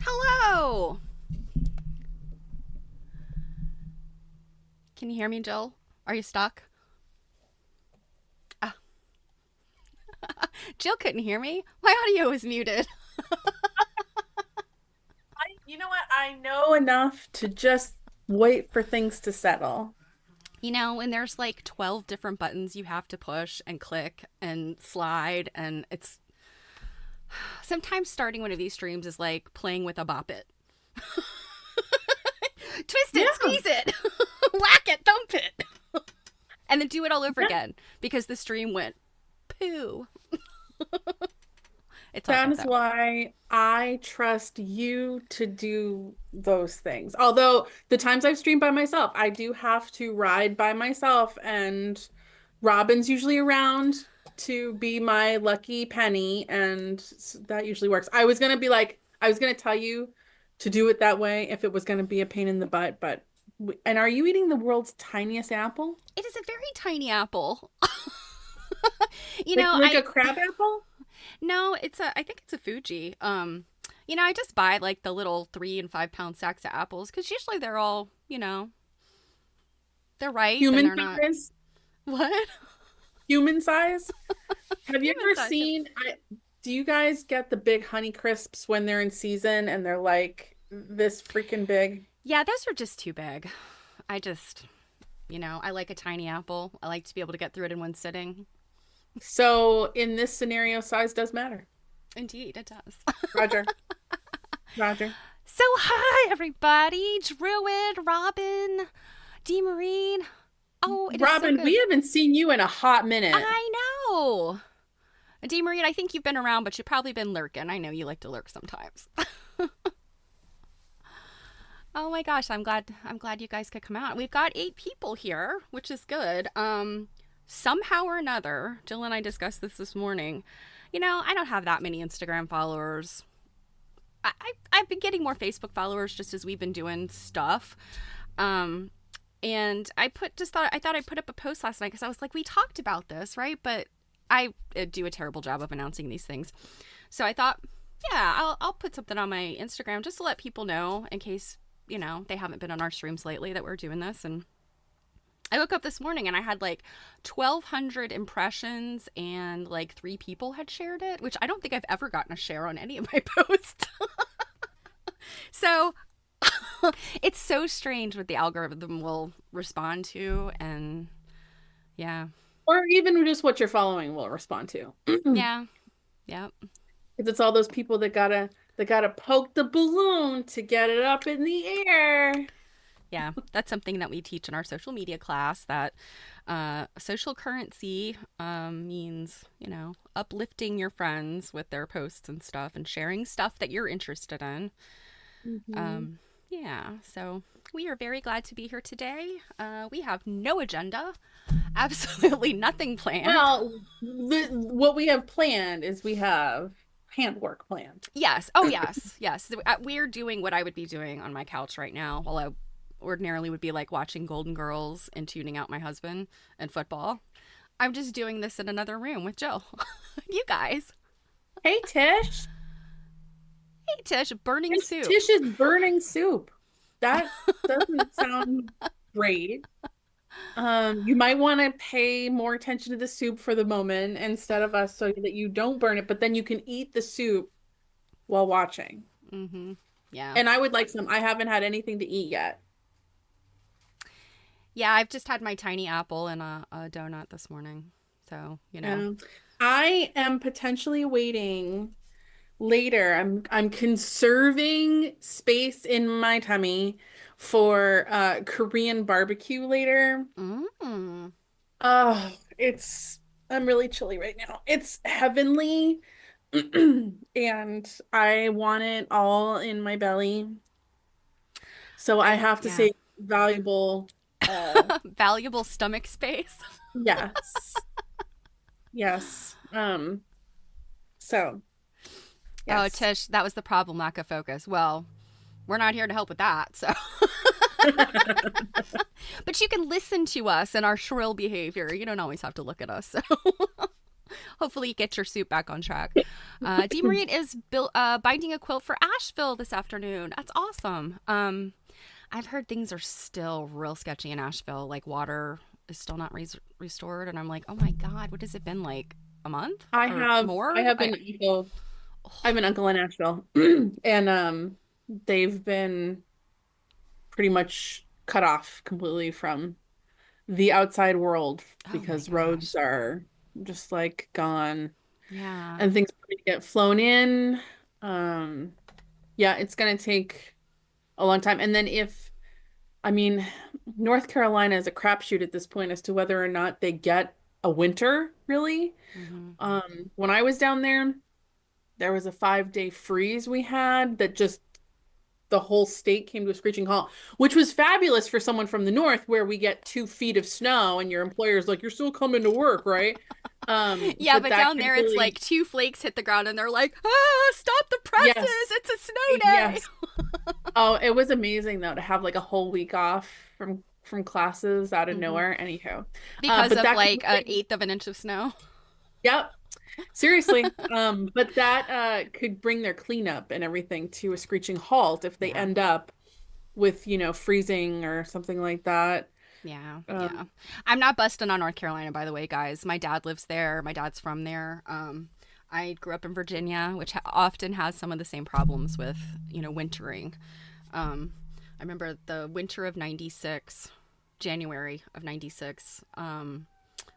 Hello. Can you hear me, Jill? Are you stuck? Ah. Jill couldn't hear me. My audio was muted. You know what? I know enough to just wait for things to settle. You know, when there's like 12 different buttons you have to push and click and slide, and it's sometimes starting one of these streams is like playing with a bop it. Twist it, Yeah, squeeze it, whack it, thump it, and then do it all over yeah. again because the stream went poo. It's all That good is though. why I trust you to do those things. Although the times I've streamed by myself, I do have to ride by myself, and Robin's usually around to be my lucky penny, and that usually works. I was gonna tell you to do it that way if it was gonna be a pain in the butt, but and are you eating the world's tiniest apple? It is a very tiny apple. you Like know, like I a crab apple? No, I think it's a Fuji. I just buy like the little 3 and 5 pound sacks of apples because usually they're all, they're ripe and Human they're not. size? What? Human size? Have you Human ever size. seen, do you guys get the big Honey Crisps when they're in season and they're like this freaking big? Yeah, those are just too big. I just, I like a tiny apple. I like to be able to get through it in one sitting. So in this scenario, size does matter. Indeed, it does. Roger. Roger. So, hi, everybody. Druid, Robin, D. Marine. Oh, it is so Robin, we good. haven't seen you in a hot minute. I know. D. Marine, I think you've been around, but you've probably been lurking. I know you like to lurk sometimes. Oh my gosh, I'm glad you guys could come out. We've got 8 people here, which is good. Somehow or another, Jill and I discussed this morning. I don't have that many Instagram followers. I've been getting more Facebook followers just as we've been doing stuff. Um, and I thought I'd put up a post last night because I was like, we talked about this, right? But I do a terrible job of announcing these things. So I thought, yeah, I'll put something on my Instagram just to let people know in case, they haven't been on our streams lately that we're doing this. And I woke up this morning and I had like 1,200 impressions and like 3 people had shared it, which I don't think I've ever gotten a share on any of my posts. So it's so strange what the algorithm will respond to. And yeah, Or even just what you're following will respond to. Because yeah, yeah. it's all those people that gotta poke the balloon to get it up in the air. Yeah, that's something that we teach in our social media class that social currency means, uplifting your friends with their posts and stuff and sharing stuff that you're interested in. Mhm. Um, yeah, so we are very glad to be here today. We have no agenda, absolutely nothing planned. Well, what we have planned is we have handwork planned. Yes, oh, yes, yes. We're doing what I would be doing on my couch right now while I ordinarily would be like watching Golden Girls and tuning out my husband and football. I'm just doing this in another room with Jill. You guys. Hey, Tish. Hey, Tish, burning soup. Tish is burning soup. That doesn't sound great. You might want to pay more attention to the soup for the moment instead of us so that you don't burn it, but then you can eat the soup while watching. Mm-hmm. Yeah. And I would like some. I haven't had anything to eat yet. Yeah, I've just had my tiny apple and a donut this morning. So, Um, I am potentially waiting later. I'm conserving space in my tummy for Korean barbecue later. Mm. Oh, I'm really chilly right now. It's heavenly and I want it all in my belly. So I have to Yeah. say valuable Valuable stomach space. yes. Yes. So Oh, yes. Tish, that was the problem, lack of focus. Well, we're not here to help with that. So, but you can listen to us and our shrill behavior. You don't always have to look at us. So, Hopefully, you get your suit back on track. Dee Marie is binding a quilt for Asheville this afternoon. That's awesome. I've heard things are still real sketchy in Asheville. Like water is still not restored, and I'm like, oh my god, what has it been like a month I or have I more? have an uncle. I have an uncle in Nashville, and they've been pretty much cut off completely from the outside world Oh my because roads gosh. are just like gone Yeah. and things are going to get flown in. Um, yeah, it's going to take a long time. And then I mean, North Carolina is a crapshoot at this point as to whether or not they get a winter, really. Hmm. When I was down there, there was a 5-day freeze we had that just the whole state came to a screeching halt, which was fabulous for someone from the north where we get 2 feet of snow and your employer's like, you're still coming to work, right? Yeah, But but that down can there it's really, like two flakes hit the ground and they're like, ah, stop the presses. yes, It's a snow day. yes. Oh, it was amazing though to have like a whole week off from classes out of Hmm. nowhere. Anywho, Because but of that could like an really, eighth of an inch of snow. yep, seriously. But that could bring their cleanup and everything to a screeching halt if they Yeah. end up with, freezing or something like that. Yeah, Um, yeah. I'm not busting on North Carolina, by the way, guys. My dad lives there. My dad's from there. I grew up in Virginia, which often has some of the same problems with, wintering. I remember the winter of '96, January of '96.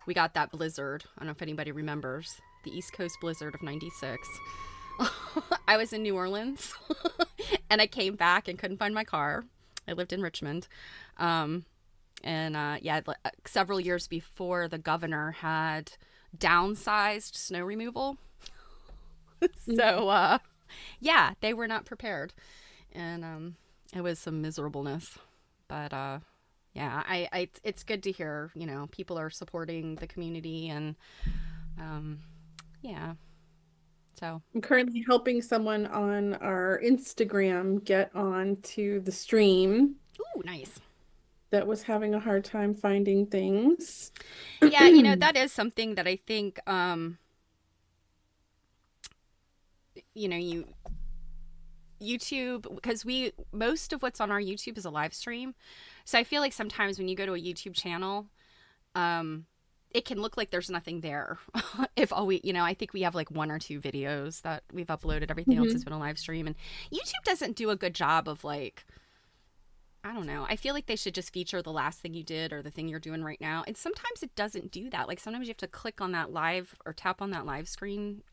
We got that blizzard. I don't know if anybody remembers the East Coast blizzard of '96. I was in New Orleans and I came back and couldn't find my car. I lived in Richmond. Um, and yeah, several years before, the governor had downsized snow removal. So yeah, they were not prepared, and it was some miserableness. But yeah, it's good to hear. People are supporting the community, and um, yeah. So, I'm currently helping someone on our Instagram get on to the stream ooh, nice. that was having a hard time finding things. Yeah, that is something that I think you YouTube, because we most of what's on our YouTube is a live stream. So I feel like sometimes when you go to a YouTube channel, um it can look like there's nothing there. If all I think we have like one or two videos that we've uploaded. Everything else has Mhm. been a live stream, and YouTube doesn't do a good job of like, I don't know. I feel like they should just feature the last thing you did or the thing you're doing right now. And sometimes it doesn't do that. Like sometimes you have to click on that live or tap on that live screen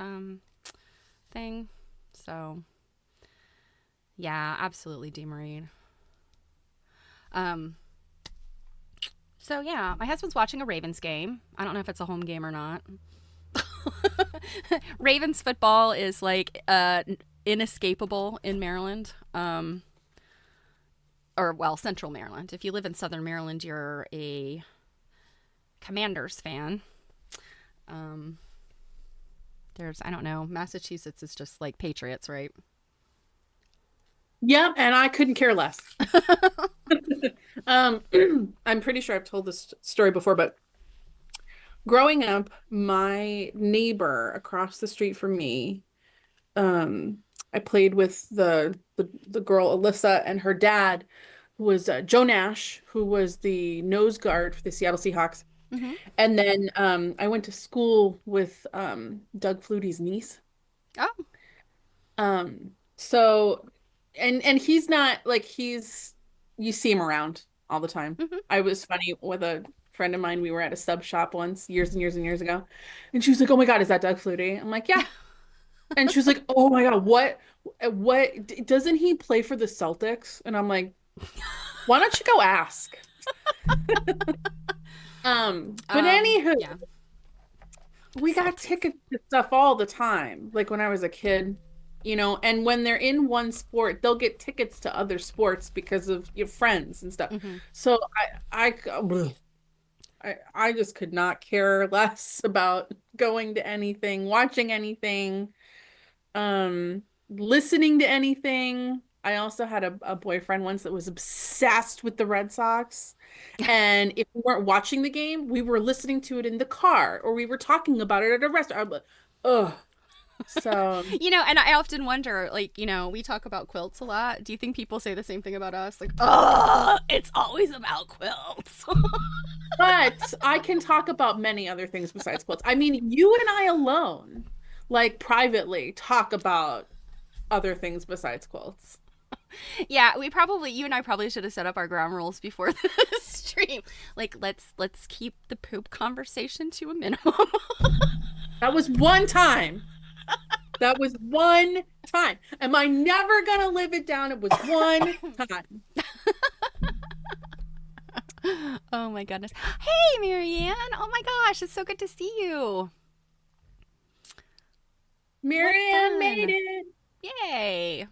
thing. So yeah, absolutely, Demarine. Um, so yeah, my husband's watching a Ravens game. I don't know if it's a home game or not. Ravens football is like inescapable in Maryland. Or well, Central Maryland. If you live in Southern Maryland, you're a Commanders fan. Um, I don't know, Massachusetts is just like Patriots, right? Yep, and I couldn't care less. Um, I'm pretty sure I've told this story before, but growing up, my neighbor across the street from me, um, I played with the girl Alyssa and her dad, who was Joe Nash, who was the nose guard for the Seattle Seahawks. Mm-hmm. And then I went to school with Doug Flutie's niece. Oh. So and he's not like you see him around all the time. Mm-hmm. I was funny with a friend of mine. We were at a sub shop once years and years and years ago. And she was like, "Oh my God, is that Doug Flutie?" I'm like, "Yeah." And she was like, "Oh my God, doesn't he play for the Celtics?" And I'm like, "Why don't you go ask?" But anywho, Yeah. we got Celtics. tickets to stuff all the time, like when I was a kid, and when they're in one sport, they'll get tickets to other sports because of your friends and stuff. Mm-hmm. So I just could not care less about going to anything, watching anything, listening to anything. I also had a boyfriend once that was obsessed with the Red Sox. And if we weren't watching the game, we were listening to it in the car or we were talking about it at a restaurant. I'm like, ugh. So, And I often wonder, like, we talk about quilts a lot. Do you think people say the same thing about us? Like, oh, it's always about quilts. but I can talk about many other things besides quilts. I mean, you and I alone, like privately, talk about other things besides quilts. Yeah, you and I probably should have set up our ground rules before the stream. Like, let's keep the poop conversation to a minimum. That was one time. That was one time. Am I never gonna live it down? It was one time. Oh my goodness. Hey, Marianne. Oh my gosh, it's so good to see you. What Marianne made fun. it. Yay.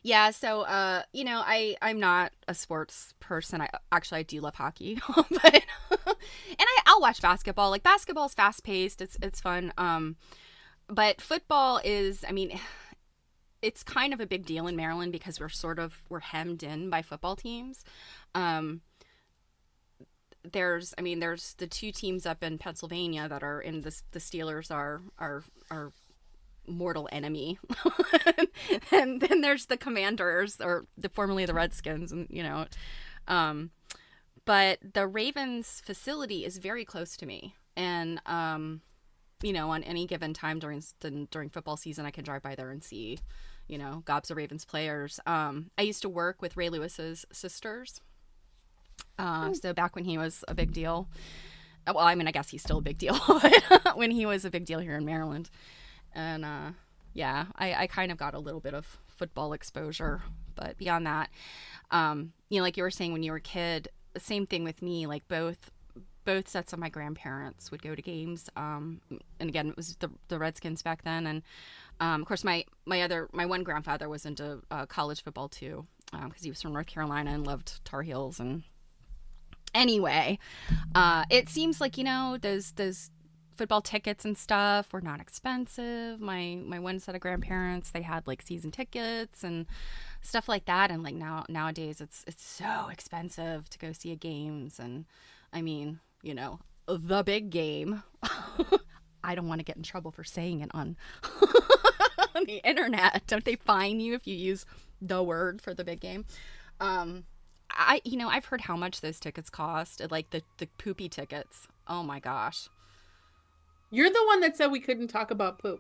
Yeah, so I'm not a sports person. I do love hockey. But I'll watch basketball. Like, basketball's fast paced. It's fun. But football is, I mean, it's kind of a big deal in Maryland because we're hemmed in by football teams. Um there's the two teams up in Pennsylvania that are in the Steelers are mortal enemy. And then there's the Commanders, or formerly the Redskins, and but the Ravens facility is very close to me, and on any given time during football season, I can drive by there and see, gobs of Ravens players. I used to work with Ray Lewis's sisters, so back when he was a big deal. Well, I mean, I guess he's still a big deal, but when he was a big deal here in Maryland. And yeah, I kind of got a little bit of football exposure, but beyond that, like you were saying when you were a kid, the same thing with me. Like, both sets of my grandparents would go to games. And again, it was the Redskins back then, and of course my one grandfather was into college football too, because he was from North Carolina and loved Tar Heels. And anyway, it seems like those football tickets and stuff were not expensive. My one set of grandparents, they had like season tickets and stuff like that, and like nowadays it's so expensive to go see a games. And I mean, the big game. I don't want to get in trouble for saying it on on the internet. Don't they fine you if you use the word for the big game? I've heard how much those tickets cost, like the poopy tickets. Oh my gosh. You're the one that said we couldn't talk about poop.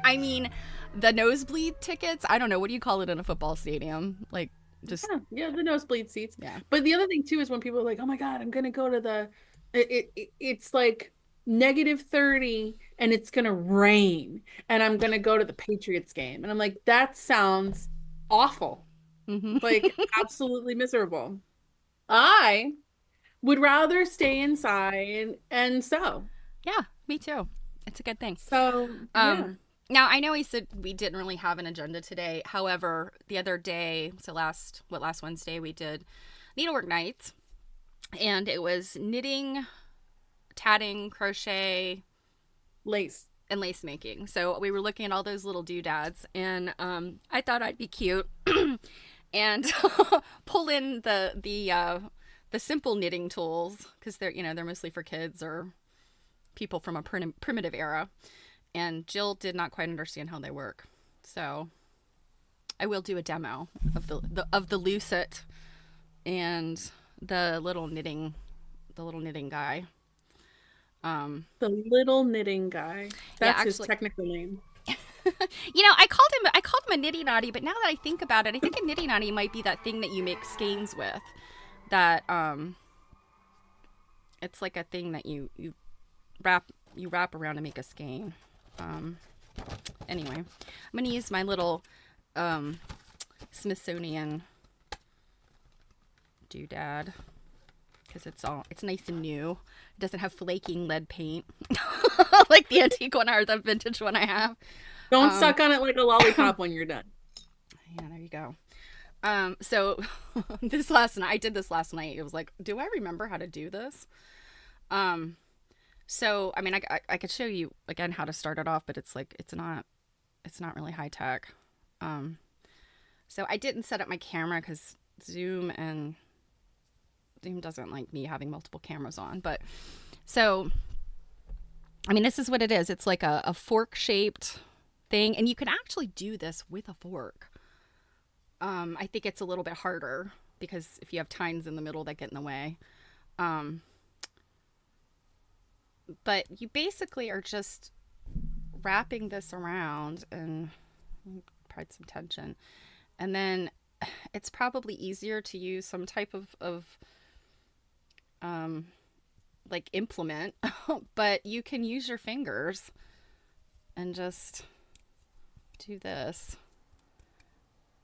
I mean, the nosebleed tickets, I don't know, what do you call it in a football stadium? Like, just Yeah, the nosebleed seats. yeah. But the other thing too is when people are like, "Oh my God, I'm gonna go to it's like -30 and it's gonna rain and I'm gonna go to the Patriots game." And I'm like, that sounds awful. Mm-hmm. Like absolutely miserable. I would rather stay inside and sew. Yeah, me too. It's a good thing. So, Um, yeah. Now I know we said we didn't really have an agenda today. However, the other day, so last Wednesday, we did needlework nights, and it was knitting, tatting, crochet, Lace. and lace making. So we were looking at all those little doodads, and I thought I'd be cute and pull in the simple knitting tools, because they're mostly for kids or people from a primitive era. And Jill did not quite understand how they work, so I will do a demo of the Lucet and the little knitting guy. The little knitting guy. Yeah, That's his actually, technical name. I called him a nitty naughty, but now that I think about it, I think a nitty naughty might be that thing that you make skeins with. That it's like a thing that you wrap around to make a skein. Anyway, I'm gonna use my little Smithsonian doodad because it's nice and new. It doesn't have flaking lead paint like the antique one or the vintage one I have. Don't suck on it like a lollipop when you're done. Yeah, there you go. So I did this last night. It was like, do I remember how to do this? So, I mean, I could show you again how to start it off, but it's like, it's not it's not really high tech. Um, so I didn't set up my camera because Zoom doesn't like me having multiple cameras on. But so, I mean, this is what it is. It's like a fork shaped thing, and you can actually do this with a fork. I think it's a little bit harder because if you have tines in the middle that get in the way. Um, but you basically are just wrapping this around and provide some tension. And then it's probably easier to use some type of um, like implement, but you can use your fingers and just do this.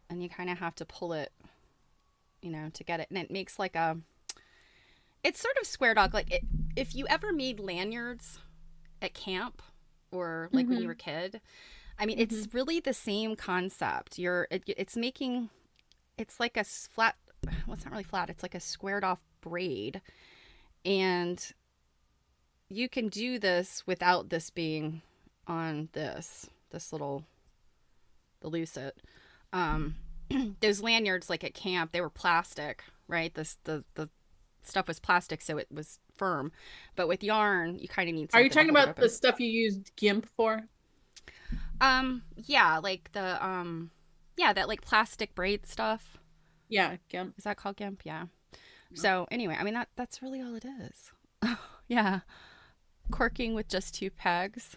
And you kind of have to pull it, to get it. And it makes like it's sort of square dog. Like if you ever made lanyards at camp or like when you were a kid, I mean, it's really the same concept. It's like a flat, well, it's not really flat. It's like a squared off braid. And you can do this without this being on this little, the lucet. Those lanyards like at camp, they were plastic, right? The stuff was plastic, so it was firm. But with yarn, you kind of need Are something you to talking hold it about the open. stuff you used GIMP for? Yeah, like yeah, that like plastic braid stuff. Yeah, GIMP. Is that called gimp? Yeah. So anyway, I mean that's really all it is. Yeah. Corking with just two pegs.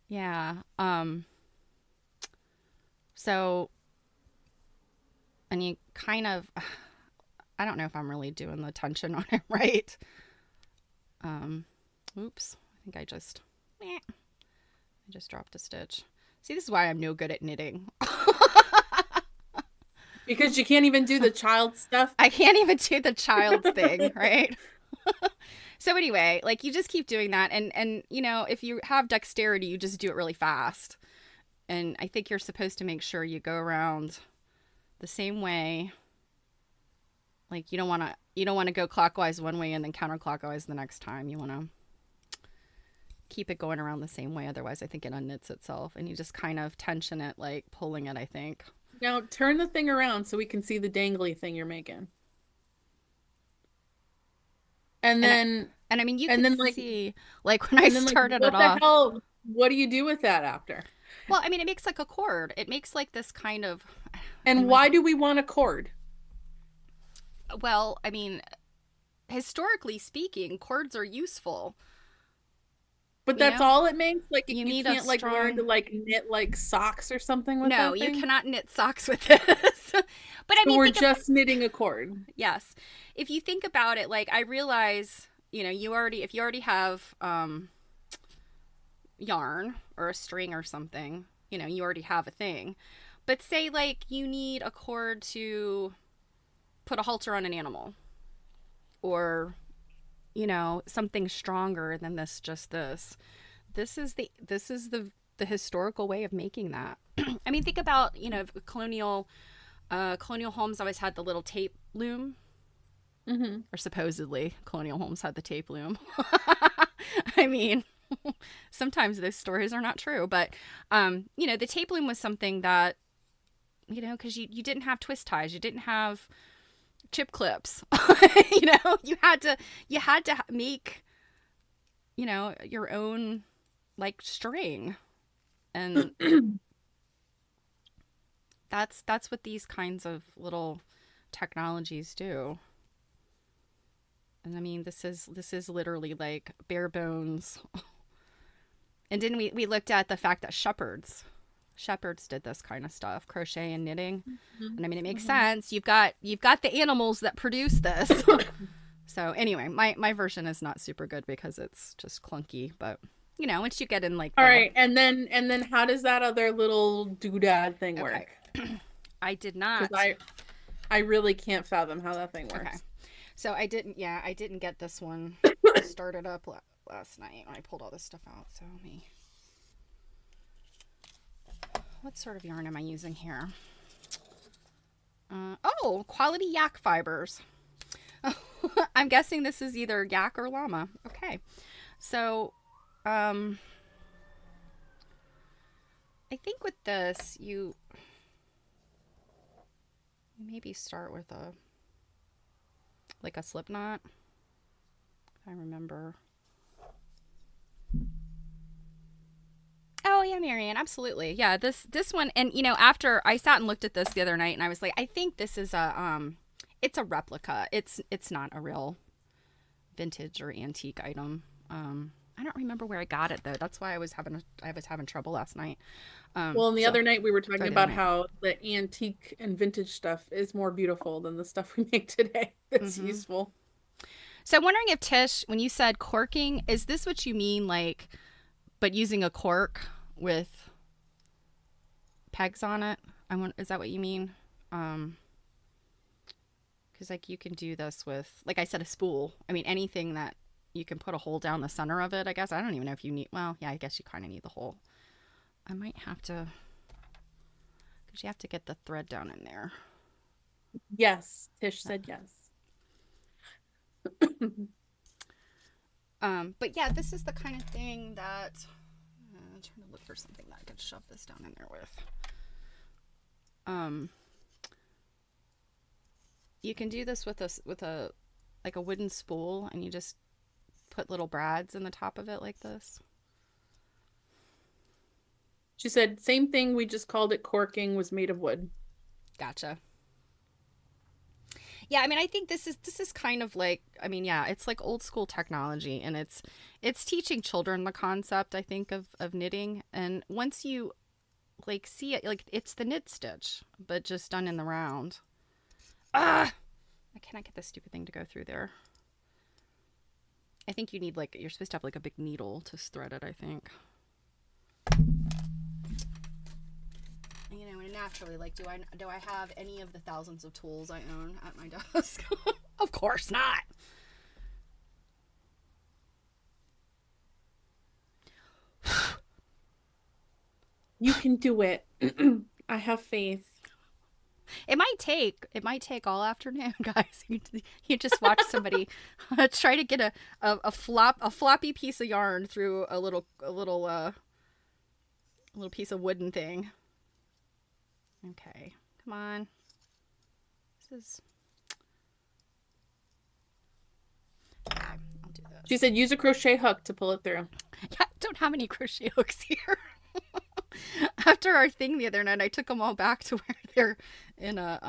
Yeah. So, and you kind of, I don't know if I'm really doing the tension on it right. Oops. I think I just dropped a stitch. See, this is why I'm no good at knitting. Because you can't even do the child stuff. I can't even do the child's thing, right? So anyway, like you just keep doing that, and if you have dexterity, you just do it really fast. And I think you're supposed to make sure you go around the same way. Like you don't want to go clockwise one way and then counterclockwise the next time. You want to keep it going around the same way, otherwise I think it unknits itself, and you just kind of tension it, like pulling it, I think. Now turn the thing around so we can see the dangly thing you're making. And And then and I mean, you and could then like see like when I and then like started it what the off. hell? What do you do with that after? Well, I mean, it makes like a cord. It makes like this kind of And in my why do we want a cord? well, I mean, historically speaking, cords are useful. But You that's know, all it makes? Like you you need a can't like learn to strong. like knit like socks or something with No, that you thing? cannot knit socks with this. But I So mean, we're think of just knitting a cord. yes. If you think about it, like I realize, if you already have yarn or a string or something, you already have a thing. But say like you need a cord to put a halter on an animal or something stronger than this. This is the historical way of making that. I mean, think about colonial homes always had the little tape loom, Mm-hmm. or supposedly colonial homes had the tape loom. I mean, sometimes those stories are not true, but the tape loom was something that because you didn't have twist ties, you didn't have chip clips. You had to make your own like string, and that's what these kinds of little technologies do. And I mean, this is literally like bare bones. And then we looked at the fact that shepherds did this kind of stuff, crochet and knitting. And I mean, it makes sense. You've got the animals that produce this. So anyway, my version is not super good because it's just clunky, but once you get in like All the right, and then how does that other little doodad thing okay. work? I did Because not. I really can't fathom how that thing Okay. works. So I didn't get this one started up last night when I pulled all this stuff out. So what sort of yarn am I using here? Quality yak fibers. I'm guessing this is either yak or llama. Okay. So, I think with this, you maybe start with a like a slip knot. If I remember. Oh yeah, Marianne, absolutely. Yeah, this one, and after I sat and looked at this the other night, and I was like, I think this is it's a replica. It's not a real vintage or antique item. I don't remember where I got it though. That's why I was having trouble last night. Well, and the So other night we were talking sorry, the other about night. how the antique and vintage stuff is more beautiful than the stuff we make today. It's Mm-hmm. useful. So I'm wondering if Tish, when you said corking, is this what you mean, like, but using a cork with pegs on it? Is that what you mean? Um, because like you can do this with, like I said, a spool. I mean, anything that you can put a hole down the center of it. I guess I don't even know if you need. Well, yeah, I guess you kind of need the hole. I might have to, because you have to get the thread down in there. Yes, Tish said yes. But yeah, this is the kind of thing that I'm trying to look for something that I could shove this down in there with. Um, you can do this with a like a wooden spool, and you just put little brads in the top of it like this. She said, same thing, we just called it corking, was made of wood. Gotcha. Yeah, I mean, I think this is kind of like, I mean, yeah, it's like old school technology, and it's teaching children the concept, I think, of knitting. And once you like see it, like it's the knit stitch, but just done in the round. Ah, I cannot get this stupid thing to go through there. I think you need like you're supposed to have like a big needle to thread it. I think. And naturally, like, do I have any of the thousands of tools I own at my desk? Of course not. You can do it. I have faith. It might take all afternoon, guys. You just watch somebody try to get a floppy piece of yarn through a little piece of wooden thing. Okay, come on. This is okay. I'll do She this. said, use a crochet hook to pull it through. Yeah, I don't have any crochet hooks here. After our thing the other night, I took them all back to where they're in a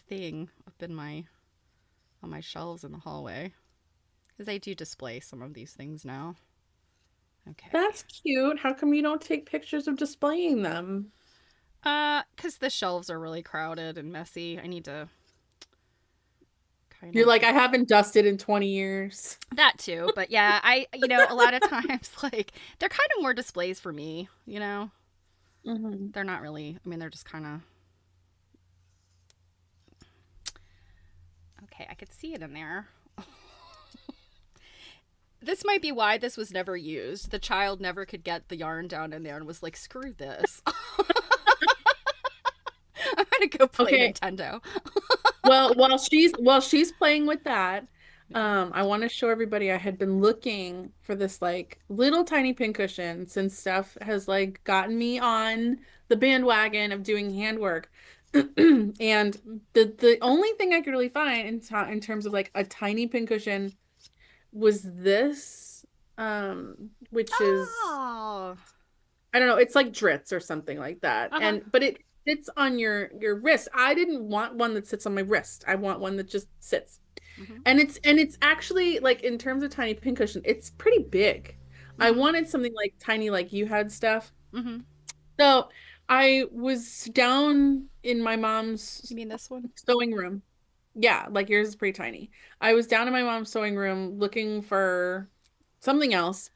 thing up in my on my shelves in the hallway, because I do display some of these things now. Okay. That's cute. How come you don't take pictures of displaying them? Because the shelves are really crowded and messy. I need to kind You're of like, I haven't dusted in 20 years. that too. But yeah, a lot of times like they're kind of more displays for me. Hmm. They're not really. I mean, they're just kind of okay. I could see it in there. This might be why this was never used. The child never could get the yarn down in there and was like, screw this. I'm gonna go play Okay. Nintendo. Well, while she's playing with that, I want to show everybody I had been looking for this like little tiny pincushion since Steph has like gotten me on the bandwagon of doing handwork. And the only thing I could really find in terms of like a tiny pincushion was this, which is Oh. I don't know, it's like Dritz or something like that. Uh huh. And but it sits on your wrist. I didn't want one that sits on my wrist. I want one that just sits. Mhm. And it's actually like in terms of tiny pincushion, it's pretty big. I Mhm. wanted something like tiny like you had stuff. Mhm. So I was down in my You mom's mean this one? sewing room. Yeah, like yours is pretty tiny. I was down in my mom's sewing room looking for something else.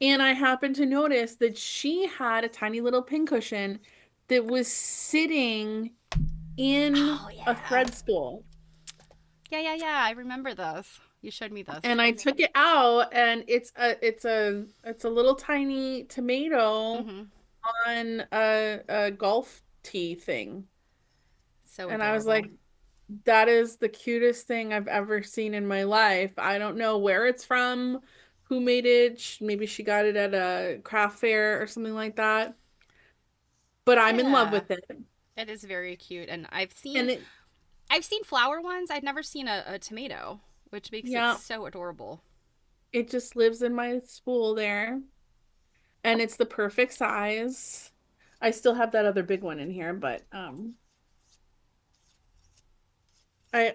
And I happened to notice that she had a tiny little pincushion that was sitting in Oh a yeah. thread spool. Yeah, yeah, yeah. I remember this. You showed me this. And I took it out and it's a little tiny tomato Mhm. on a golf tee thing. So And I was adorable. like, that is the cutest thing I've ever seen in my life. I don't know where it's from, who made it. Maybe she got it at a craft fair or something like that. But I'm in love Yeah. with it. It is very cute, and And it, I've seen flower ones. I'd never seen a tomato, which makes it yeah, so adorable. it just lives in my spool there. And it's the perfect size. I still have that other big one in here, but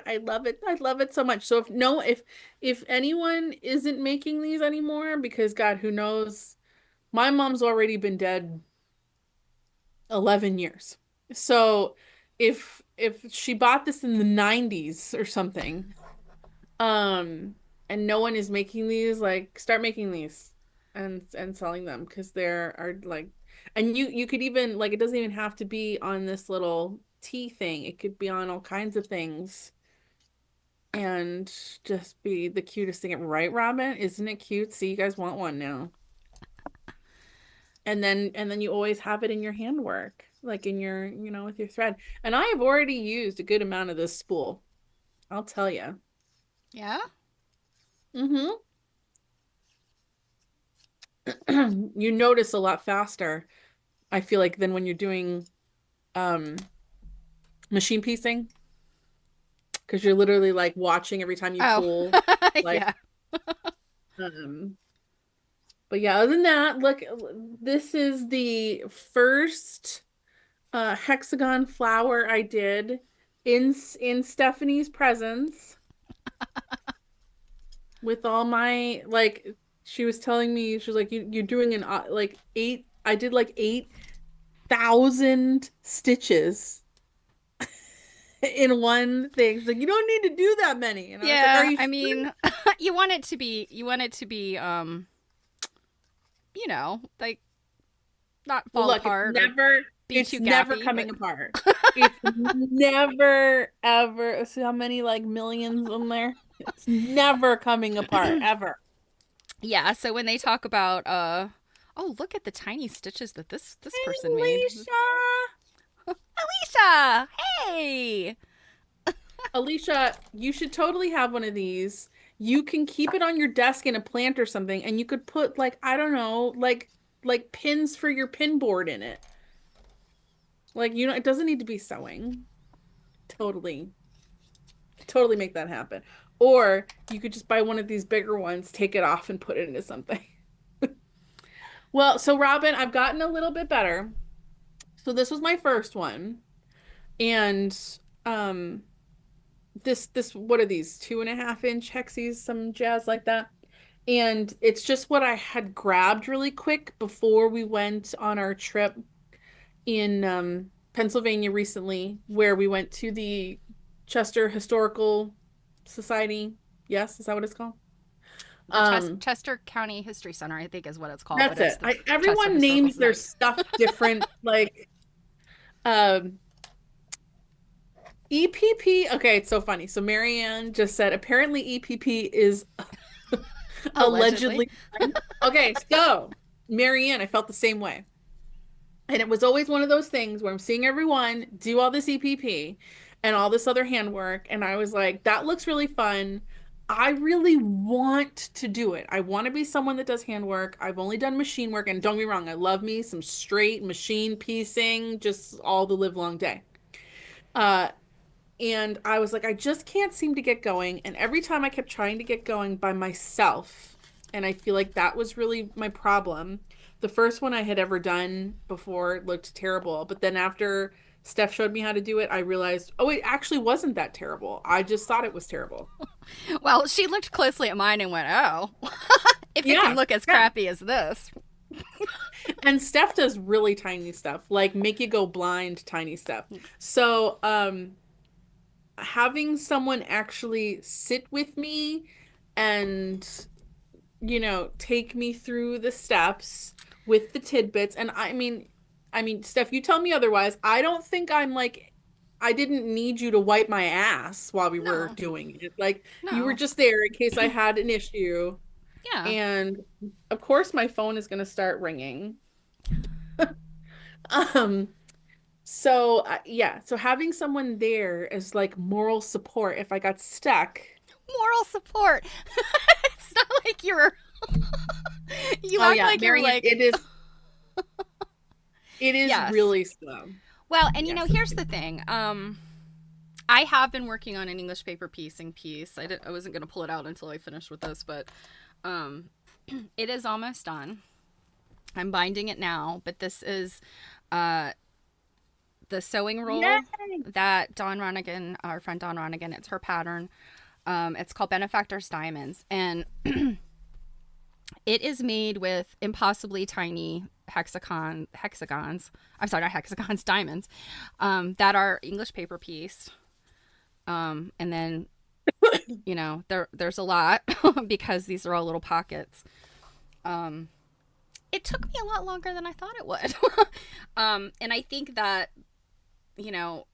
I love it. I love it so much. So if anyone isn't making these anymore, because God, who knows, my mom's already been dead 11 years. So if she bought this in the 90s or something, um, and no one is making these, like start making these and selling them because there are like, and you could even like, it doesn't even have to be on this little tea thing. It could be on all kinds of things and just be the cutest thing, right, Robin? Isn't it cute? See, you guys want one now. And then you always have it in your handwork, like in your, with your thread. And I have already used a good amount of this spool, I'll tell you. Yeah. Mm-hmm. You notice a lot faster, I feel like, than when you're doing um machine piecing, because you're literally like watching every time you Oh, pull, like yeah. um but yeah, other than that, look, this is the first hexagon flower I did in Stephanie's presence with all my like, she was telling me, she was like, you're doing an like eight, I did like 8,000 stitches in one thing. She's like, you don't need to do that many. And I was like, are Yeah, you I sure? mean, you want it to be like not Well, fall look, apart or be too it's never gappy, coming but apart. It's never, ever. See how many like millions in there? It's never coming apart, ever. yeah, so when they talk about oh, look at the tiny stitches that this Hey, person made. Alicia. Alicia, hey. Alicia, you should totally have one of these. You can keep it on your desk in a plant or something, and you could put like, I don't know, like pins for your pin board in it. Like, it doesn't need to be sewing. Totally, totally make that happen. Or you could just buy one of these bigger ones, take it off and put it into something. Well, so Robin, I've gotten a little bit better. So this was my first one. And um this what are these 2.5 inch hexies, some jazz like that. And it's just what I had grabbed really quick before we went on our trip in Pennsylvania recently, where we went to the Chester Historical Society. Yes, is that what it's called? The Um, Chester County History Center, I think, is what it's called, but that's it's it. the Chester Everyone Historical names their Society. stuff different, like um EPP. Okay, it's so funny. So Marianne just said apparently EPP is Allegedly. allegedly. Okay, so Marianne, I felt the same way. And it was always one of those things where I'm seeing everyone do all this EPP and all this other handwork. And I was like, that looks really fun. I really want to do it. I want to be someone that does handwork. I've only done machine work. And don't get me wrong, I love me some straight machine piecing, just all the live long day. Uh, and I was like, I just can't seem to get going. And every time I kept trying to get going by myself, and I feel like that was really my problem. The first one I had ever done before looked terrible. But then after Steph showed me how to do it, I realized, oh, it actually wasn't that terrible. I just thought it was terrible. Well, she looked closely at mine and went, "Oh, if it can Yeah, look as yeah. crappy as this." And Steph does really tiny stuff, like make you go blind tiny stuff. So, having someone actually sit with me and take me through the steps with the tidbits. And I mean, Steph, you tell me otherwise. I don't think I didn't need you to wipe my ass while we were No, doing it. Like, you were no, just there in case I had an issue. yeah. And of course my phone is going to start ringing. Um, so yeah, so having someone there as like moral support if I got stuck. Moral support. It's not like you're. You Oh act yeah, like you're Marion, like, it is yes. really slow. Well, and Yes. here's the thing. I have been working on an English paper piecing piece. I wasn't going to pull it out until I finished with this, but um, it is almost done. I'm binding it now, but this is uh, the sewing roll Yay! that Dawn Ronigan, our friend Dawn Ronigan, it's her pattern. It's called Benefactor's Diamonds, and it is made with impossibly tiny hexagons. I'm sorry, not hexagons, diamonds that are English paper piece. And then there's a lot because these are all little pockets. Um, it took me a lot longer than I thought it would. And I think that you know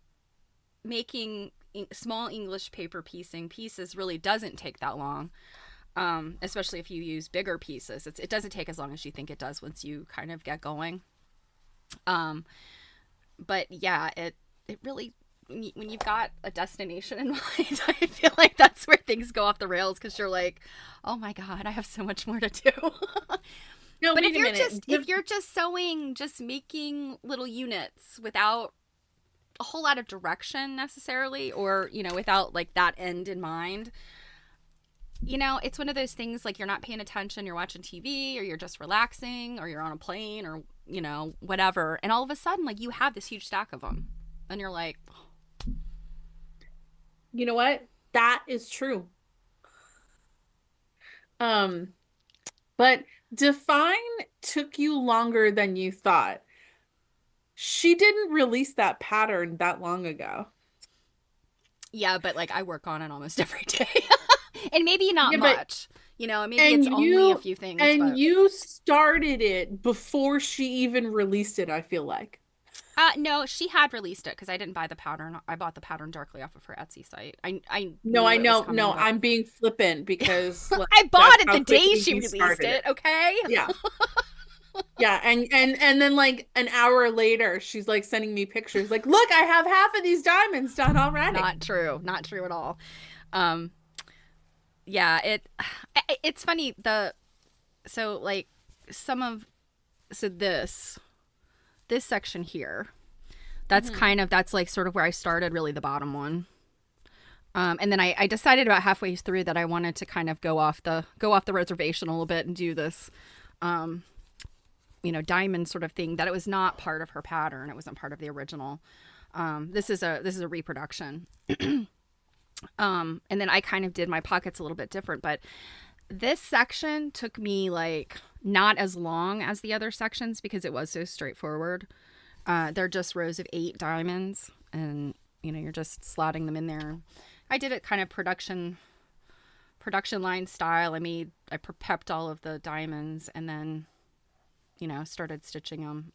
making small English paper piecing pieces really doesn't take that long. Especially if you use bigger pieces, it doesn't take as long as you think it does once you kind of get going. Um, but yeah, it really when you've got a destination in mind, I feel like that's where things go off the rails because you're like, oh my god, I have so much more to do. No, But wait a minute. if you're just sewing, just making little units without a whole lot of direction necessarily, or without like that end in mind, it's one of those things like you're not paying attention, you're watching TV or you're just relaxing or you're on a plane or, whatever. And all of a sudden, like you have this huge stack of them and you're like, You know what? That is true. Um, but Define took you longer than you thought. She didn't release that pattern that long ago. yeah, but like I work on it almost every day. And maybe not Yeah, but much, maybe and it's only a you few things, and but you started it before she even released it, I feel like. no, she had released it because I didn't buy the pattern. I bought the pattern directly off of her Etsy site. I No, knew I it was know, coming, no, but I'm being flippant because like I bought that's it how the day quickly she you released started it. it. Okay. Yeah. Yeah, and then like an hour later, she's like sending me pictures like, "Look, I have half of these diamonds done already." Not true. Not true at all. Um, yeah, it's funny so like some of so this section here, Hmm. that's like sort of where I started, really the bottom one. And then I decided about halfway through that I wanted to kind of go off the reservation a little bit and do this um diamond sort of thing, that it was not part of her pattern. It wasn't part of the original. This is a reproduction. And then I kind of did my pockets a little bit different, but this section took me like not as long as the other sections because it was so straightforward. They're just rows of 8 diamonds, and you're just slotting them in there. I did it kind of production line style. I prepped all of the diamonds and then started stitching them.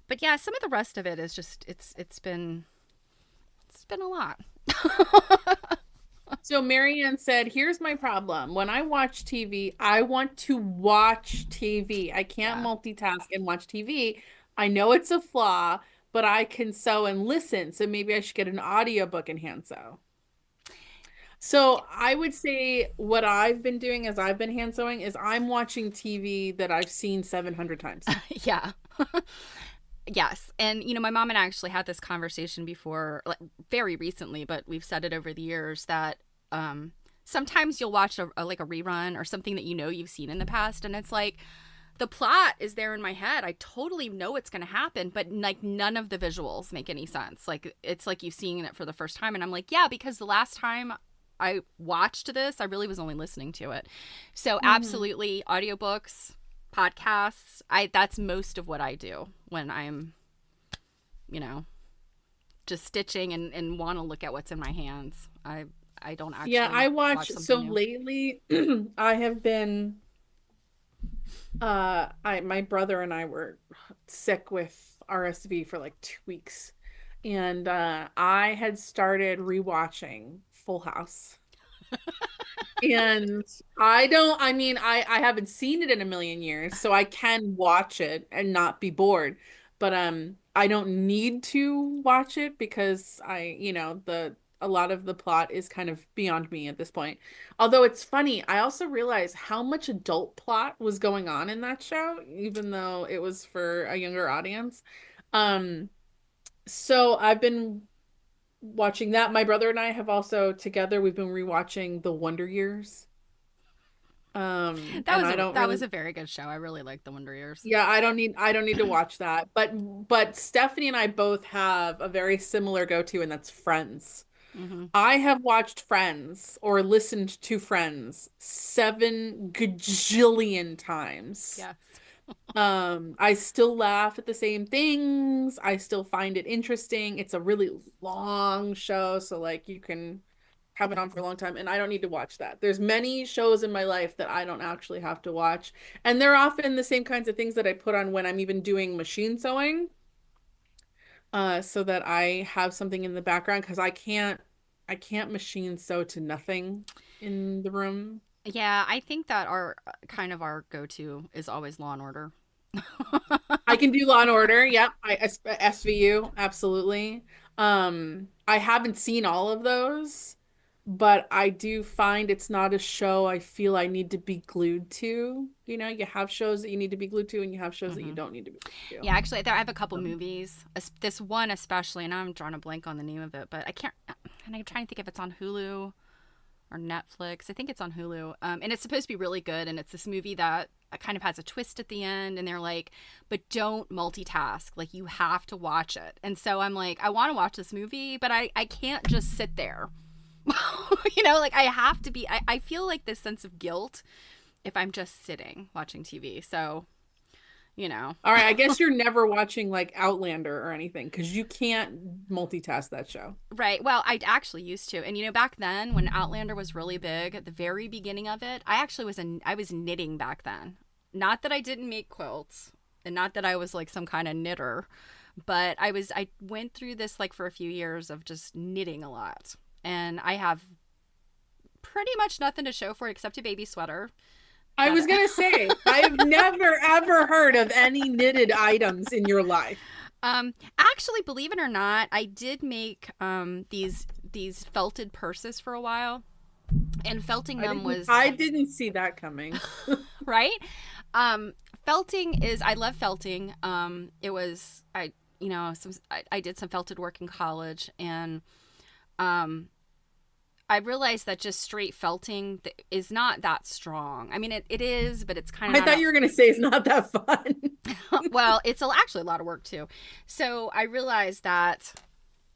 But yeah, some of the rest of it is just it's been a lot. So Marianne said, "Here's my problem. When I watch TV, I want to watch TV. I can't Yeah. multitask and watch TV. I know it's a flaw, but I can sew and listen. So maybe I should get an audiobook and hand sew." So I would say what I've been doing as I've been hand sewing is I'm watching TV that I've seen 700 times. Yeah. Yes. And my mom and I actually had this conversation before, like very recently, but we've said it over the years that sometimes you'll watch like a rerun or something that you've seen in the past, and it's like the plot is there in my head. I totally know what's going to happen, but like none of the visuals make any sense. Like it's like you've seen it for the first time, and I'm like, yeah, because the last time I watched this, I really was only listening to it. So Hmm. absolutely audiobooks, podcasts. I That's most of what I do when I'm, you know, just stitching and want to look at what's in my hands. I don't Yeah, actually I watch watch. So something new. lately, I have been I my brother and I were sick with RSV for like 2 weeks. And I had started rewatching Full House. And I mean, I haven't seen it in a million years, so I can watch it and not be bored. But I don't need to watch it because the a lot of the plot is kind of beyond me at this point. Although it's funny, I also realize how much adult plot was going on in that show, even though it was for a younger audience. Um, so I've been watching that. My brother and I have also together we've been rewatching The Wonder Years. And I don't That really was a very good show. I really liked The Wonder Years. yeah, I don't need to watch that. But Stephanie and I both have a very similar go-to, and that's Friends. Mm-hmm. I have watched Friends or listened to Friends 7 gajillion times. Yes. I still laugh at the same things. I still find it interesting. It's a really long show, so like you can have it on for a long time, and I don't need to watch that. There's many shows in my life that I don't actually have to watch, and they're often the same kinds of things that I put on when I'm even doing machine sewing, so that I have something in the background because I can't machine sew to nothing in the room. Yeah, I think that our kind of our go-to is always Law and Order. I can do Law and Order. Yep. SVU, absolutely. I haven't seen all of those, but I do find it's not a show I feel I need to be glued to. You know, you have shows that you need to be glued to, and you have shows that you Mm-hmm. don't need to be glued Yeah, actually, I have a couple to. movies. This one especially, and I'm drawing a blank on the name of it, but I can't. And I'm trying to think if it's on Hulu or Netflix. I think it's on Hulu. And it's supposed to be really good. And it's this movie that kind of has a twist at the end. And they're like, but don't multitask. Like, you have to watch it. And so I'm like, I want to watch this movie, but I can't just sit there. You know, like I have to be, I feel like this sense of guilt if I'm just sitting watching TV. So, you know. All right, I guess you're never watching like Outlander or anything because you can't multitask that show. Right. Well, I actually used to. And you know, back then when Outlander was really big, at the very beginning of it, I was knitting back then. Not that I didn't make quilts and not that I was like some kind of knitter, but I went through this like for a few years of just knitting a lot. And I have pretty much nothing to show for it except a baby sweater. I was That gonna say, I've never ever heard of any knitted items in your life. actually, believe it or not, I did make these felted purses for a while. And felting them was I didn't see that coming. right. Felting is I love felting. It was I you know I did some felted work in college, and I realized that just straight felting is not that strong. I mean, it is, but it's kind of I not thought you were gonna say it's not that fun. well, it's actually a lot of work too. So I realized that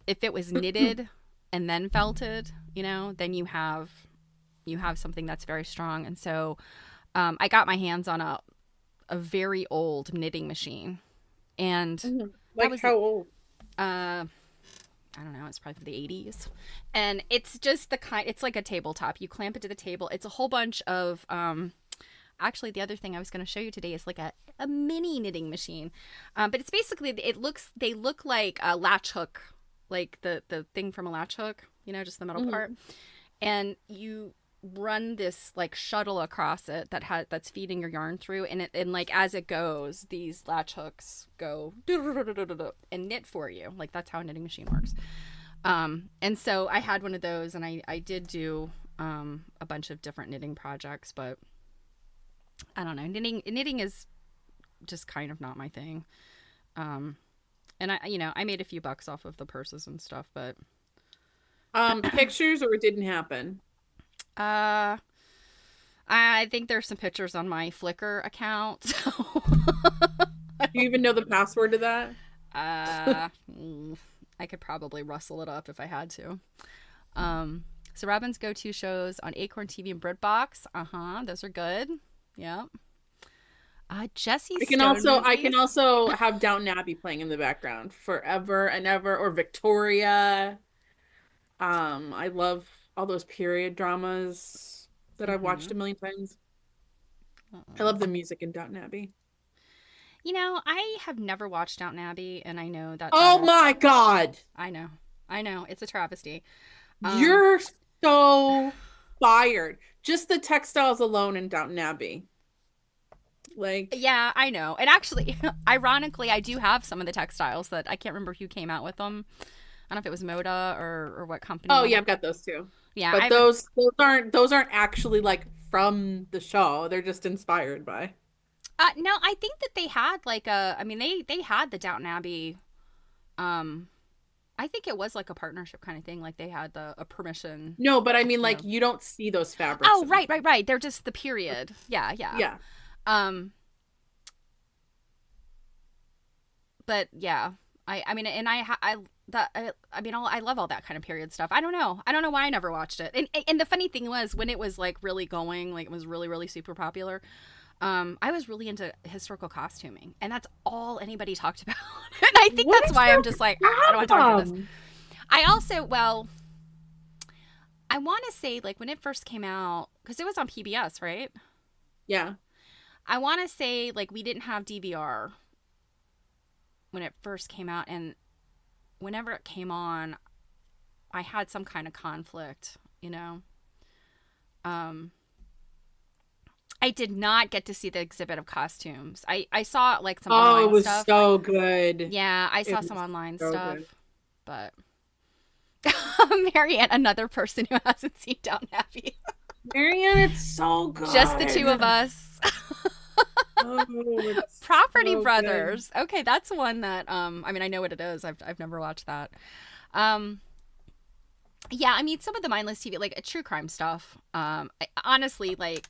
if it was knitted and then felted, you know, then you have something that's very strong. And so I got my hands on a very old knitting machine, and Mhm. that Like was how old? I don't know, it's probably from the 80s. And it's just it's like a tabletop. You clamp it to the table. It's a whole bunch of actually the other thing I was going to show you today is like a mini knitting machine. But it's basically they look like a latch hook, like the thing from a latch hook, you know, just the metal Mhm. part. And you run this like shuttle across it that's feeding your yarn through, and like as it goes, these latch hooks go and knit for you. Like that's how a knitting machine works. And so I had one of those, and I did do a bunch of different knitting projects, but I don't know, knitting is just kind of not my thing. And I made a few bucks off of the purses and stuff, but Pictures or it didn't happen. uh I think there's some pictures on my Flickr account. So Do you even know the password to that? uh, I could probably rustle it up if I had to. So Robin's go-to shows on Acorn TV and BritBox. Those are good. Yep. Jesse's Stone I can movies. also have Downton Abbey playing in the background forever and ever, or Victoria. I love all those period dramas that I've watched Mm-hmm. a million times. I Uh-uh. love the music in Downton Abbey. You know, I have never watched Downton Abbey, and I know that that Oh is. my God. I know. I know. It's a travesty. Um, You're so fired. Just the textiles alone in Downton Abbey. Like, yeah, I know. And actually, ironically, I do have some of the textiles that I can't remember who came out with them. I don't know if it was Moda or what company Oh that yeah, had. I've got those too. Yeah, I But have a. those aren't actually like from the show. They're just inspired by. No, I think that they had like a. I mean, they had the Downton Abbey. Um, I think it was like a partnership kind of thing. Like they had a permission. No, but I mean You like know. you don't see those fabrics Oh, in the right, show. right, right. They're just the period. Yeah, yeah. Yeah. Um, but yeah, I mean, and I that I mean, I love all that kind of period stuff. I don't know why I never watched it. And the funny thing was when it was like really going, like it was really super popular. I was really into historical costuming, and that's all anybody talked about. And I think What that's is why I'm just like, I don't have your time for this. problem? I also, well, I want to say like when it first came out, because it was on PBS, right? Yeah. I want to say like we didn't have DVR when it first came out, and whenever it came on, I had some kind of conflict, you know. Um, I did not get to see the exhibit of costumes. I saw like some Oh, it online was stuff. so good. Yeah, I It saw some was online so good. stuff, but Marianne, another person who hasn't seen Downton Abbey. Marianne, it's so Just the two of good. us. Oh, it's Property so good. Brothers. Okay, that's one that I mean I know what it is. I've never watched that. Um yeah, I mean some of the mindless TV like true crime stuff. Honestly like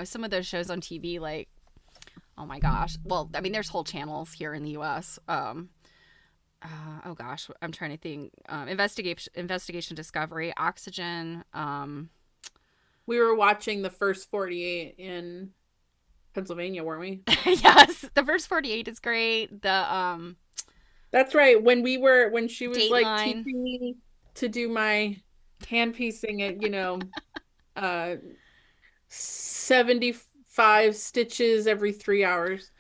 some of those shows on TV like oh my gosh. Well, I mean there's whole channels here in the US. Oh gosh, I'm trying to think. Investigation Discovery, Oxygen. We were watching the first 48 in Pennsylvania, weren't we? Yes, the first 48 is great. The That's right. When she was like Dateline. teaching me to do my hand piecing at, uh 75 stitches every 3 hours.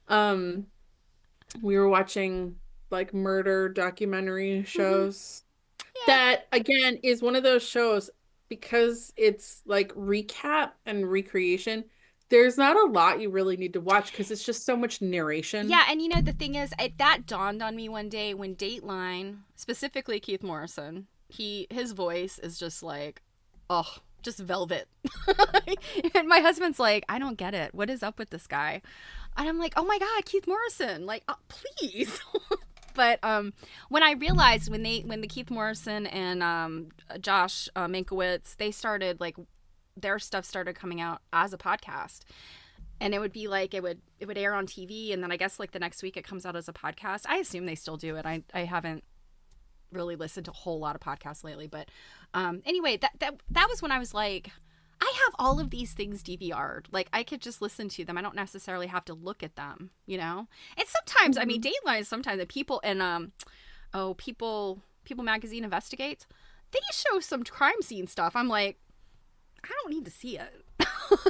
Um, we were watching like murder documentary Hmm. shows. Yeah. That again is one of those shows because it's like recap and recreation. There's not a lot you really need to watch because it's just so much narration. Yeah, and the thing is, that dawned on me one day when Dateline, specifically Keith Morrison, his voice is just like, oh, just velvet. And my husband's like, I don't get it. What is up with this guy? And I'm like, oh my god, Keith Morrison, like, please. But when I realized when the Keith Morrison and Josh Mankiewicz they started like their stuff started coming out as a podcast, and it would be like it would air on TV, and then I guess like the next week it comes out as a podcast. I assume they still do it. I haven't really listened to a whole lot of podcasts lately, but anyway, that was when I was like, I have all of these things DVR'd. Like I could just listen to them. I don't necessarily have to look at them, you know. And sometimes, I mean, Mhm. Dateline. Sometimes the people and People Magazine investigates. They show some crime scene stuff. I'm like, I don't need to see it.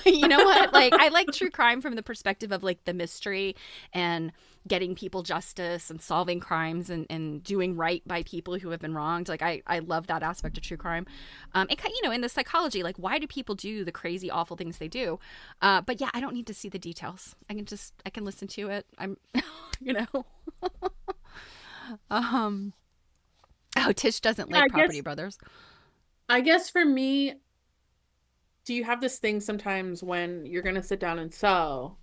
You know what? Like, I like true crime from the perspective of like the mystery and getting people justice and solving crimes and doing right by people who have been wronged. Like, I love that aspect of true crime. And, in the psychology, like, why do people do the crazy, awful things they do? But yeah, I don't need to see the details. I can listen to it. I'm, you know. um, oh, Tish doesn't Yeah, like Property Brothers. I guess for me, do you have this thing sometimes when you're gonna sit down and sew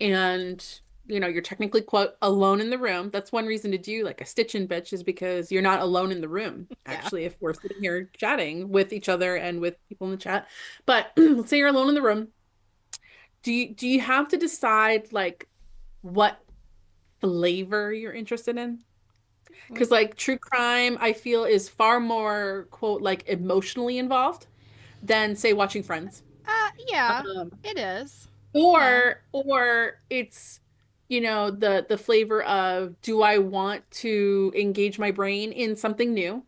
and you're technically quote alone in the room? That's one reason to do like a stitch-in bitch is because you're not alone in the room. Yeah. Actually, if we're sitting here chatting with each other and with people in the chat. But let's say you're alone in the room. Do you have to decide like what flavor you're interested in? Because like true crime, I feel is far more quote like emotionally involved than say watching Friends. Yeah, Um, it is. Yeah. or it's the flavor of do I want to engage my brain in something new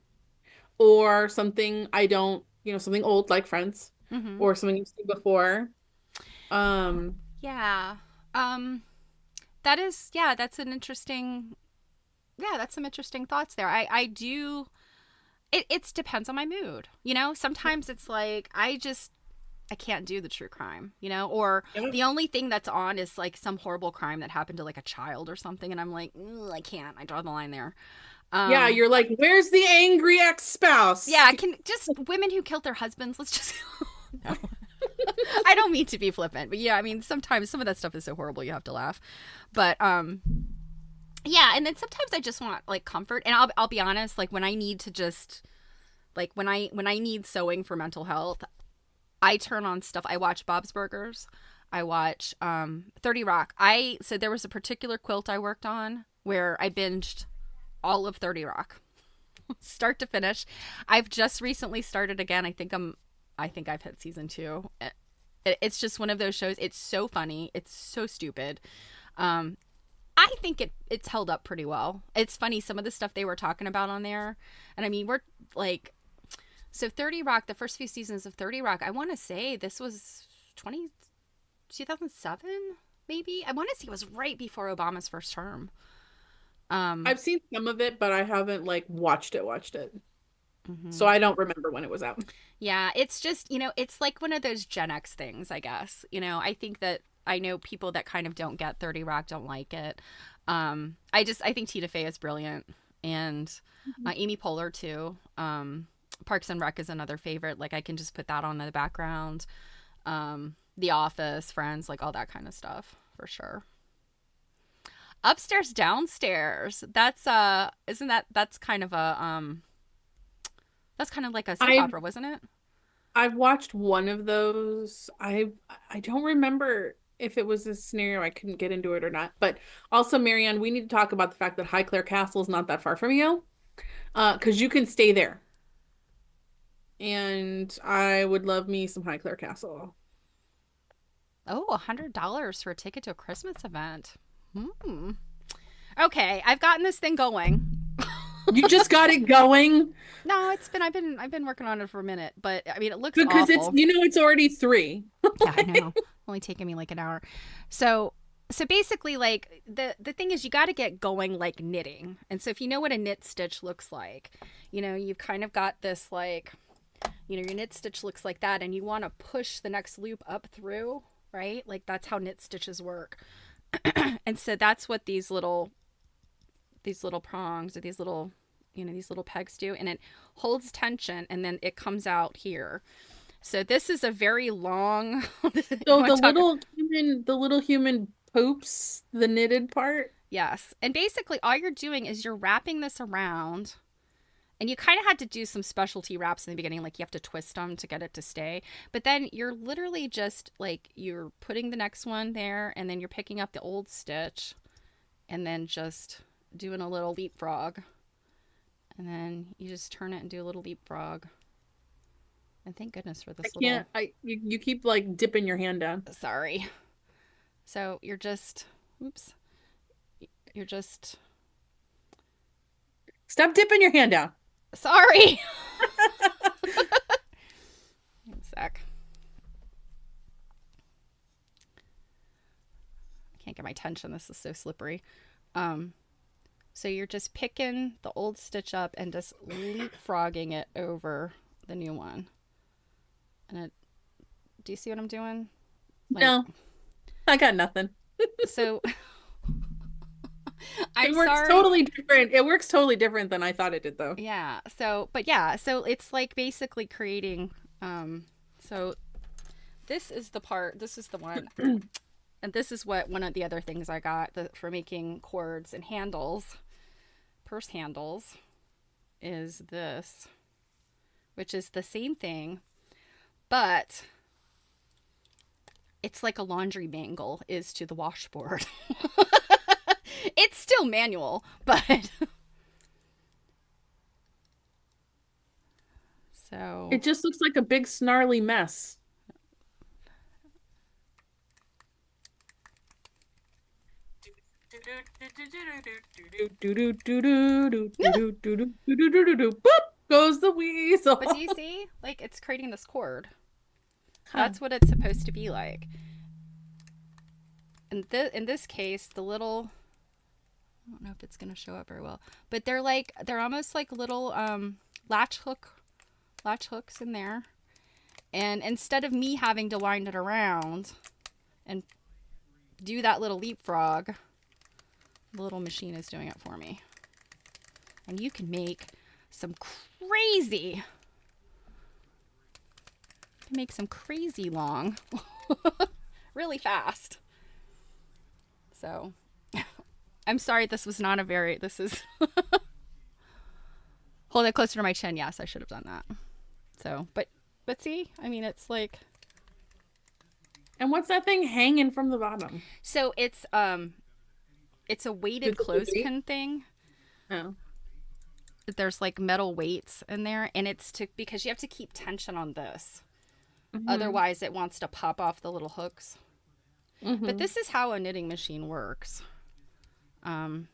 or something I don't, something old like Friends Mm-hmm. or something you've seen before. Um, Yeah. Um, that is, yeah, that's an interesting, yeah, that's some interesting thoughts there. I do, it depends on my mood. Sometimes it's like, I can't do the true crime, or yeah. the only thing that's on is like some horrible crime that happened to like a child or something. And I'm like, I can't, I draw the line there. Yeah, Um, you're like, where's the angry ex-spouse? yeah, can just women who killed their husbands. Let's just no. I don't mean to be flippant, but yeah, I mean sometimes some of that stuff is so horrible you have to laugh. But yeah, and then sometimes I just want like comfort, and I'll be honest, like when I need to just like when I need sewing for mental health, I turn on stuff. I watch Bob's Burgers. I watch 30 Rock. I so there was a particular quilt I worked on where I binged all of 30 Rock, start to finish. I've just recently started again. I think I've hit season 2. It's just one of those shows. It's so funny. It's so stupid. Um, I think it's held up pretty well. It's funny some of the stuff they were talking about on there, and I mean we're like so 30 Rock. The first few seasons of 30 Rock. I want to say this was 2007 maybe. I want to say it was right before Obama's first term. Um, I've seen some of it, but I haven't like watched it. So mhm. I don't remember when it was out. Yeah, it's just, it's like one of those Gen X things, I guess. I think that I know people that kind of don't get 30 Rock, don't like it. I think Tina Fey is brilliant, and Amy Poehler too. Parks and Rec is another favorite. Like I can just put that on in the background. The Office, Friends, like all that kind of stuff for sure. Upstairs, downstairs. That's isn't that's kind of a that's kind of like a soap I've opera, wasn't it? I've watched one of those. I don't remember if it was a scenario I couldn't get into it or not. But also, Marianne, we need to talk about the fact that Highclere Castle is not that far from you. Because you can stay there. And I would love me some Highclere Castle. Oh, $100 for a ticket to a Christmas event. Hmm. Okay, I've gotten this thing going. You just got it going No, I've been working on it for a minute, but I mean it looks because awful. it's already 3. Yeah, I know. Only taking me like an hour. So basically like the thing is you got to get going like knitting. And so if you know what a knit stitch looks like, you've kind of got this like your knit stitch looks like that and you want to push the next loop up through, right? Like that's how knit stitches work. And so that's what these little prongs or these little these little pegs do, and it holds tension and then it comes out here. So this is a very long you So want to talk. the little human poops the knitted part. Yes, and basically all you're doing is you're wrapping this around, and you kind of had to do some specialty wraps in the beginning, like you have to twist them to get it to stay, but then you're literally just like you're putting the next one there and then you're picking up the old stitch and then just doing a little leapfrog, and then you just turn it and do a little leapfrog. And thank goodness for I this little. can't you keep like dipping your hand down. Sorry. So you're just. Oops. You're just. Stop dipping your hand down. Sorry. One sec. I can't get my tension. This is so slippery. Um. So you're just picking the old stitch up and just leapfrogging it over the new one. And do you see what I'm doing? Like, No, I got nothing. so It I'm works sorry. totally different. It works totally different than I thought it did, though. Yeah. So, but yeah, so it's like basically creating so this is the part, this is the one, and this is what one of the other things I got for making cords and handles, purse handles, is this, which is the same thing, but it's like a laundry mangle is to the washboard. It's still manual, but so It just looks like a big snarly mess. Boop goes the but do you weasel. see? Like it's creating this cord. Huh. That's what it's supposed to be like. In this case, the little I don't know if it's gonna show up very well, but they're almost like little latch hooks in there. And instead of me having to wind it around and do that little leapfrog, the little machine is doing it for me. And you can make some crazy, long, really fast. So I'm sorry this was not a very, this is, hold it closer to my chin. Yes, I should have done that. So, but see, I mean, it's like, And what's that thing hanging from the bottom? so it's a weighted Did the weight? clothespin thing. Oh. There's like metal weights in there, and it's to, because you have to keep tension on this. Mm-hmm. Otherwise, it wants to pop off the little hooks. But Mm-hmm. this is how a knitting machine works. Um,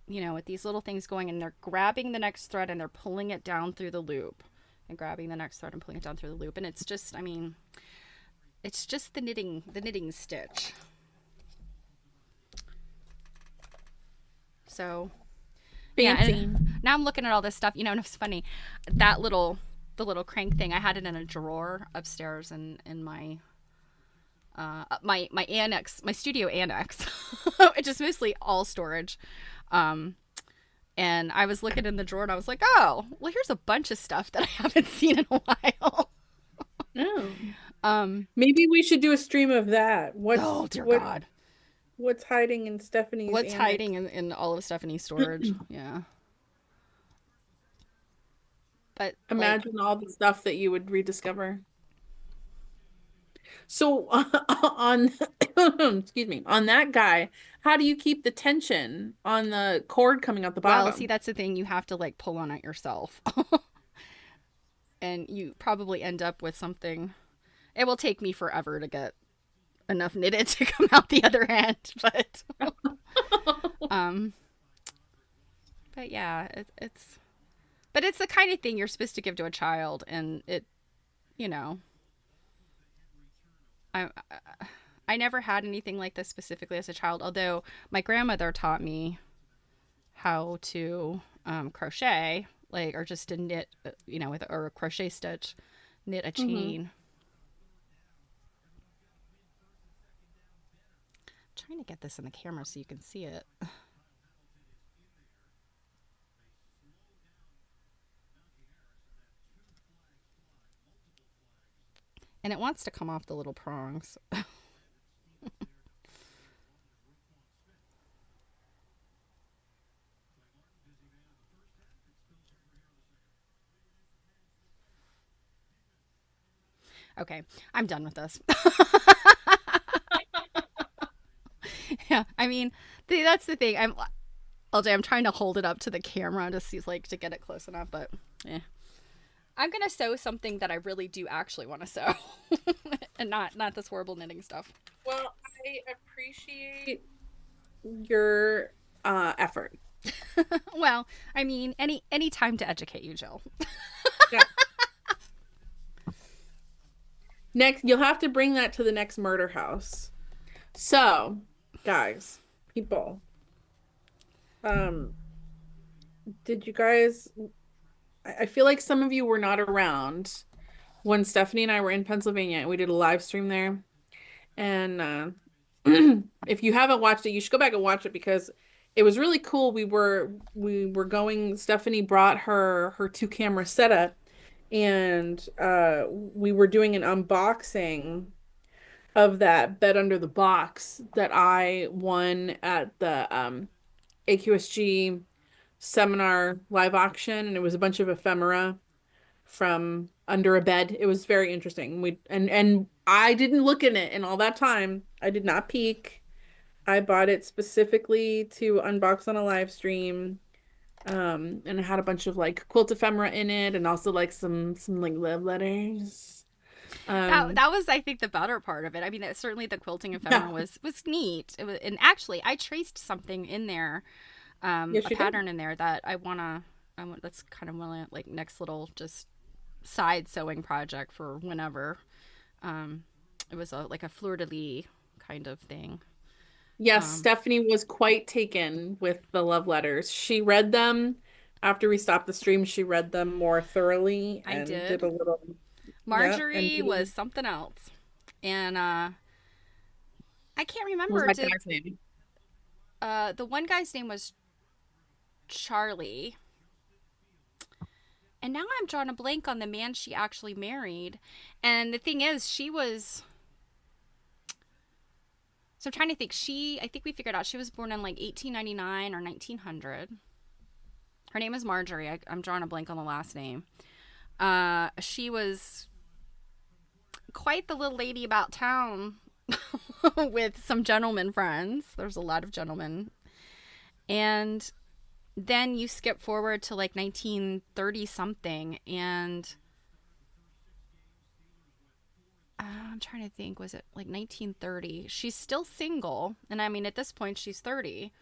with these little things going, and they're grabbing the next thread and they're pulling it down through the loop, and grabbing the next thread and pulling it down through the loop. And it's just, I mean, it's just the knitting stitch. So yeah, Fancy. and now I'm looking at all this stuff, and it's funny, the little crank thing. I had it in a drawer upstairs in my my annex, my studio annex, which is mostly all storage. Um, and I was looking in the drawer and I was like, oh, well, here's a bunch of stuff that I haven't seen in a while. Oh. um, Maybe we should do a stream of that. oh dear God, What's hiding in Stephanie's what's annex? hiding in all of Stephanie's storage? Yeah, but like, Imagine all the stuff that you would rediscover. So on excuse me, on that guy, how do you keep the tension on the cord coming out the well, see, bottom? that's the thing. You have to like pull on it yourself, and you probably end up with something. It will take me forever to get enough knitted to come out the other end, um, but yeah, but it's the kind of thing you're supposed to give to a child, and you know, I I never had anything like this specifically as a child. Although my grandmother taught me how to crochet, like, or just to knit, with or a crochet stitch, knit a Hmm. chain. I'm trying to get this in the camera so you can see it. And it wants to come off the little prongs. Okay, I'm done with this. Yeah, I mean, that's the thing. I'm trying to hold it up to the camera to see, like, to get it close enough, but yeah. I'm gonna sew something that I really do actually want to sew, and not this horrible knitting stuff. Well, I appreciate your effort. Well, I mean, any time to educate you, Jill. Yeah. Next, you'll have to bring that to the next murder house. So, guys, people, um, did you guys, I feel like some of you were not around when Stephanie and I were in Pennsylvania and we did a live stream there. And if you haven't watched it, you should go back and watch it because it was really cool. We were going, Stephanie brought her two camera setup and we were doing an unboxing of that bed under the box that I won at the AQSG seminar live auction, and it was a bunch of ephemera from under a bed. It was very interesting. And I didn't look in it in all that time. I did not peek. I bought it specifically to unbox on a live stream. And it had a bunch of like quilt ephemera in it and also like some like love letters. Um, That was, I think, the better part of it. I mean, certainly the quilting ephemera yeah. was neat. It was, and actually, I traced something in there, Yes, a you did. pattern in there that I wanna. That's kind of my, like, next little just side sewing project for whenever. Um, it was like a fleur de lis kind of thing. Yes, Um, Stephanie was quite taken with the love letters. She read them after we stopped the stream. She read them more thoroughly I and did a did. little, yeah, and Marjorie was something else, and I can't what was remember. that Did guy's name? the one guy's name was Charlie? And now I'm drawing a blank on the man she actually married. And the thing is, she was. So I'm trying to think. I think we figured out she was born in like 1899 or 1900. Her name is Marjorie. I'm drawing a blank on the last name. She was quite the little lady about town with some gentleman friends. There's a lot of gentlemen. And then you skip forward to like 1930 something, and I'm trying to think, was it like 1930? She's still single, and I mean, at this point, she's 30.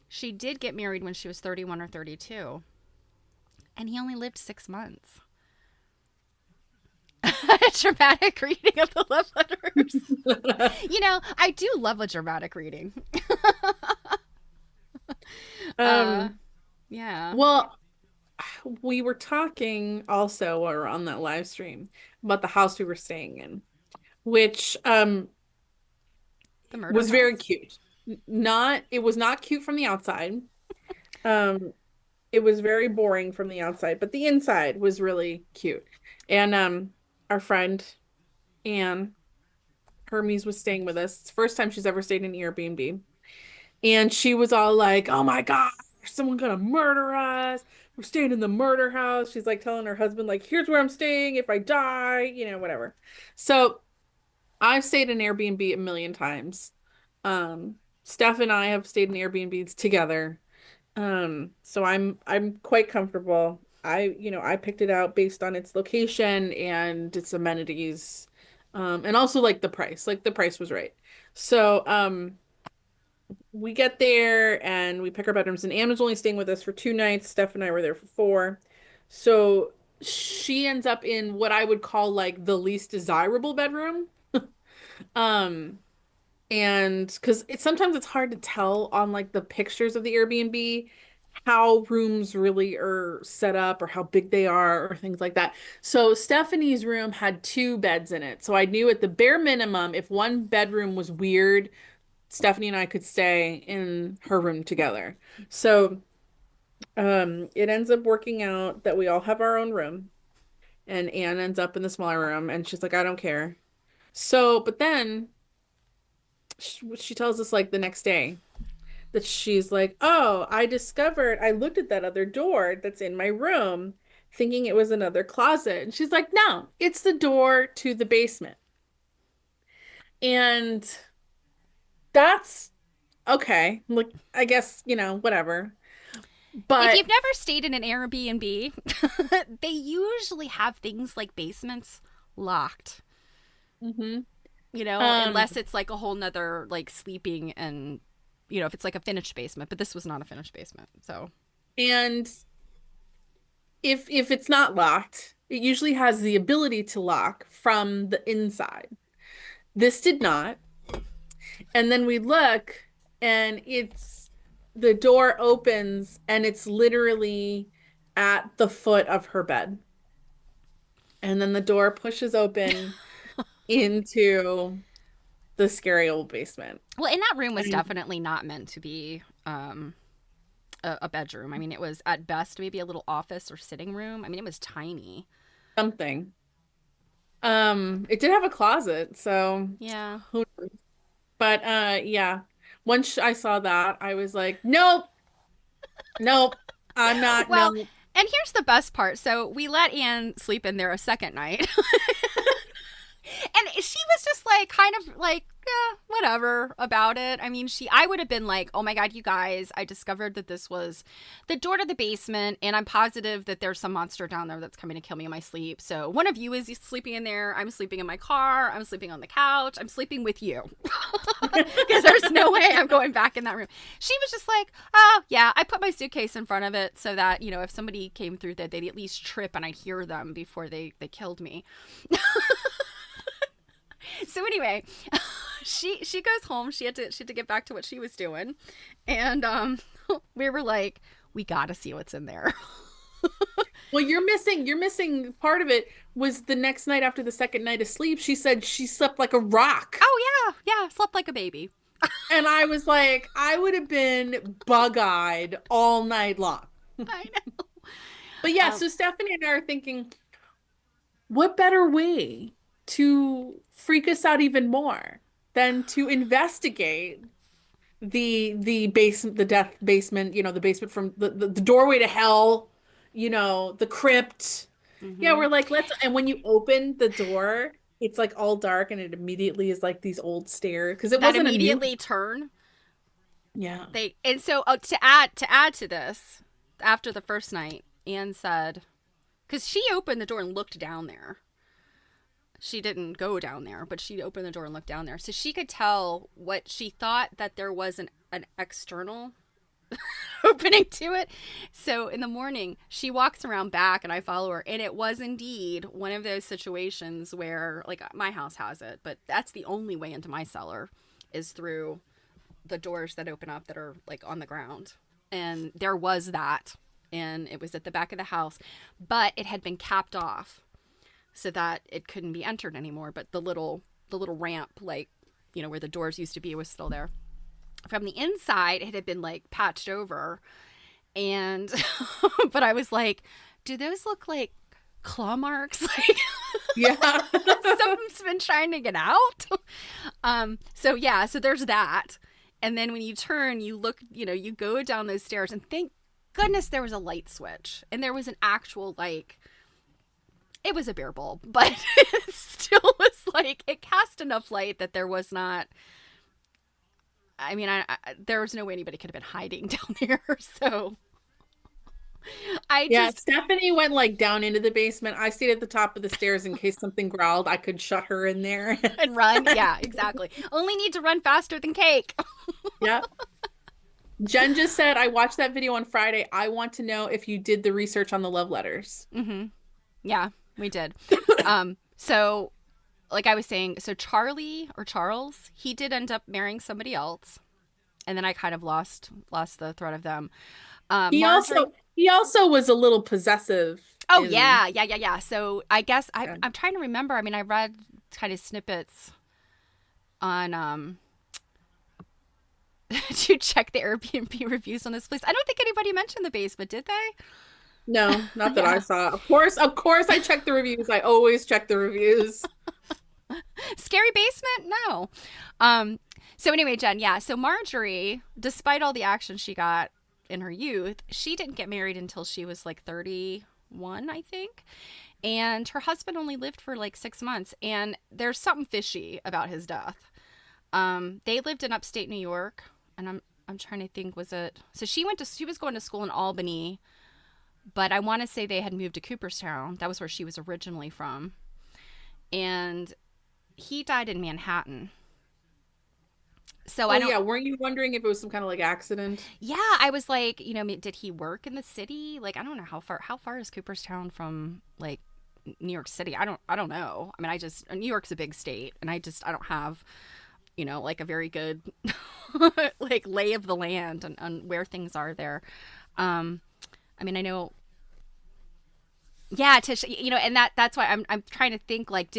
She did get married when she was 31 or 32, and he only lived 6 months. A dramatic reading of the love letters. I do love a dramatic reading. uh, Um, yeah. well, we were talking also while we were on that live stream about the house we were staying in, which The murder was very house. cute. Not it was not cute from the outside. Um, it was very boring from the outside, but the inside was really cute. And our friend Anne Hermes was staying with us. It's the first time she's ever stayed in an Airbnb. And she was all like, "Oh my God, is someone gonna murder us? We're staying in the murder house." She's like telling her husband, like, "Here's where I'm staying if I die, whatever." So I've stayed in Airbnb a million times. Steph and I have stayed in Airbnbs together. So I'm quite comfortable. I picked it out based on its location and its amenities. And also like the price. Like the price was right. So, we get there and we pick our bedrooms, and Anne was only staying with us for 2 nights. Steph and I were there for 4. So she ends up in what I would call like the least desirable bedroom. Um, and because sometimes it's hard to tell on like the pictures of the Airbnb how rooms really are set up or how big they are or things like that. So Stephanie's room had 2 beds in it. So I knew at the bare minimum, if one bedroom was weird, Stephanie and I could stay in her room together. So it ends up working out that we all have our own room, and Anne ends up in the smaller room, and she's like, "I don't care." So, but then she tells us like the next day that she's like, "Oh, I looked at that other door that's in my room, thinking it was another closet." And she's like, "No, it's the door to the basement." And that's okay. Like, I guess, whatever. If But you've never stayed in an Airbnb, they usually have things like basements locked, mhm. unless Um, it's like a whole nother like sleeping and, if it's like a finished basement, but this was not a finished basement. So, and if it's not locked, it usually has the ability to lock from the inside. This did not. And then we look and the door opens and it's literally at the foot of her bed. And then the door pushes open into the scary old basement. well, and that room was And definitely not meant to be a bedroom. I mean, it was at best maybe a little office or sitting room. I mean, it was tiny. something. It did have a closet, so Yeah. who but yeah. Once I saw that, I was like, "Nope, nope, I'm not, Well, no." and here's the best part. So we let Anne sleep in there a second night. And she was just like kind of like, yeah, whatever about it. I mean, I would have been like, oh my God, you guys, I discovered that this was the door to the basement, and I'm positive that there's some monster down there that's coming to kill me in my sleep. So one of you is sleeping in there. I'm sleeping in my car. I'm sleeping on the couch. I'm sleeping with you. Because there's no way I'm going back in that room. She was just like, oh, yeah, I put my suitcase in front of it so that, if somebody came through there, they'd at least trip and I'd hear them before they killed me. So anyway, she goes home. She had to get back to what she was doing, and we were like, we got to see what's in there. Well, you're missing part of it was the next night after the second night of sleep, she said she slept like a rock. Oh yeah, slept like a baby. And I was like, I would have been bug-eyed all night long. I know. But yeah, Um, so Stephanie and I are thinking, what better way to freak us out even more than to investigate the death basement, the basement from the doorway to hell, the crypt. Yeah, mhm. we're like, and when you open the door, it's like all dark and it immediately is like these old stairs because it That wasn't a new. immediately turn. Yeah. And so to add to this, after the first night, Anne said, because she opened the door and looked down there. She didn't go down there, but she opened the door and looked down there, so she could tell what she thought that there was an external opening to it. So in the morning, she walks around back and I follow her. And it was indeed one of those situations where, like, my house has it, but that's the only way into my cellar is through the doors that open up that are like on the ground. And there was that. And it was at the back of the house, but it had been capped off so that it couldn't be entered anymore. But the little ramp, like, where the doors used to be, was still there. From the inside, it had been like patched over, and but I was like, do those look like claw marks? Like Yeah. something's been trying to get out. So yeah, so there's that. And then when you turn, you look, you go down those stairs, and thank goodness there was a light switch, and there was an actual, like, it was a bare bulb, but it still was like, it cast enough light that there was not, I mean, there was no way anybody could have been hiding down there. So I Yeah, just, Stephanie went like down into the basement. I stayed at the top of the stairs in case something growled. I could shut her in there. and run. Yeah, exactly. Only need to run faster than Cake. Yeah. Jen just said, I watched that video on Friday. I want to know if you did the research on the love letters. Mm-hmm. Yeah, we did. So like I was saying, so Charlie or Charles, he did end up marrying somebody else, and then I kind of lost the thread of them. He Marjorie. also he also was a little possessive Oh in yeah, yeah, yeah, yeah. So I guess yeah. I'm trying to remember. I mean, I read kind of snippets on to check the Airbnb reviews on this place. I don't think anybody mentioned the basement, did they? No, not that I Yeah. saw. Of course I check the reviews. I always check the reviews. Scary basement? No. Um, so anyway, Jen, yeah. So Marjorie, despite all the action she got in her youth, she didn't get married until she was like 31, I think. And her husband only lived for like 6 months. And there's something fishy about his death. They lived in upstate New York, and I'm trying to think, was it, so she was going to school in Albany, but I want to say they had moved to Cooperstown. That was where she was originally from. And he died in Manhattan. So Oh I don't, yeah, weren't you wondering if it was some kind of like accident? yeah, I was like, did he work in the city? Like, I don't know how far is Cooperstown from like New York City? I don't know. I mean, New York's a big state, and I don't have, like a very good like lay of the land and where things are there. Um, I mean, I know, yeah, Tish, and that's why I'm trying to think, like,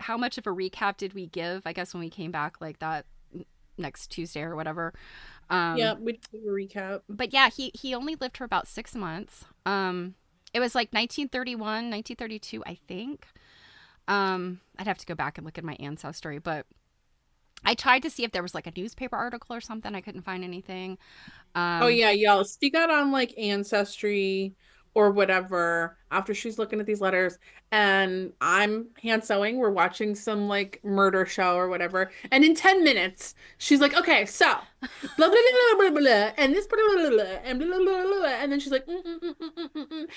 how much of a recap did we give? I guess when we came back, like, that next Tuesday or whatever. Yeah, Um, we did a recap. but yeah, he only lived for about 6 months. It was like 1931, 1932, I think. I'd have to go back and look at my ancestry, but I tried to see if there was like a newspaper article or something. I couldn't find anything. Oh Um, yeah, y'all speak out on like Ancestry or whatever after she's looking at these letters. And I'm hand sewing. We're watching some like murder show or whatever. And in 10 minutes, she's like, okay, so blah blah blah blah blah blah and this blah blah blah blah, and blah blah blah blah. And then she's like, and then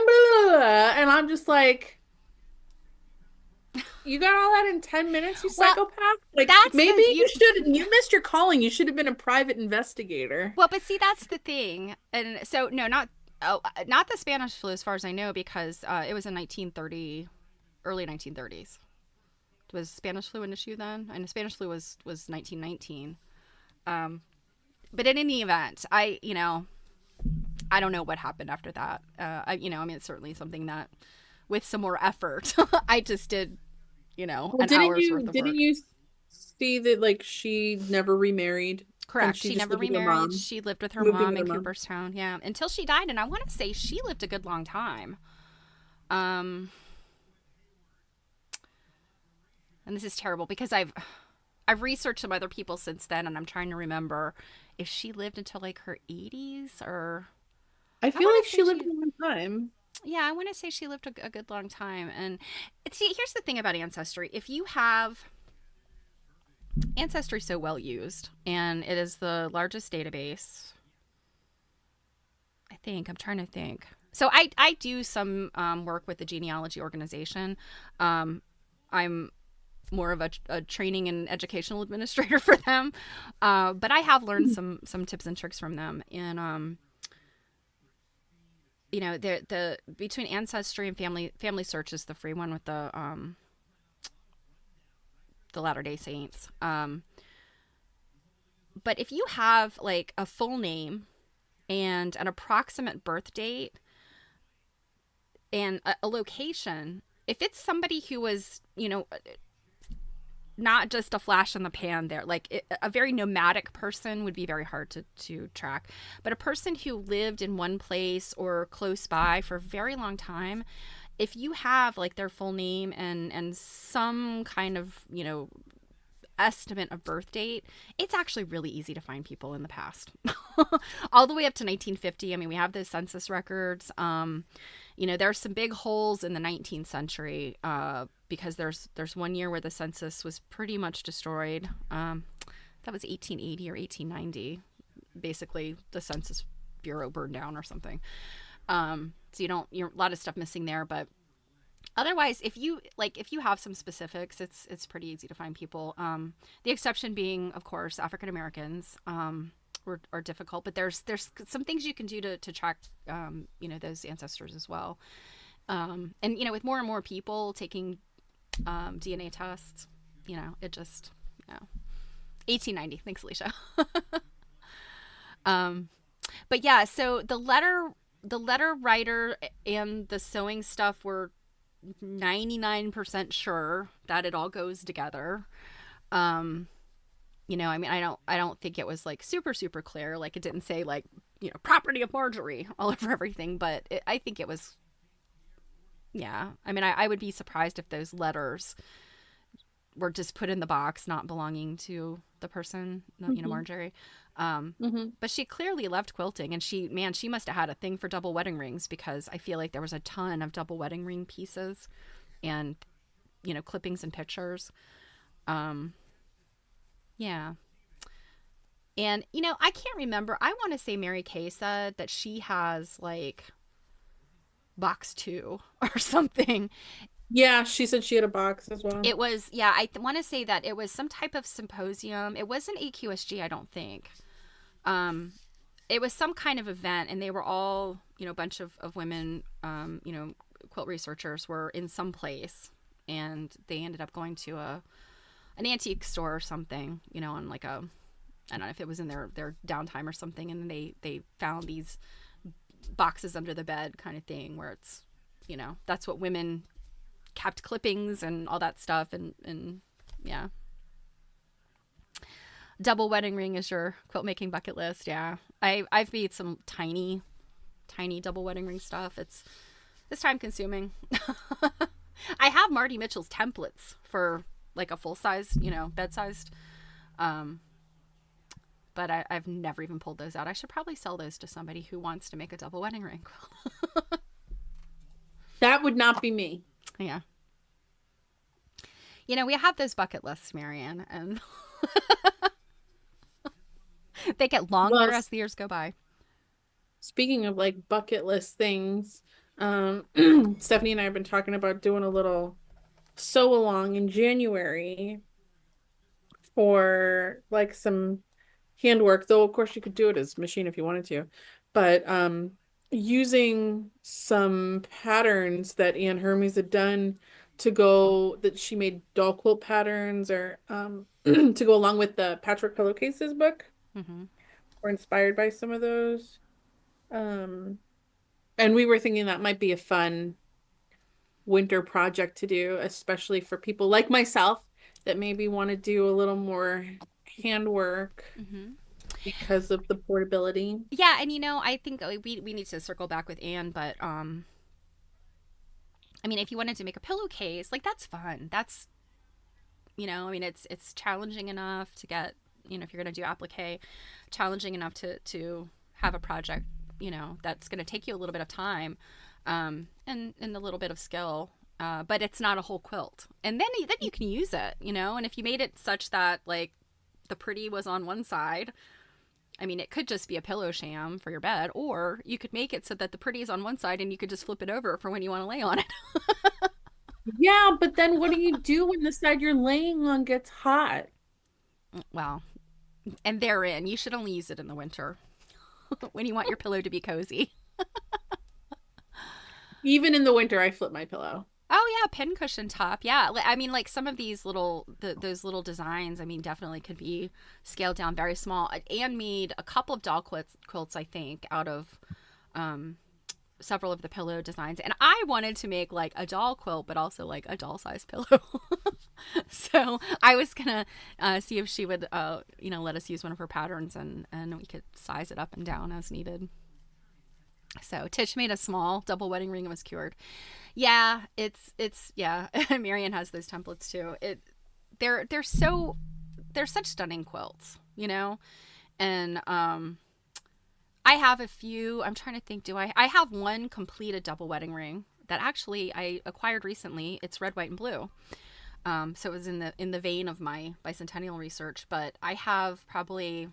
blah blah blah. And I'm just like, you got all that in 10 minutes, you well, psychopath? Like that's maybe the beauty. you missed your calling. You should have been a private investigator. Well, but see, that's the thing. And so, no, not the Spanish flu, as far as I know, because it was in 1930, early 1930s. Was Spanish flu an issue then? And the Spanish flu was 1919. But in any event, I don't know what happened after that. I mean, it's certainly something that, with some more effort, I just did, Well, an hour's worth of didn't work. you see that like she never remarried? and Correct. she She just never lived with her remarried. mom. She lived with her Moved in mom with in her mom. Cooperstown, yeah, until she died. And I want to say she lived a good long time. Um, and this is terrible because I've researched some other people since then, and I'm trying to remember if she lived until like her 80s or I I feel want like to she say lived she. a long time. Yeah, I want to say she lived a good long time. And see, here's the thing about Ancestry: if you have Ancestry, so well used, and it is the largest database. I think I'm trying to think. So I do some work with the genealogy organization. Um, I'm more of a training and educational administrator for them, but I have learned some tips and tricks from them. And you know, the between Ancestry and Family Search is the free one with the Latter Day Saints. But if you have like a full name and an approximate birth date and a location, if it's somebody who was, you know, not just a flash in the pan there, like a very nomadic person would be very hard to track. But a person who lived in one place or close by for a very long time, if you have like their full name and some kind of, you know, estimate of birth date, it's actually really easy to find people in the past. All the way up to 1950. I mean, we have those census records. You know, there's some big holes in the 19th century because there's one year where the census was pretty much destroyed. That was 1880 or 1890. Basically, the Census Bureau burned down or something. So you're a lot of stuff missing there, but otherwise, if you have some specifics, it's pretty easy to find people. The exception being, of course, African Americans are difficult, but there's some things you can do to track you know, those ancestors as well. And you know, with more and more people taking DNA tests, you know, it just, you know, 1890. Thanks, Alicia. um, but yeah, so the letter writer and the sewing stuff were 99% sure that it all goes together. Um, you know, I mean, I don't think it was like super clear. Like it didn't say like, you know, property of Marjorie all over everything, but I think it was, yeah. I mean, I would be surprised if those letters were just put in the box, not belonging to the person, you know, Hmm. Marjorie. Hmm. But she clearly loved quilting, and she must have had a thing for double wedding rings because I feel like there was a ton of double wedding ring pieces and, you know, clippings and pictures. Um, yeah. And, you know, I can't remember. I want to say Mary Kay said that she has like box two or something. Yeah, she said she had a box as well. It was, yeah, want to say that it was some type of symposium. It wasn't AQSG, I don't think. Um, it was some kind of event, and they were all, you know, a bunch of women, you know, quilt researchers were in some place, and they ended up going to an antique store or something, you know, on like a, I don't know if it was in their downtime or something, and they found these boxes under the bed kind of thing where it's, you know, that's what women kept clippings and all that stuff, and yeah. Double wedding ring is your quilt making bucket list. Yeah, I've made some tiny double wedding ring stuff. It's time consuming. I have Marty Mitchell's templates for like a full size, you know, bed sized. Um, but I've never even pulled those out. I should probably sell those to somebody who wants to make a double wedding ring. That would not be me. Yeah, you know, we have those bucket lists, Marianne, and they get Well, longer as the years go by. speaking of like bucket list things, Stephanie and I have been talking about doing a little sew along in January for like some handwork, though of course you could do it as machine if you wanted to. But using some patterns that Anne Hermes had done to go that she made doll quilt patterns or to go along with the Patchwork Pillowcases book Mm-hmm. or inspired by some of those. Um and we were thinking that might be a fun winter project to do, especially for people like myself that maybe want to do a little more handwork. Mm-hmm. because of the portability. Yeah, and I think we need to circle back with Anne, but I mean, if you wanted to make a pillowcase, like that's fun. That's I mean, it's challenging enough to get, if you're going to do applique, challenging enough to have a project, that's going to take you a little bit of time, and a little bit of skill. But it's not a whole quilt, and then you can use it, and if you made it such that like the pretty was on one side, I mean, it could just be a pillow sham for your bed, or you could make it so that the pretty is on one side and you could just flip it over for when you want to lay on it. Yeah, but then what do you do when the side you're laying on gets hot? Well, and therein, you should only use it in the winter when you want your pillow to be cozy. Even in the winter, I flip my pillow. Oh yeah, pincushion top. Yeah, I mean, like some of these those little designs. I mean, definitely could be scaled down very small. Anne made a couple of doll quilts, I think, out of um, several of the pillow designs, and I wanted to make like a doll quilt, but also like a doll size pillow. So I was gonna see if she would, let us use one of her patterns, and we could size it up and down as needed. So Tish made a small double wedding ring and was cured. Yeah, it's yeah. Marian has those templates too. They're such stunning quilts, and I have a few. I'm trying to think. I have one completed double wedding ring that actually I acquired recently. It's red, white, and blue. So it was in the vein of my bicentennial research. But I have probably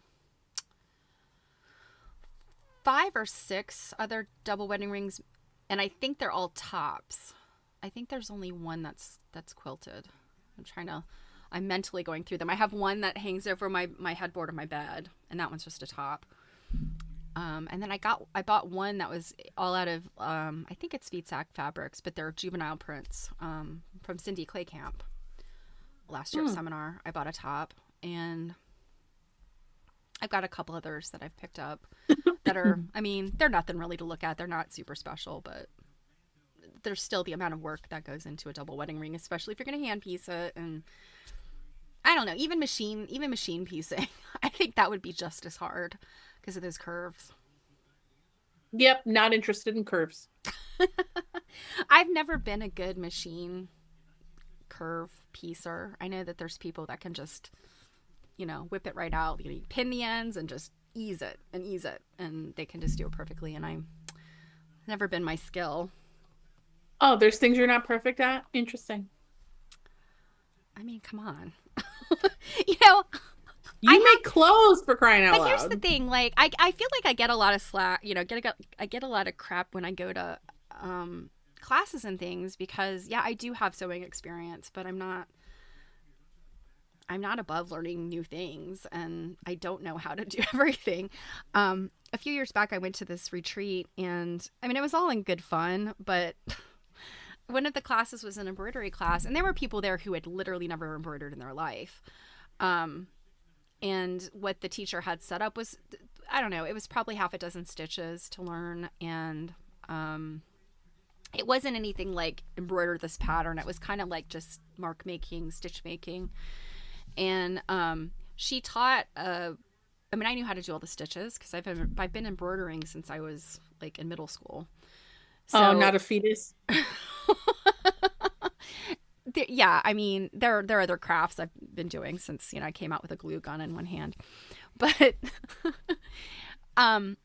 5 or 6 other double wedding rings, and I think they're all tops. I think there's only one that's quilted. I'm mentally going through them. I have one that hangs over my headboard of my bed, and that one's just a top. And then I bought one that was all out of I think it's Feed Sack Fabrics, but they're juvenile prints from Cindy Claycamp. Last year's seminar, I bought a top, and I've got a couple others that I've picked up that are, I mean, they're nothing really to look at. They're not super special, but there's still the amount of work that goes into a double wedding ring, especially if you're going to hand piece it. And I don't know, even machine piecing, I think that would be just as hard because of those curves. Yep, not interested in curves. I've never been a good machine curve piecer. I know that there's people that can just, whip it right out. You pin the ends and just ease it, and they can just do it perfectly. And I've never been my skill. Oh, there's things you're not perfect at? Interesting. I mean, come on. you know, You make clothes for crying out but loud. here's the thing, like I feel like I get a lot of slack, I get a lot of crap when I go to classes and things because yeah, I do have sewing experience, but I'm not above learning new things, and I don't know how to do everything. A few years back I went to this retreat, and I mean it was all in good fun, but one of the classes was an embroidery class, and there were people there who had literally never embroidered in their life. And what the teacher had set up was, I don't know, it was probably half a dozen stitches to learn. And it wasn't anything like embroider this pattern. It was kind of like just mark making, stitch making. And she taught, I mean, I knew how to do all the stitches because I've been embroidering since I was like in middle school. So, oh, not a fetus. Yeah, I mean, there are other crafts I've been doing since I came out with a glue gun in one hand, but um,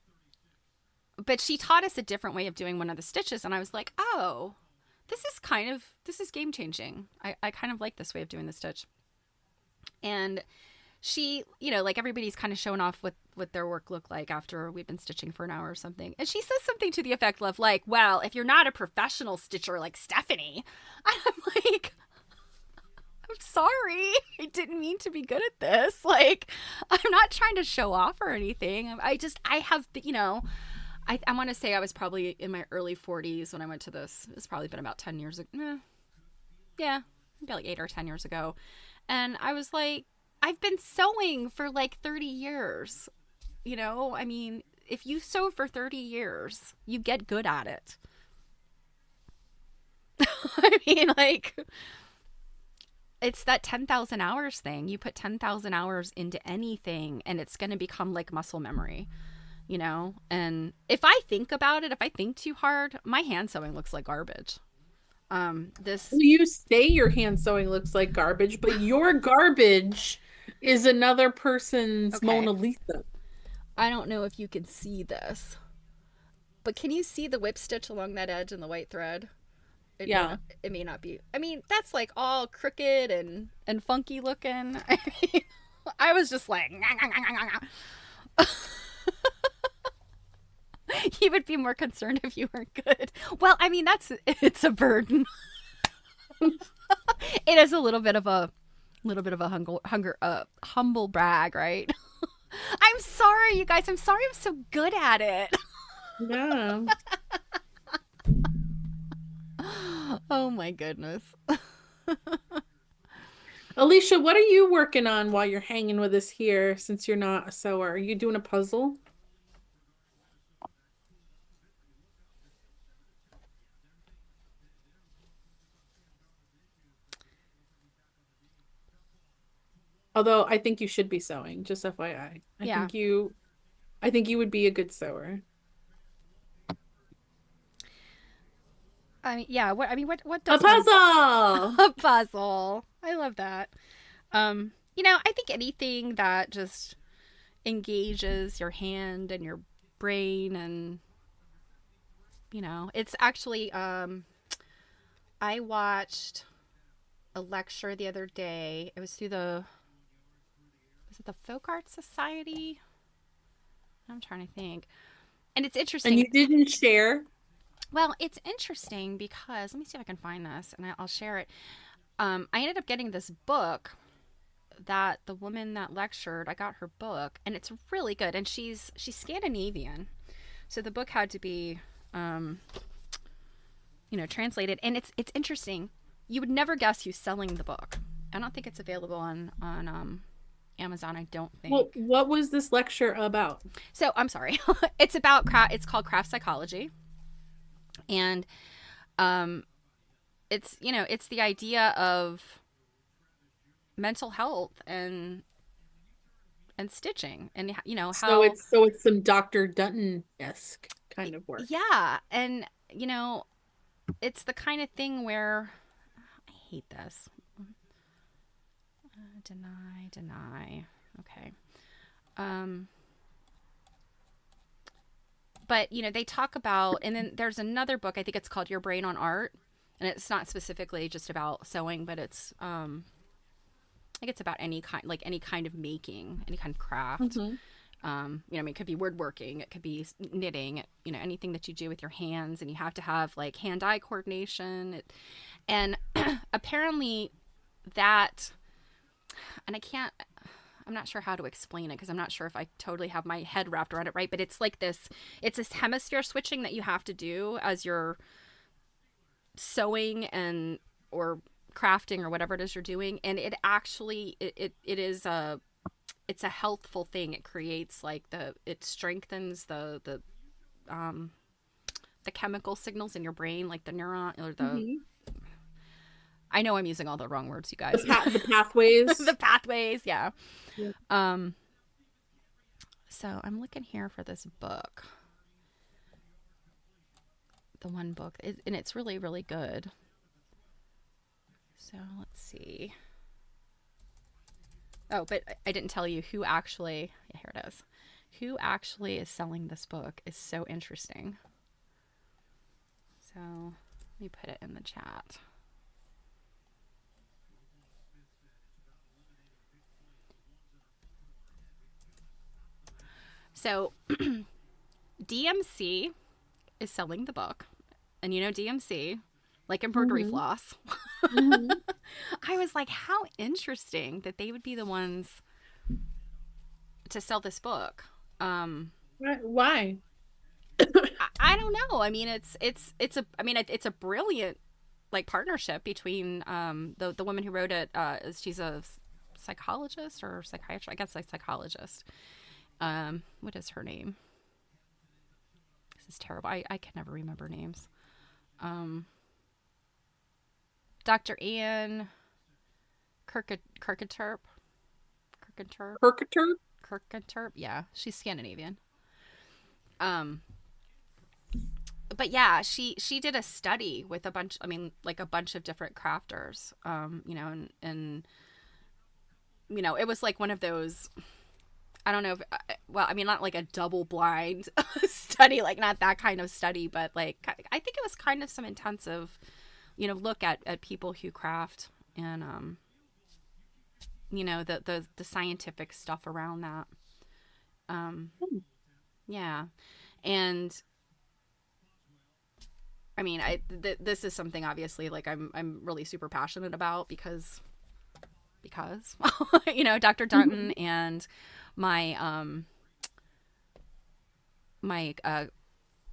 but she taught us a different way of doing one of the stitches, and I was like, oh, this is game changing. I kind of like this way of doing the stitch, and she, like everybody's kind of showing off what their work looked like after we've been stitching for an hour or something. And she says something to the effect of like, well, if you're not a professional stitcher like Stephanie, I'm like, I'm sorry. I didn't mean to be good at this. Like, I'm not trying to show off or anything. I have, I want to say I was probably in my early 40s when I went to this. It's probably been about 10 years ago. Yeah, maybe like 8 or 10 years ago. And I was like, I've been sewing for like 30 years. I mean, if you sew for 30 years, you get good at it. I mean, like, it's that 10,000 hours thing. You put 10,000 hours into anything and it's going to become like muscle memory, you know? And if I think about it, if I think too hard, my hand sewing looks like garbage. This, Well, you say your hand sewing looks like garbage, but your garbage is another person's okay. Mona Lisa. I don't know if you can see this, but can you see the whip stitch along that edge and the white thread? Yeah. It may not be. I mean, that's like all crooked and funky looking. I mean, I was just like, you would be more concerned if you weren't good. Well, I mean, it's a burden. It is a humble brag, right? I'm sorry, you guys. I'm sorry I'm so good at it. Yeah. Oh my goodness. Alicia, what are you working on while you're hanging with us here since you're not a sewer? Are you doing a puzzle? Although I think you should be sewing, just FYI. Yeah. I think you would be a good sewer. I mean, yeah. What A does one puzzle! a puzzle? I love that. I think anything that just engages your hand and your brain, and it's actually I watched a lecture the other day. It was through the was it the Folk Art Society? I'm trying to think. And it's And interesting. you didn't share? Well, it's interesting because let me see if I can find this and I'll share it. I ended up getting this book that the woman that lectured, I got her book and it's really good. And she's Scandinavian. So the book had to be translated, and it's interesting. You would never guess who's selling the book. I don't think it's available on Amazon. I don't Well, think. what was this lecture about? So I'm sorry. It's about craft. It's called craft psychology, and it's the idea of mental health and stitching, and how So it's some Dr. Dutton-esque kind of work. yeah, and it's the kind of thing where I hate this. Deny. Okay. But they talk about, and then there's another book. I think it's called Your Brain on Art, and it's not specifically just about sewing, but it's I think it's about any kind of making, any kind of craft. Mm-hmm. It could be woodworking, it could be knitting, anything that you do with your hands, and you have to have like hand-eye coordination. And apparently that, and I'm not sure how to explain it because I'm not sure if I totally have my head wrapped around it right, but it's this hemisphere switching that you have to do as you're sewing and or crafting or whatever it is you're doing, and it actually it's a healthful thing. It creates it strengthens the chemical signals in your brain, like the neuron or the Mm-hmm. I know I'm using all the wrong words, you guys. The pathways. The pathways, yeah. Yeah. So I'm looking here for this book, the one book, and it's really, really good. So let's see. Oh, but I didn't tell you who actually. Yeah, here it is. Who actually is selling this book is so interesting. So let me put it in the chat. So DMC is selling the book, and DMC, like embroidery Mm-hmm. floss. Mm-hmm. I was like, how interesting that they would be the ones to sell this book. Why? I don't know. I mean, it's a brilliant like partnership between the woman who wrote it. She's a psychologist or psychiatrist. I guess like psychologist. What is her name? This is terrible. I can never remember names. Dr. Ann Kirkenturp. Kirkenturp. Percatur? Kirkenturp. Yeah, she's Scandinavian. Um, but yeah, she did a study with a bunch. I mean, like a bunch of different crafters. And it was like one of those. I don't know if, well, I mean, not like a double blind study, like not that kind of study, but like I think it was kind of some intensive, look at people who craft and the scientific stuff around that. Um, yeah, and I mean, this is something obviously like I'm really super passionate about because Dr. Dunton and my my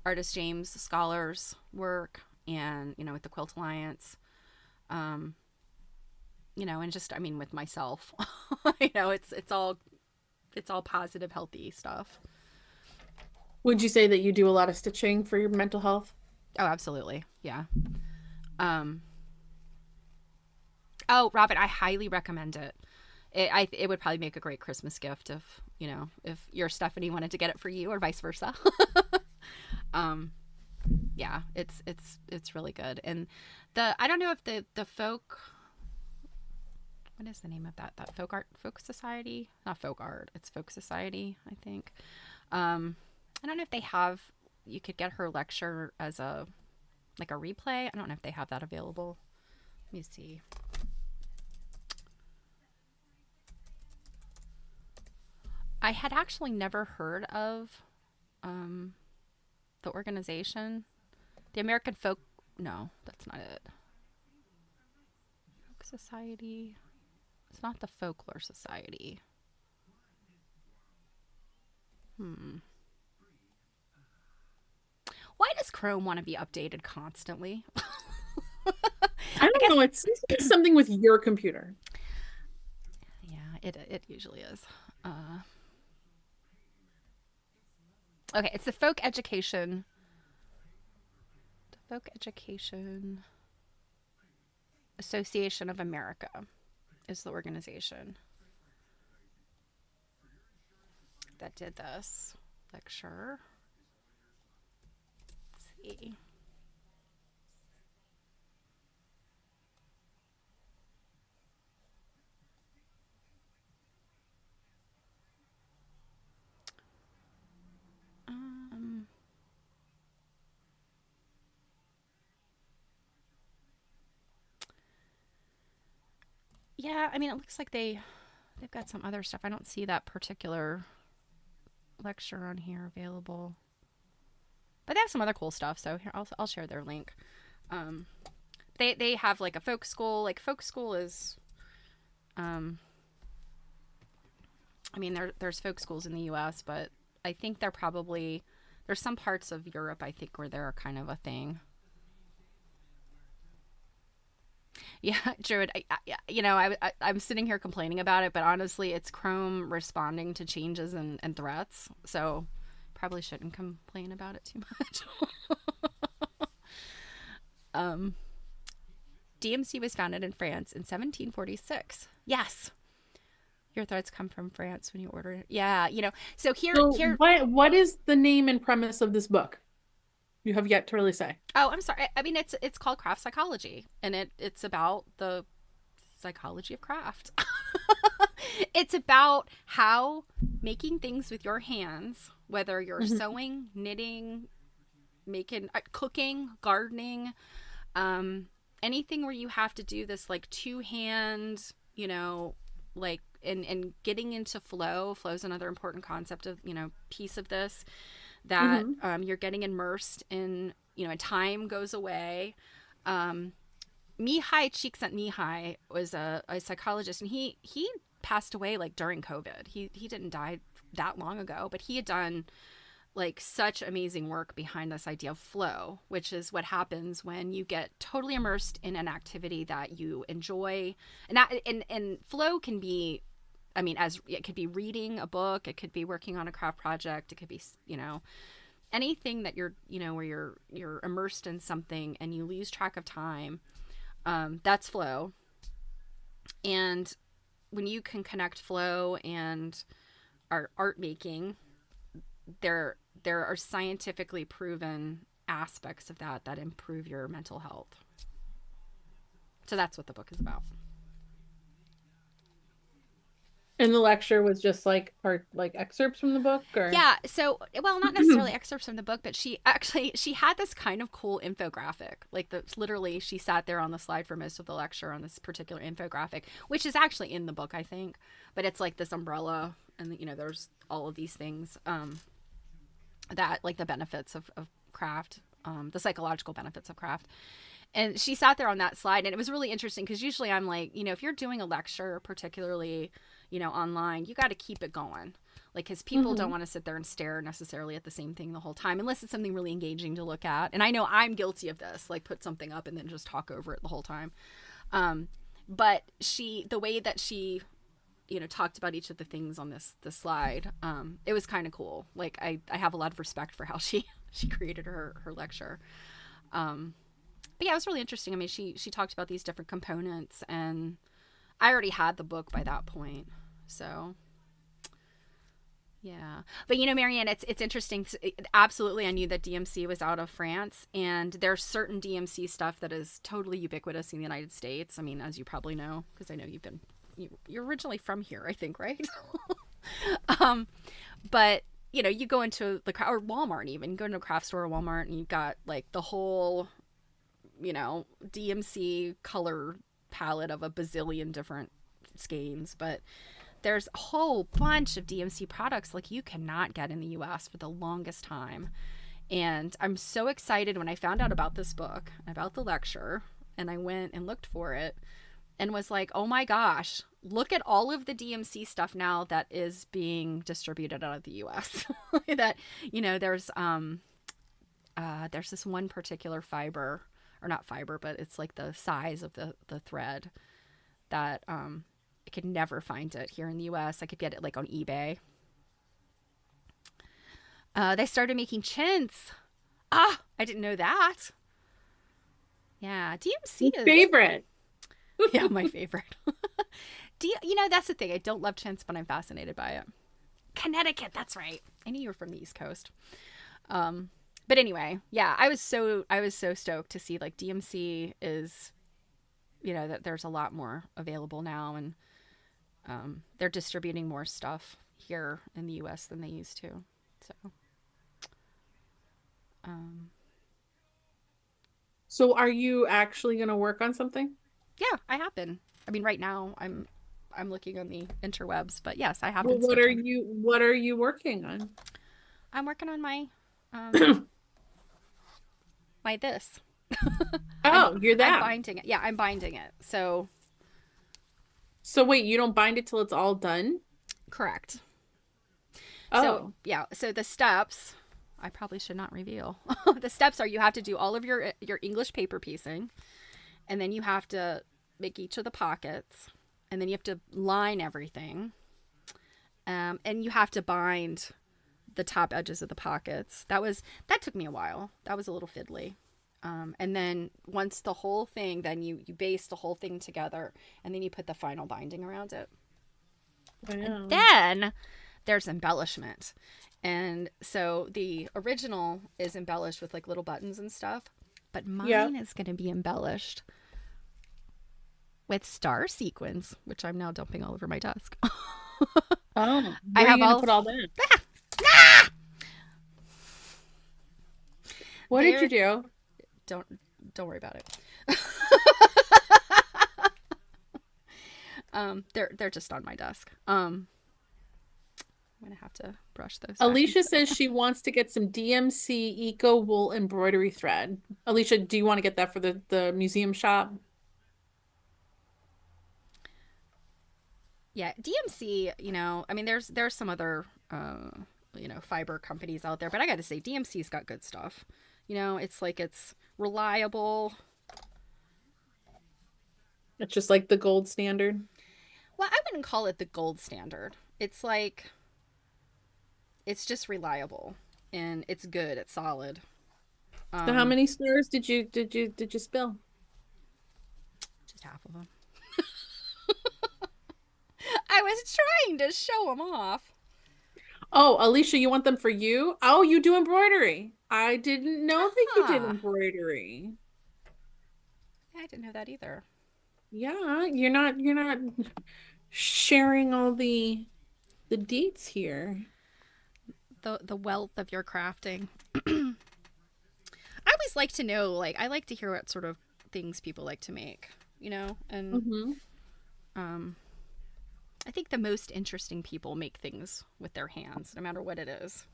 artist James scholars work, and with the Quilt Alliance, um, and just I mean with myself, it's all positive, healthy stuff. Would you say that you do a lot of stitching for your mental health? Oh, absolutely, yeah. Um, oh, Robin, I highly recommend it. It would probably make a great Christmas gift if your Stephanie wanted to get it for you or vice versa. um, yeah, it's really good. And I don't know if the folk, what is the name of that folk society, not folk art, it's folk society, I think. I don't know if they have, you could get her lecture as a like a replay. I don't know if they have that available. Let me see. I had actually never heard of the organization, the American Folk. No, that's not it. Folk Society. It's not the Folklore Society. Why does Chrome want to be updated constantly? I I don't guess. know. It's something with your computer. Yeah, it usually is. Okay, it's the Folk Education Association of America is the organization that did this lecture. Let's see. Um, yeah, I mean, it looks like they've got some other stuff. I don't see that particular lecture on here available, but they have some other cool stuff. So here, I'll share their link. Um, they have like a folk school. Like folk school is, um, I mean, there's folk schools in the U.S., but I think there's some parts of Europe I think where they're kind of a thing. Yeah, Druid. I'm sitting here complaining about it, but honestly, it's Chrome responding to changes and threats. So probably shouldn't complain about it too much. um, DMC was founded in France in 1746. Yes, your threats come from France when you order it. Yeah, So So here. what is the name and premise of this book? You have yet to really say. Oh, I'm sorry. I mean, it's called craft psychology, and it's about the psychology of craft. It's about how making things with your hands, whether you're Mhm. sewing, knitting, making, cooking, gardening, um, anything where you have to do this like two hand, like and getting into flow. Flow is another important concept of piece of this that Mhm. you're getting immersed in. And time goes away. Um, Mihai Csikszentmihalyi was a psychologist, and he passed away like during COVID. He didn't die that long ago, but he had done like such amazing work behind this idea of flow, which is what happens when you get totally immersed in an activity that you enjoy. And flow can be, I mean, as it could be reading a book, it could be working on a craft project, it could be, anything that where you're immersed in something and you lose track of time. That's flow. And when you can connect flow and art making, there are scientifically proven aspects of that that improve your mental health. So that's what the book is about. And the lecture was just like part like excerpts from the book or Yeah, so well, not necessarily excerpts from the book, but she had this kind of cool infographic. Like the literally she sat there on the slide for most of the lecture on this particular infographic, which is actually in the book, I think. But it's like this umbrella, and there's all of these things that like the benefits of craft, the psychological benefits of craft. And she sat there on that slide, and it was really interesting because usually I'm like, if you're doing a lecture, particularly, online, you got to keep it going. Like, because people don't Mhm. want to sit there and stare necessarily at the same thing the whole time, unless it's something really engaging to look at. And I know I'm guilty of this, like put something up and then just talk over it the whole time. But the way that she, talked about each of the things on this slide, it was kind of cool. Like, I have a lot of respect for how she created her lecture. But yeah, it was really interesting. I mean, she talked about these different components, and I already had the book by that point, so yeah. But Marianne, it's interesting. Absolutely, I knew that DMC was out of France, and there's certain DMC stuff that is totally ubiquitous in the United States. I mean, as you probably know, because I know you're originally from here, I think, right? um, but you go into the or Walmart, even go into a craft store or Walmart, and you've got like the whole DMC color palette of a bazillion different skeins, but there's a whole bunch of DMC products like you cannot get in the US for the longest time. And I'm so excited when I found out about this book, about the lecture, and I went and looked for it and was like, oh my gosh, look at all of the DMC stuff now that is being distributed out of the US. That, there's this one particular fiber, or not fiber, but it's like the size of the thread that I could never find it here in the US. I could get it like on eBay. They started making chintz. I didn't know that. Yeah, DMC is favorite. yeah, my favorite. That's the thing. I don't love chintz, but I'm fascinated by it. Connecticut, that's right. I knew you were from the East Coast. But anyway, yeah, I was so stoked to see like DMC is, that there's a lot more available now, and they're distributing more stuff here in the U.S. than they used to. So, So are you actually going to work on something? yeah, I have been. I mean, right now I'm looking on the interwebs, but yes, I have Well, been stitching. what are you working on? I'm working on um my this. I'm Oh, you're I'm that. binding it. Yeah, I'm binding it. So So wait, you don't bind it till it's all done? correct. So Oh. yeah, so the steps I probably should not reveal. The steps are you have to do all of your English paper piecing, and then you have to make each of the pockets, and then you have to line everything, and you have to bind the top edges of the pockets. That took me a while. That was a little fiddly. And then once the whole thing, then you base the whole thing together, and then you put the final binding around it. And Wow. then there's embellishment. And so the original is embellished with like little buttons and stuff, but Yeah. mine is going to be embellished with star sequins, which I'm now dumping all over my desk. Oh, I where are you have going to all put all that? What did you there. do? Don't don't worry about it. They're just on my desk. I'm gonna have to brush those back. Alicia says she wants to get some DMC Eco Wool embroidery thread. Alicia, do you want to get that for the museum shop? Yeah, DMC. I mean, there's some other fiber companies out there, but I got to say, DMC's got good stuff. It's reliable. It's just like the gold standard. Well, I wouldn't call it the gold standard. It's just reliable, and it's good. It's solid. So how Um, many stars did you spill? just half of them. I was trying to show them off. Oh, Alicia, you want them for you? Oh, you do embroidery. I didn't know that you did Huh. embroidery. I didn't know that either. Yeah, you're not sharing all the deets here. The wealth of your crafting. I always like to know, like, I like to hear what sort of things people like to make, and Hmm. um, I think the most interesting people make things with their hands, no matter what it is.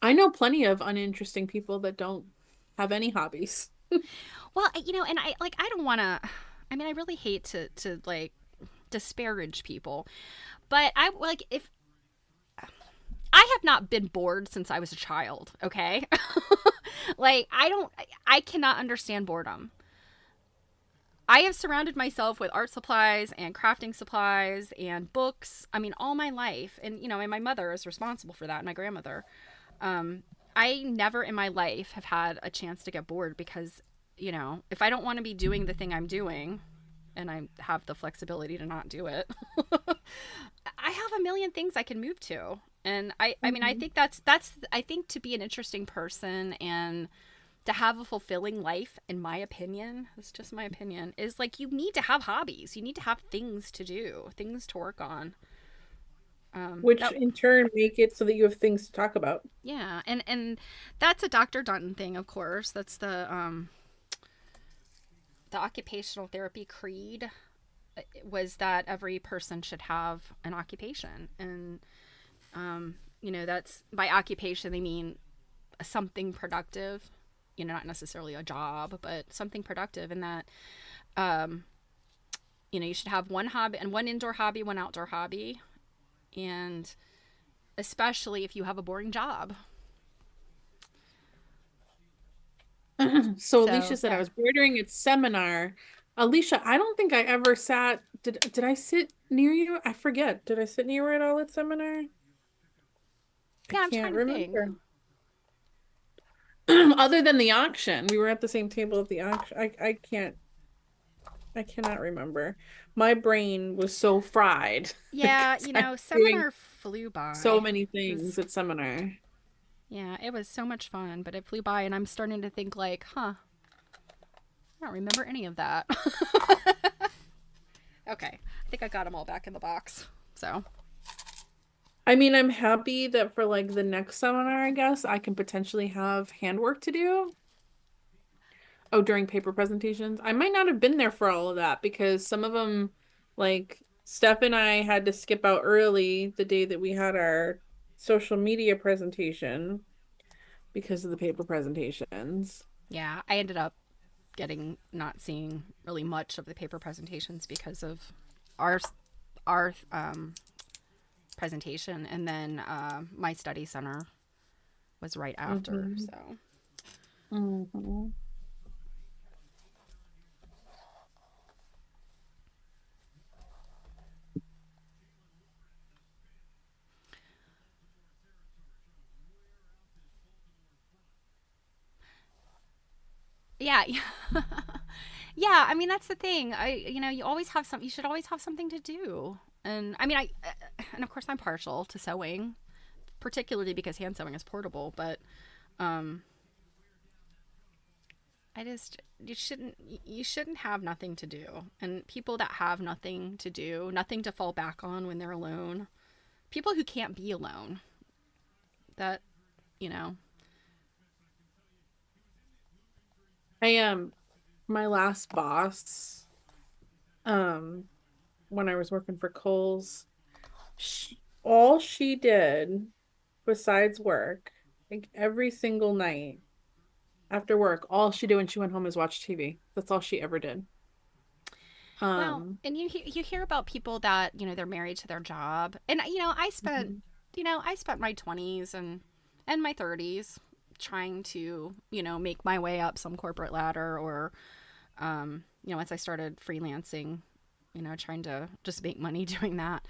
I know plenty of uninteresting people that don't have any hobbies. Well, and I don't want to. I mean, I really hate to like disparage people, but I like if I have not been bored since I was a child. Okay, like I cannot understand boredom. I have surrounded myself with art supplies and crafting supplies and books. I mean, all my life, and my mother is responsible for that, and my grandmother. Um, I never in my life have had a chance to get bored because, if I don't want to be doing the thing I'm doing, and I have the flexibility to not do it, I have a million things I can move to. And I mean, I Mhm. think I think to be an interesting person and to have a fulfilling life, in my opinion, it's just my opinion, is like you need to have hobbies. You need to have things to do, things to work on. Which That in turn make it so that you have things to talk about. Yeah, and that's a Dr. Dunton thing, of course. That's the occupational therapy creed was that every person should have an occupation, and that's by occupation they mean something productive. Not necessarily a job, but something productive, and that you should have one hobby and one indoor hobby, one outdoor hobby, and especially if you have a boring job. So So Alicia said I yeah, was bordering at seminar. Alicia, I don't think I ever sat. Did I sit near you? I forget. Did I sit near you at all at seminar? I yeah, I'm can't trying to think. remember. Other than the auction, we were at the same table at the auction. I cannot remember. My brain was so fried Yeah, because I'm doing seminar flew so by. many It was things at seminar. Yeah, it was so much fun, but it flew by, and I'm starting to think like, huh, I don't remember any of that. Okay, I think I got them all back in the box. So I mean, I'm happy that for like the next seminar, I guess I can potentially have handwork to do. Oh, during paper presentations. I might not have been there for all of that because some of them, like Steph and I had to skip out early the day that we had our social media presentation because of the paper presentations. yeah, I ended up getting not seeing really much of the paper presentations because of our our presentation, and then my study center was right after. Hmm. So Hmm. yeah, yeah. I mean, that's the thing. You always have some. You should always have something to do. And I mean, and of course, I'm partial to sewing, particularly because hand sewing is portable. But um, I just you shouldn't have nothing to do. And people that have nothing to do, nothing to fall back on when they're alone, people who can't be alone, that you know, I am my last boss, um, when I was working for Kohl's, all she did besides work, like every single night after work, all she did when she went home is watch TV. That's all she ever did. well, Um, and you hear about people that they're married to their job, and mhm. I spent my 20s and my 30s trying to make my way up some corporate ladder, or once I started freelancing, trying to just make money doing that,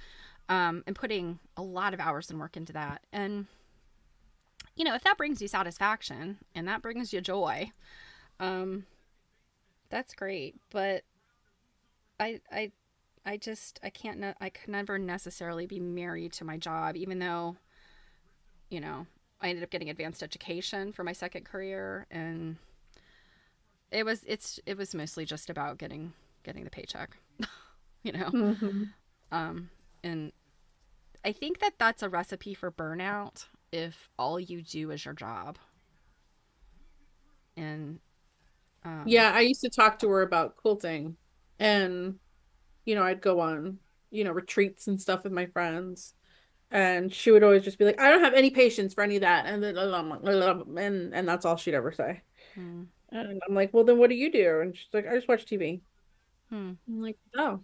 and putting a lot of hours and work into that. And, if that brings you satisfaction and that brings you joy, um, That's great, but I I I can't I could never necessarily be married to my job, even though, you know, I ended up getting advanced education for my second career, and it was mostly just about getting the paycheck, you know. Hmm. Um and I think that that's a recipe for burnout if all you do is your job. And um Yeah, I used to talk to her about quilting, and I'd go on, retreats and stuff with my friends. And she would always just be like, I don't have any patience for any of that. And then, and that's all she'd ever say. hmm, And I'm like, well, then what do you do? And she's like, I just watch TV. hmm. I'm like, oh,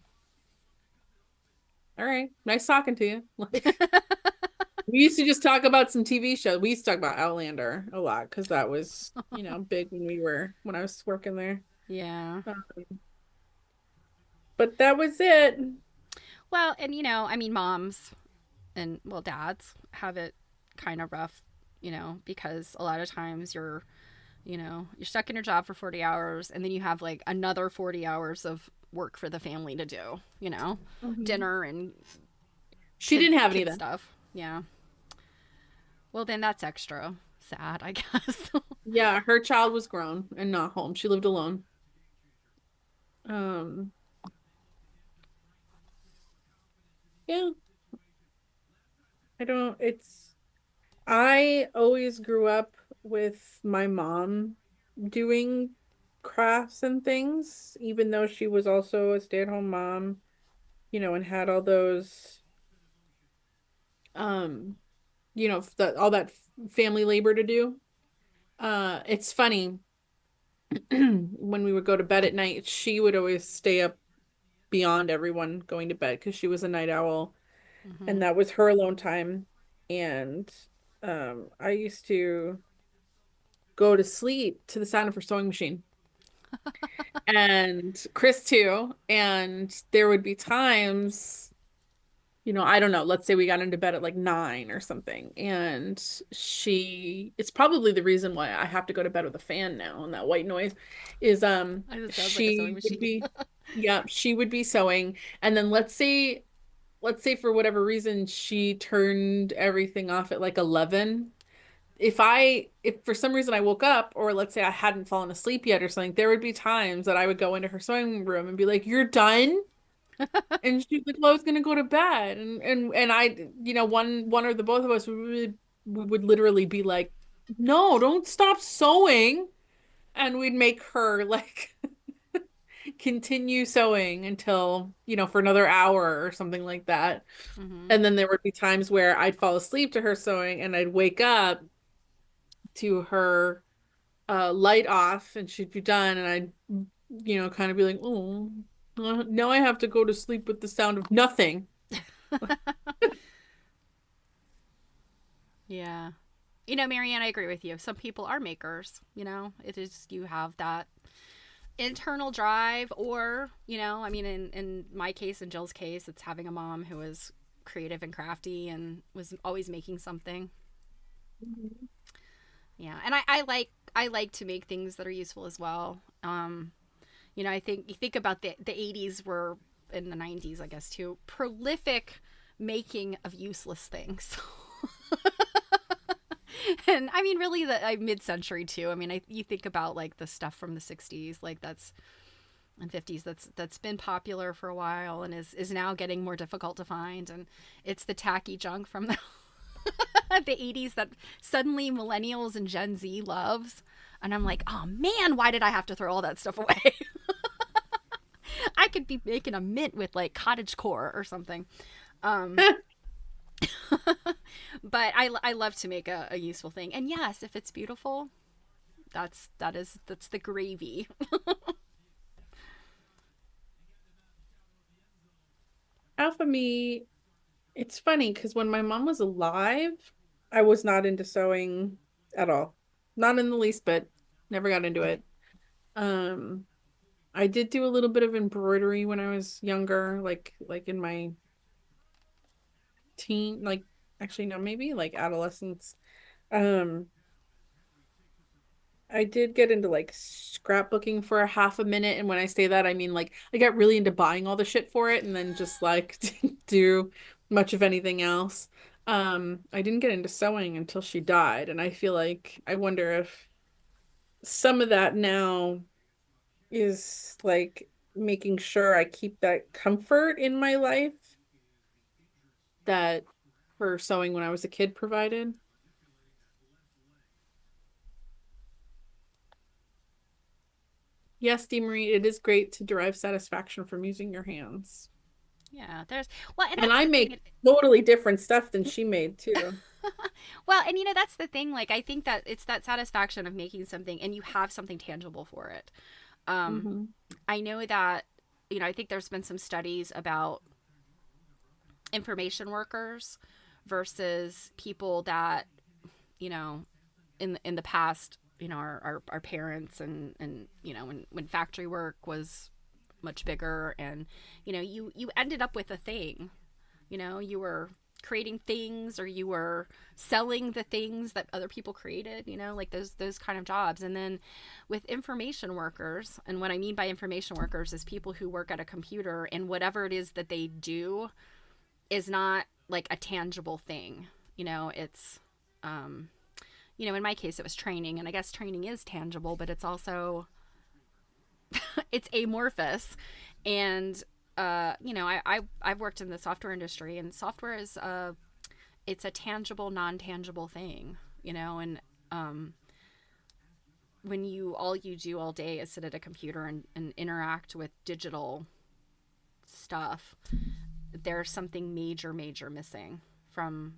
all right. Nice talking to you. Like, we used to just talk about some TV shows. We used to talk about Outlander a lot because that was, big when I was working there. Yeah. Um, but that was it. Well, and I mean, moms and well, dads have it kind of rough, because a lot of times you're stuck in your job for 40 hours and then you have like another 40 hours of work for the family to do, Mhm. dinner and She didn't have any of kid that. stuff. Yeah. Well, then that's extra sad, I guess. Yeah, her child was grown and not home. She lived alone. Um, yeah, I don't, it's, I always grew up with my mom doing crafts and things, even though she was also a stay-at-home mom, and had all those, um, all that family labor to do. It's funny when we would go to bed at night, she would always stay up beyond everyone going to bed because she was a night owl, Hmm. and that was her alone time. And I used to go to sleep to the sound of her sewing machine. And Chris too. And there would be times, I don't know, let's say we got into bed at like 9 or something. And it's probably the reason why I have to go to bed with a fan now, and that white noise is It sounds like a sewing she would machine. be yeah, she would be sewing. And then let's say for whatever reason she turned everything off at like 11. If for some reason I woke up, or let's say I hadn't fallen asleep yet or something, there would be times that I would go into her sewing room and be like, "You're done?" And she's like, "Well, I was gonna go to bed." And I, one or the both of us would literally be like, "No, don't stop sewing." And we'd make her like continue sewing until, for another hour or something like that. Hmm. And then there would be times where I'd fall asleep to her sewing and I'd wake up to her light off and she'd be done, and I'd kind of be like, oh, now I have to go to sleep with the sound of nothing. Yeah. Marianne, I agree with you. Some people are makers, it is, you have that internal drive, or, I mean, in my case, in Jill's case, it's having a mom who is creative and crafty and was always making something. Mhm. Yeah. And I like to make things that are useful as well. I think you think about the 80s were, in the 90s, I guess, too, prolific making of useless things. And I mean, really, the mid-century too. I mean, you think about like the stuff from the 60s, like that's and 50s, that's been popular for a while and is now getting more difficult to find, and it's the tacky junk from the the 80s that suddenly millennials and Gen Z loves. And I'm like, oh man, why did I have to throw all that stuff away? I could be making a mint with like cottage core or something. Um, but I love to make a useful thing. And yes, if it's beautiful, that's the gravy. Alpha me, it's funny because when my mom was alive, I was not into sewing at all. Not in the least bit. Never got into it. Um, I did do a little bit of embroidery when I was younger, like in my like actually no, maybe like adolescence. Um, I did get into like scrapbooking for a half a minute, and when I say that, I mean like I got really into buying all the shit for it and then just like didn't do much of anything else. I didn't get into sewing until she died, and I feel like I wonder if some of that now is like making sure I keep that comfort in my life that her sewing when I was a kid provided. Yes, Dee Marie, it is great to derive satisfaction from using your hands. Yeah, there's well, and And that's I the thing. make totally different stuff than she made too. Well, and that's the thing. Like, I think that it's that satisfaction of making something and you have something tangible for it. Um, Hmm. I know that I think there's been some studies about information workers versus people that you know in the past, our parents, and when factory work was much bigger, and you ended up with a thing. You were creating things, or you were selling the things that other people created, like those kind of jobs. And then with information workers, and what I mean by information workers is people who work at a computer, and whatever it is that they do is not like a tangible thing. It's in my case it was training, and I guess training is tangible, but it's also it's amorphous. And I've worked in the software industry, and software is it's a tangible, non-tangible thing. And when all you do all day is sit at a computer and interact with digital stuff, there's something major, major missing from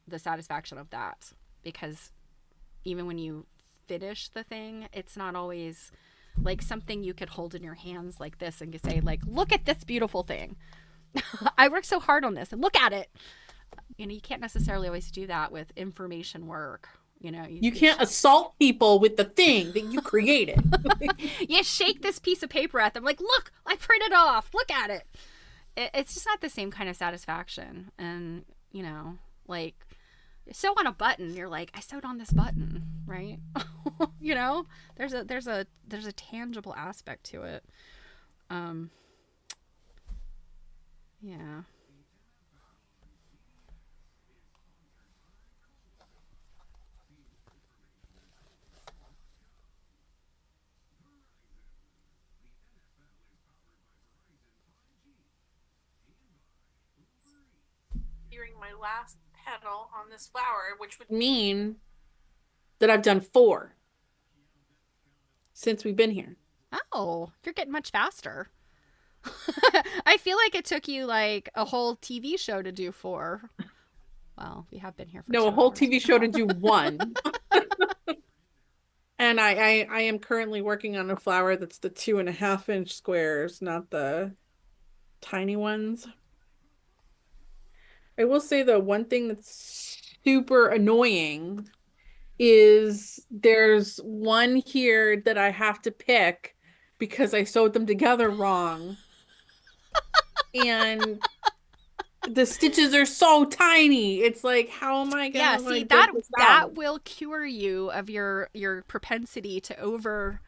the satisfaction of that. Because even when you finish the thing, it's not always like something you could hold in your hands like this and say, like, look at this beautiful thing. I worked so hard on this and look at it. You can't necessarily always do that with information work. You can't assault people with the thing that you created. you shake this piece of paper at them, like, look, I printed off. Look at it. It's just not the same kind of satisfaction. And like, sew on a button, you're like, I sewed on this button, right? There's a tangible aspect to it. um yeah. Hearing my last petal on this flower, which would mean that I've done four since we've been here. Oh, you're getting much faster. I feel like it took you like a whole TV show to do four. Well, we have been here for No, a 2 hours. whole TV show to do one. And I am currently working on a flower that's the 2.5 inch squares, not the tiny ones. I will say the one thing that's super annoying is there's one here that I have to pick because I sewed them together wrong. And the stitches are so tiny. It's like, how am I Yeah, gonna see, like get that this that out? will cure you of your propensity to over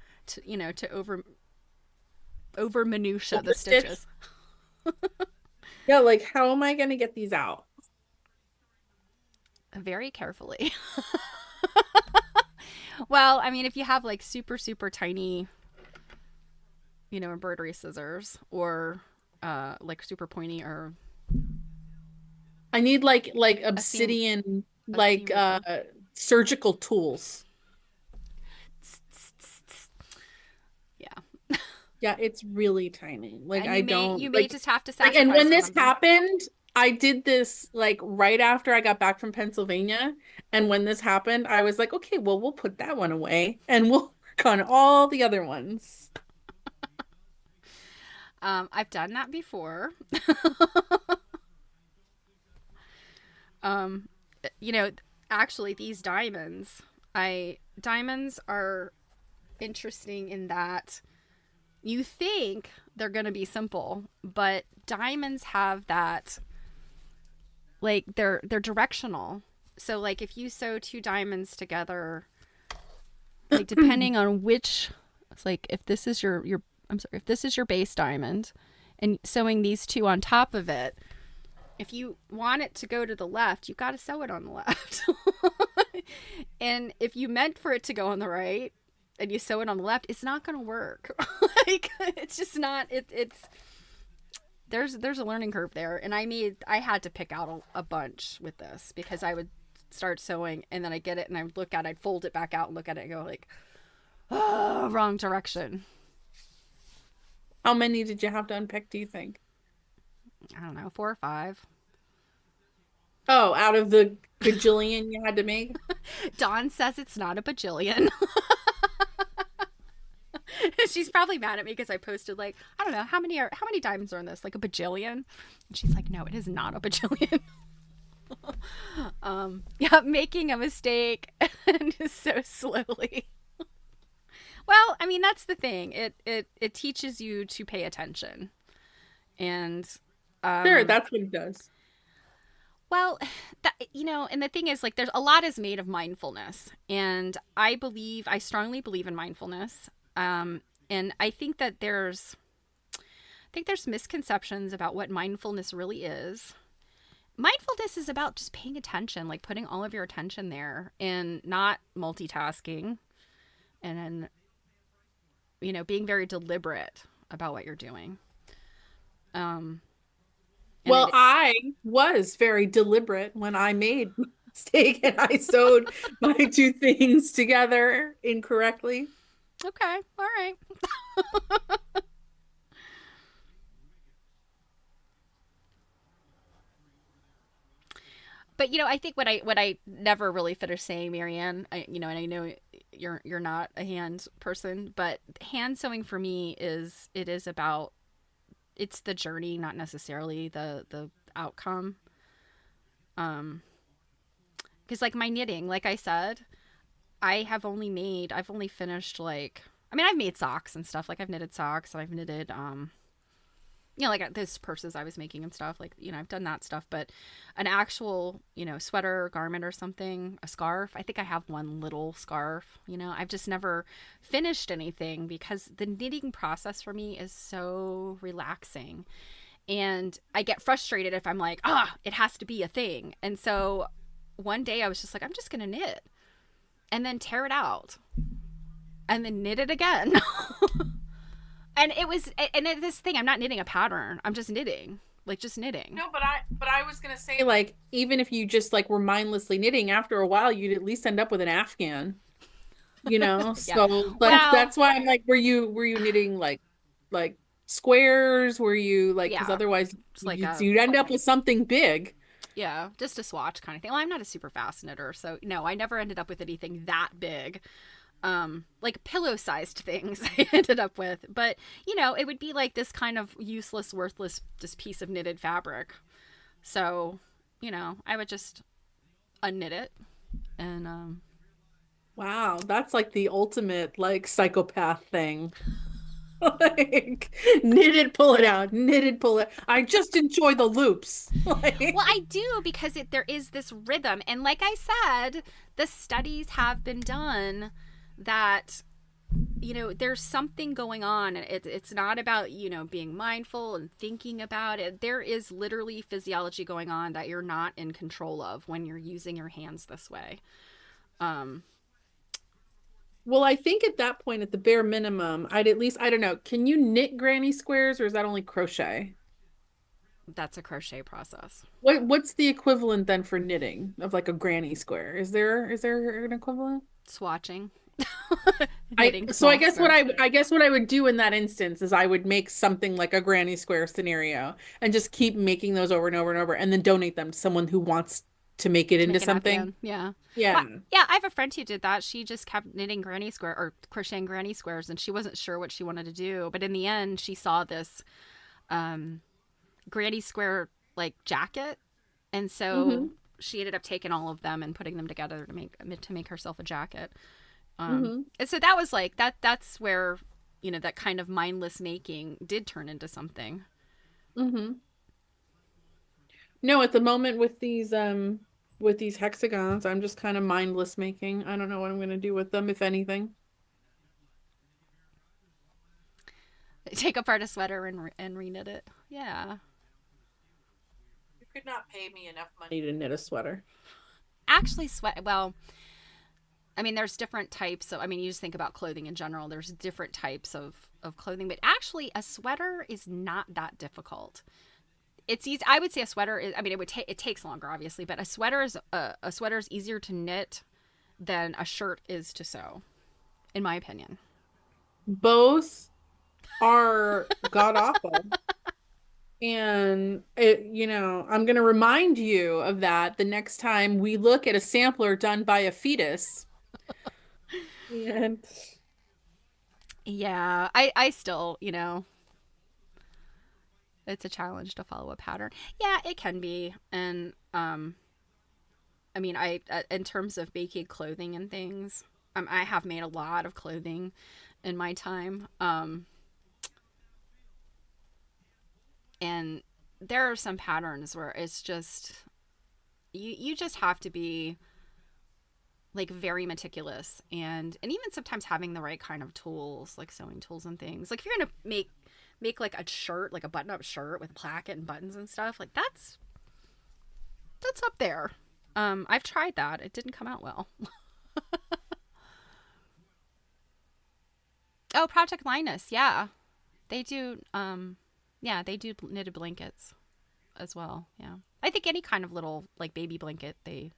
minutia the Over stitch? stitches. Yeah, like how am I gonna get these out? Very carefully. Well, I mean, if you have like super super tiny, embroidery scissors, or like super pointy, or I need like a seam obsidian a seam like ripper. surgical tools. Yeah. Yeah, it's really tiny. Like And I you don't may like just have to and sacrifice when one this of them. happened, I did this like right after I got back from Pennsylvania. And when this happened, I was like, okay, well, we'll put that one away and we'll work on all the other ones. I've done that before. um, you know, Actually, these diamonds are interesting in that you think they're going to be simple, but diamonds have that, like, they're directional. So like if you sew two diamonds together, like depending on which, it's like if this is your I'm sorry, if this is your base diamond and sewing these two on top of it, if you want it to go to the left, you got to sew it on the left. And if you meant for it to go on the right and you sew it on the left, it's not going to work. Like it's just not it's there's a learning curve there, and I had to pick out a bunch with this because I would start sewing and then I get it and I would look at it, I'd fold it back out and look at it and go like, oh, wrong direction. How many did you have to unpick, do you think? I don't know, 4 or 5. Oh, out of the gajillion you had to make? Dawn says it's not a bajillion. She's probably mad at me because I posted like, I don't know, how many diamonds are in this? Like a bajillion? And she's like, no, it is not a bajillion. Yeah, making a mistake and just so slowly. Well, I mean that's the thing. It teaches you to pay attention. And Sure, um that's what it does. well, that, and the thing is like there's a lot is made of mindfulness. And I strongly believe in mindfulness. And I think there's misconceptions about what mindfulness really is. Mindfulness is about just paying attention, like putting all of your attention there and not multitasking and then, being very deliberate about what you're doing. Um, and Well, it, I was very deliberate when I made a mistake and I sewed my two things together incorrectly. okay, all right. But I think what I never really finished saying, Marianne, and I know you're not a hand person, but hand sewing for me is about it's the journey, not necessarily the outcome. Um, because like my knitting, like I said, I've only finished like I mean I've made socks and stuff. Like I've knitted socks and I've knitted like those purses I was making and stuff. Like, I've done that stuff, but an actual, sweater or garment or something, a scarf. I think I have one little scarf. I've just never finished anything because the knitting process for me is so relaxing. And I get frustrated if I'm like, it has to be a thing. And so one day I was just like, I'm just going to knit and then tear it out and then knit it again. And this thing, I'm not knitting a pattern. I'm just knitting, like just knitting. No, but I was gonna say like even if you just like were mindlessly knitting, after a while you'd at least end up with an Afghan, Yeah. So like Well, that's why I'm like, were you knitting like squares? Were you like because yeah. otherwise It's like you'd end up with something big. yeah, just a swatch kind of thing. Well, I'm not a super fast knitter, so no, I never ended up with anything that big. Like pillow sized things I ended up with. But, it would be like this kind of useless, worthless, just piece of knitted fabric. So, I would just unknit it and, Wow, that's like the ultimate like psychopath thing. Like knitted, pull it out, knitted, pull it. I just enjoy the loops. well, Like, I do because there is this rhythm. And like I said, the studies have been done that there's something going on. It's not about being mindful and thinking about it. There is literally physiology going on that you're not in control of when you're using your hands this way. um well, I think at that point, at the bare minimum, I'd at least, I don't know, can you knit granny squares or is that only crochet? that's a crochet process. What's the equivalent then for knitting of like a granny square? Is there an equivalent? Swatching. I Knitting so I small guess what squares. I guess what I would do in that instance is I would make something like a granny square scenario and just keep making those over and over and over and then donate them to someone who wants to make it To into make an something. afghan, yeah. Yeah. Well, yeah, I have a friend who did that. She just kept knitting granny square or crocheting granny squares, and she wasn't sure what she wanted to do, but in the end she saw this um granny square like jacket, and so Mm-hmm. she ended up taking all of them and putting them together to make herself a jacket. Mm-hmm. And so that was like that's where that kind of mindless making did turn into something. Mm-hmm. No, at the moment with these hexagons, I'm just kind of mindless making. I don't know what I'm gonna do with them, if anything. Take apart a sweater and reknit it. Yeah. You could not pay me enough money to knit a sweater. Actually, well, I mean, there's different types of, I mean, you just think about clothing in general. There's different types of clothing, but actually, a sweater is not that difficult. It's easy. I would say a sweater is, I mean, it takes longer, obviously, but a sweater is easier to knit than a shirt is to sew, in my opinion. Both are god awful. And I'm going to remind you of that the next time we look at a sampler done by a fetus. And Yeah, I still, it's a challenge to follow a pattern. Yeah, it can be. And I mean, in terms of making clothing and things, I have made a lot of clothing in my time. And there are some patterns where it's just you just have to be like very meticulous, and even sometimes having the right kind of tools, like sewing tools and things. Like if you're gonna make like a shirt, like a button up shirt with placket and buttons and stuff, like that's up there. I've tried that. It didn't come out well. Oh, Project Linus, yeah. They do yeah, they do knitted blankets as well. Yeah. I think any kind of little like baby blanket they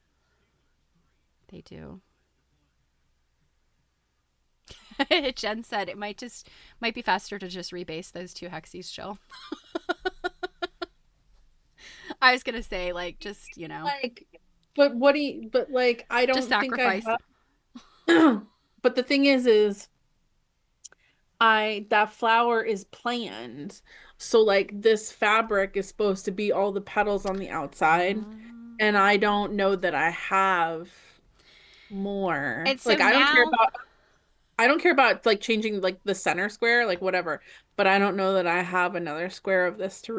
do. Jen said it might be faster to just rebase those two hexes, Jill. I was gonna say like just like, but like, I just don't think I sacrifice. have, but the thing is that flower is planned. So like this fabric is supposed to be all the petals on the outside. And I don't know that I have more. And so Like now, I don't care about like changing like the center square, like whatever. But I don't know that I have another square of this to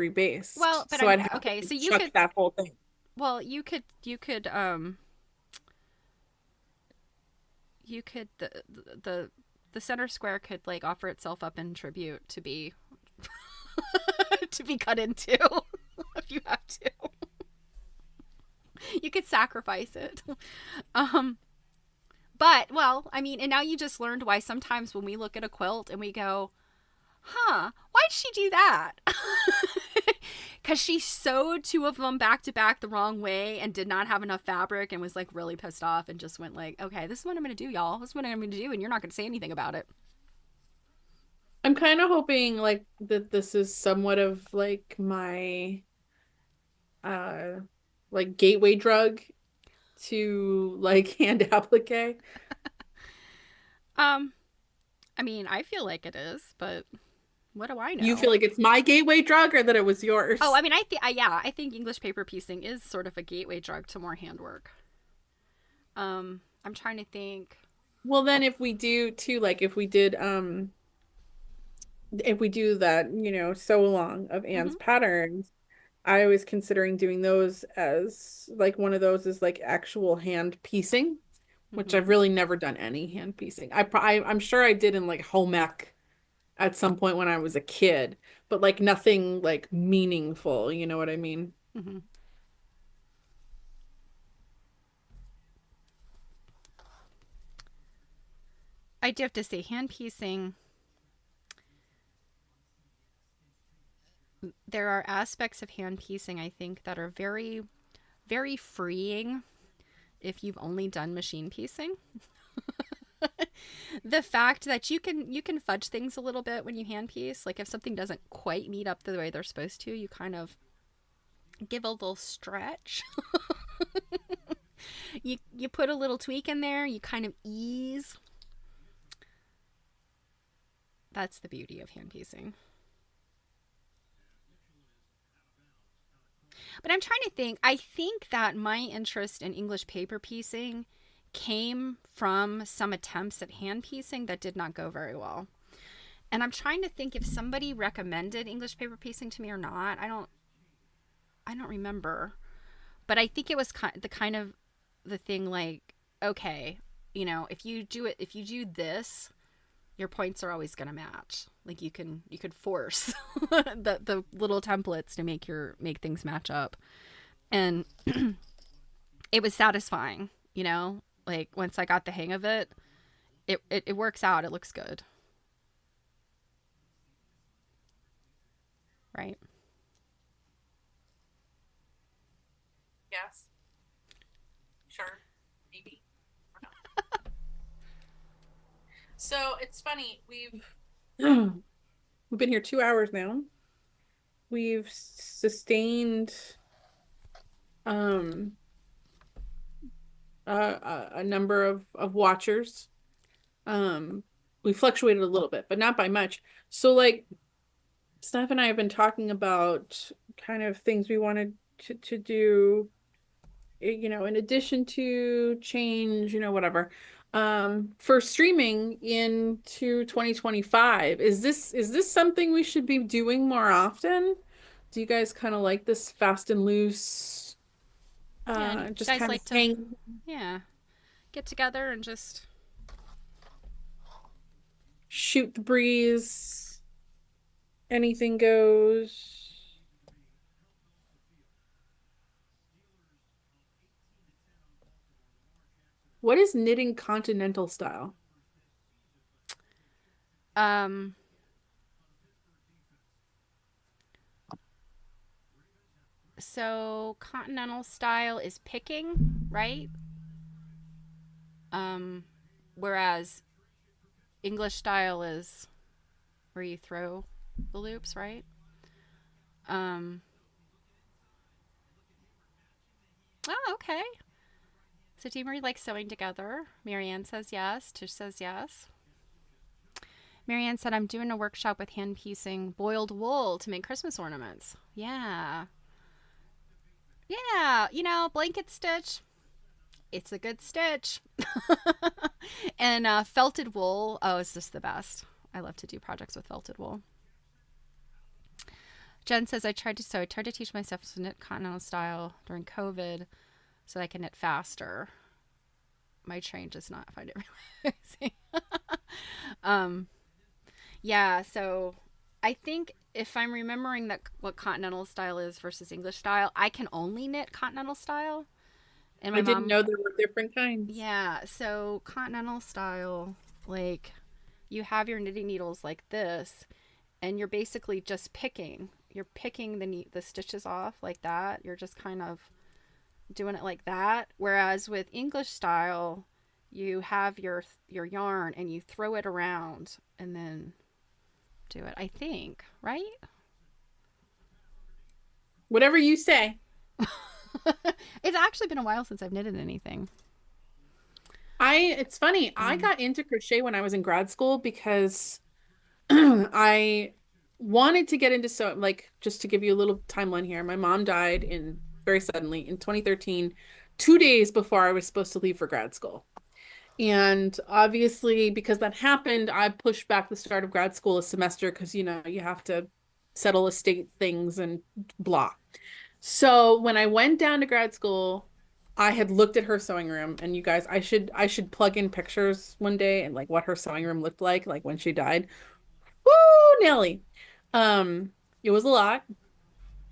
well, rebaste. but So I'd I'm have to okay. So you chuck could, that whole thing. well, you could the the center square could like offer itself up in tribute to be to be cut into if you have to. You could sacrifice it. Um, but well, I mean, and now you just learned why sometimes when we look at a quilt and we go, "Huh, why'd she do that?" Because she sewed two of them back to back the wrong way and did not have enough fabric and was like really pissed off and just went like, "Okay, this is what I'm gonna do, y'all. This is what I'm gonna do, and you're not gonna say anything about it." I'm kind of hoping like that this is somewhat of like my uh like gateway drug to like hand applique. Um, I mean, I feel like it is, but what do I You know? feel like it's my gateway drug or that it was Oh, yours? I mean, yeah, I think English paper piecing is sort of a gateway drug to more handwork. I'm trying to think. Well, then if we do too, like if we do that, sew along of Anne's Mm-hmm. patterns, I was considering doing those as like one of those is like actual hand piecing, which Mm-hmm. I've really never done any hand piecing. I'm sure I did in like home ec at some point when I was a kid, but like nothing like meaningful, you know what I mean? Mm-hmm. I do have to say, hand piecing. There are aspects of hand piecing I think that are very, very freeing if you've only done machine piecing. The fact that you can fudge things a little bit when you hand piece, like if something doesn't quite meet up the way they're supposed to, you kind of give a little stretch. You put a little tweak in there, you kind of ease. That's the beauty of hand piecing. But I'm trying to think. I think that my interest in English paper piecing came from some attempts at hand piecing that did not go very well. And I'm trying to think if somebody recommended English paper piecing to me or not. I don't remember. But I think it was the kind of the thing like, okay, if you do this, Your points are always going to match. Like you could force the little templates to make things match up. And it was satisfying, you know? Like once I got the hang of it, it works out. It looks good, right? Yes, sure, maybe. So it's funny, we've been here 2 hours now. We've sustained um a number of watchers. Um, we fluctuated a little bit, but not by much. So like Steph and I have been talking about kind of things we wanted to do, in addition to change, whatever. For streaming into 2025. Is this something we should be doing more often? Do you guys kind of like this fast and loose, Yeah, and you just guys kind of like to, hang, yeah, get together and just, shoot the breeze, anything goes? What is knitting continental style? um, so continental style is picking, right? Um, whereas English style is where you throw the loops, right? Um, oh, okay. So do you like sewing together? Marianne says yes. Tish says yes. Marianne said, I'm doing a workshop with hand piecing boiled wool to make Christmas ornaments. Yeah. Yeah. Blanket stitch. It's a good stitch. And felted wool. Oh, it's just the best. I love to do projects with felted wool. Jen says, I tried to teach myself to knit continental style during COVID so that I can knit faster. My train does not find it really easy. um, yeah, so I think if I'm remembering that what continental style is versus English style, I can only knit continental style. And my I didn't mom, know there were different kinds. yeah, so continental style, like you have your knitting needles like this, and you're basically just picking. You're picking the stitches off like that. You're just kind of doing it like that. Whereas with English style, you have your yarn and you throw it around and then do it. I think, right? Whatever you say. It's actually been a while since I've knitted anything. It's funny. I Um, got into crochet when I was in grad school because I wanted to get into sewing. Like, just to give you a little timeline here, my mom died in very suddenly in 2013, 2 days before I was supposed to leave for grad school. And obviously, because that happened, I pushed back the start of grad school a semester because, you have to settle estate things and blah. So when I went down to grad school, I had looked at her sewing room, and you guys, I should plug in pictures one day and like what her sewing room looked like when she died. Woo, Nelly. It was a lot.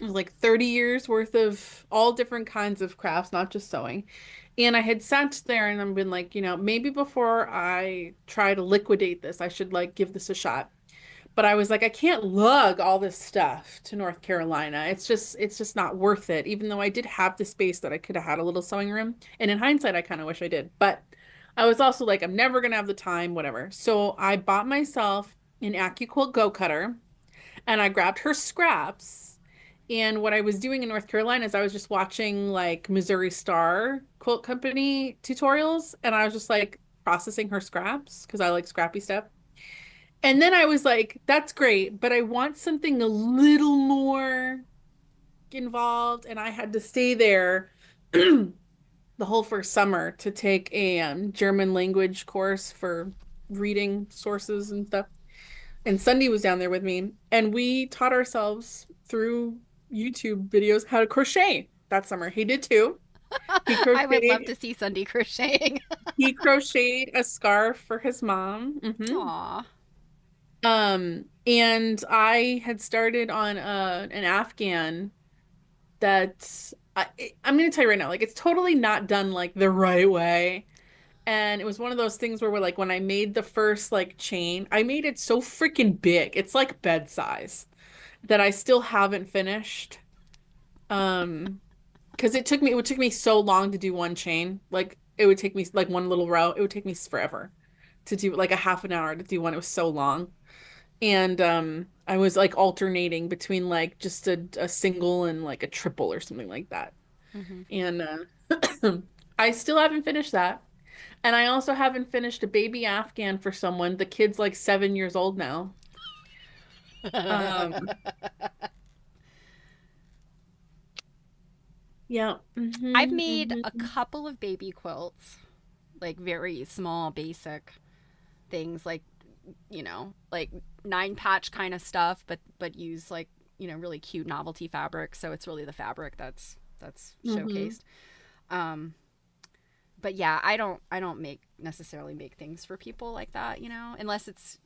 It was like 30 years worth of all different kinds of crafts, not just sewing. And I had sat there and I've been like, maybe before I try to liquidate this, I should like give this a shot. But I was like, I can't lug all this stuff to North Carolina. It's just not worth it, even though I did have the space that I could have had a little sewing room. And in hindsight, I kind of wish I did. But I was also like, I'm never gonna have the time, whatever. So I bought myself an AccuQuilt Go Cutter and I grabbed her scraps. And what I was doing in North Carolina is I was just watching like Missouri Star Quilt Company tutorials, and I was just like processing her scraps because I like scrappy stuff. And then I was like, that's great, but I want something a little more involved. And I had to stay there the whole first summer to take a German language course for reading sources and stuff. And Sunday was down there with me, and we taught ourselves through YouTube videos how to crochet that summer. He did too. He I would love to crocheted see Sunday crocheting. he crocheted a scarf for his mom. Aw. And I had started on an Afghan that I'm gonna tell you right now, like it's totally not done like the right way. And it was one of those things where we're like when I made the first like chain, I made it so freaking big. It's like bed size that I still haven't finished. Um, because it would take me so long to do one chain. Like it would take me like one little row. It would take me forever to do like a half an hour to do one. It was so long. And I was like alternating between like just a single and like a triple or something like that. Mm-hmm. And I still haven't finished that. And I also haven't finished a baby Afghan for someone. The kid's like 7 years old now. Um, yeah. I've made a Hmm. couple of baby quilts, like very small, basic things, like like 9 patch kind of stuff, but use like really cute novelty fabric. So it's really the fabric that's Hmm. showcased. Um, but yeah, I don't make necessarily make things for people like that, unless it's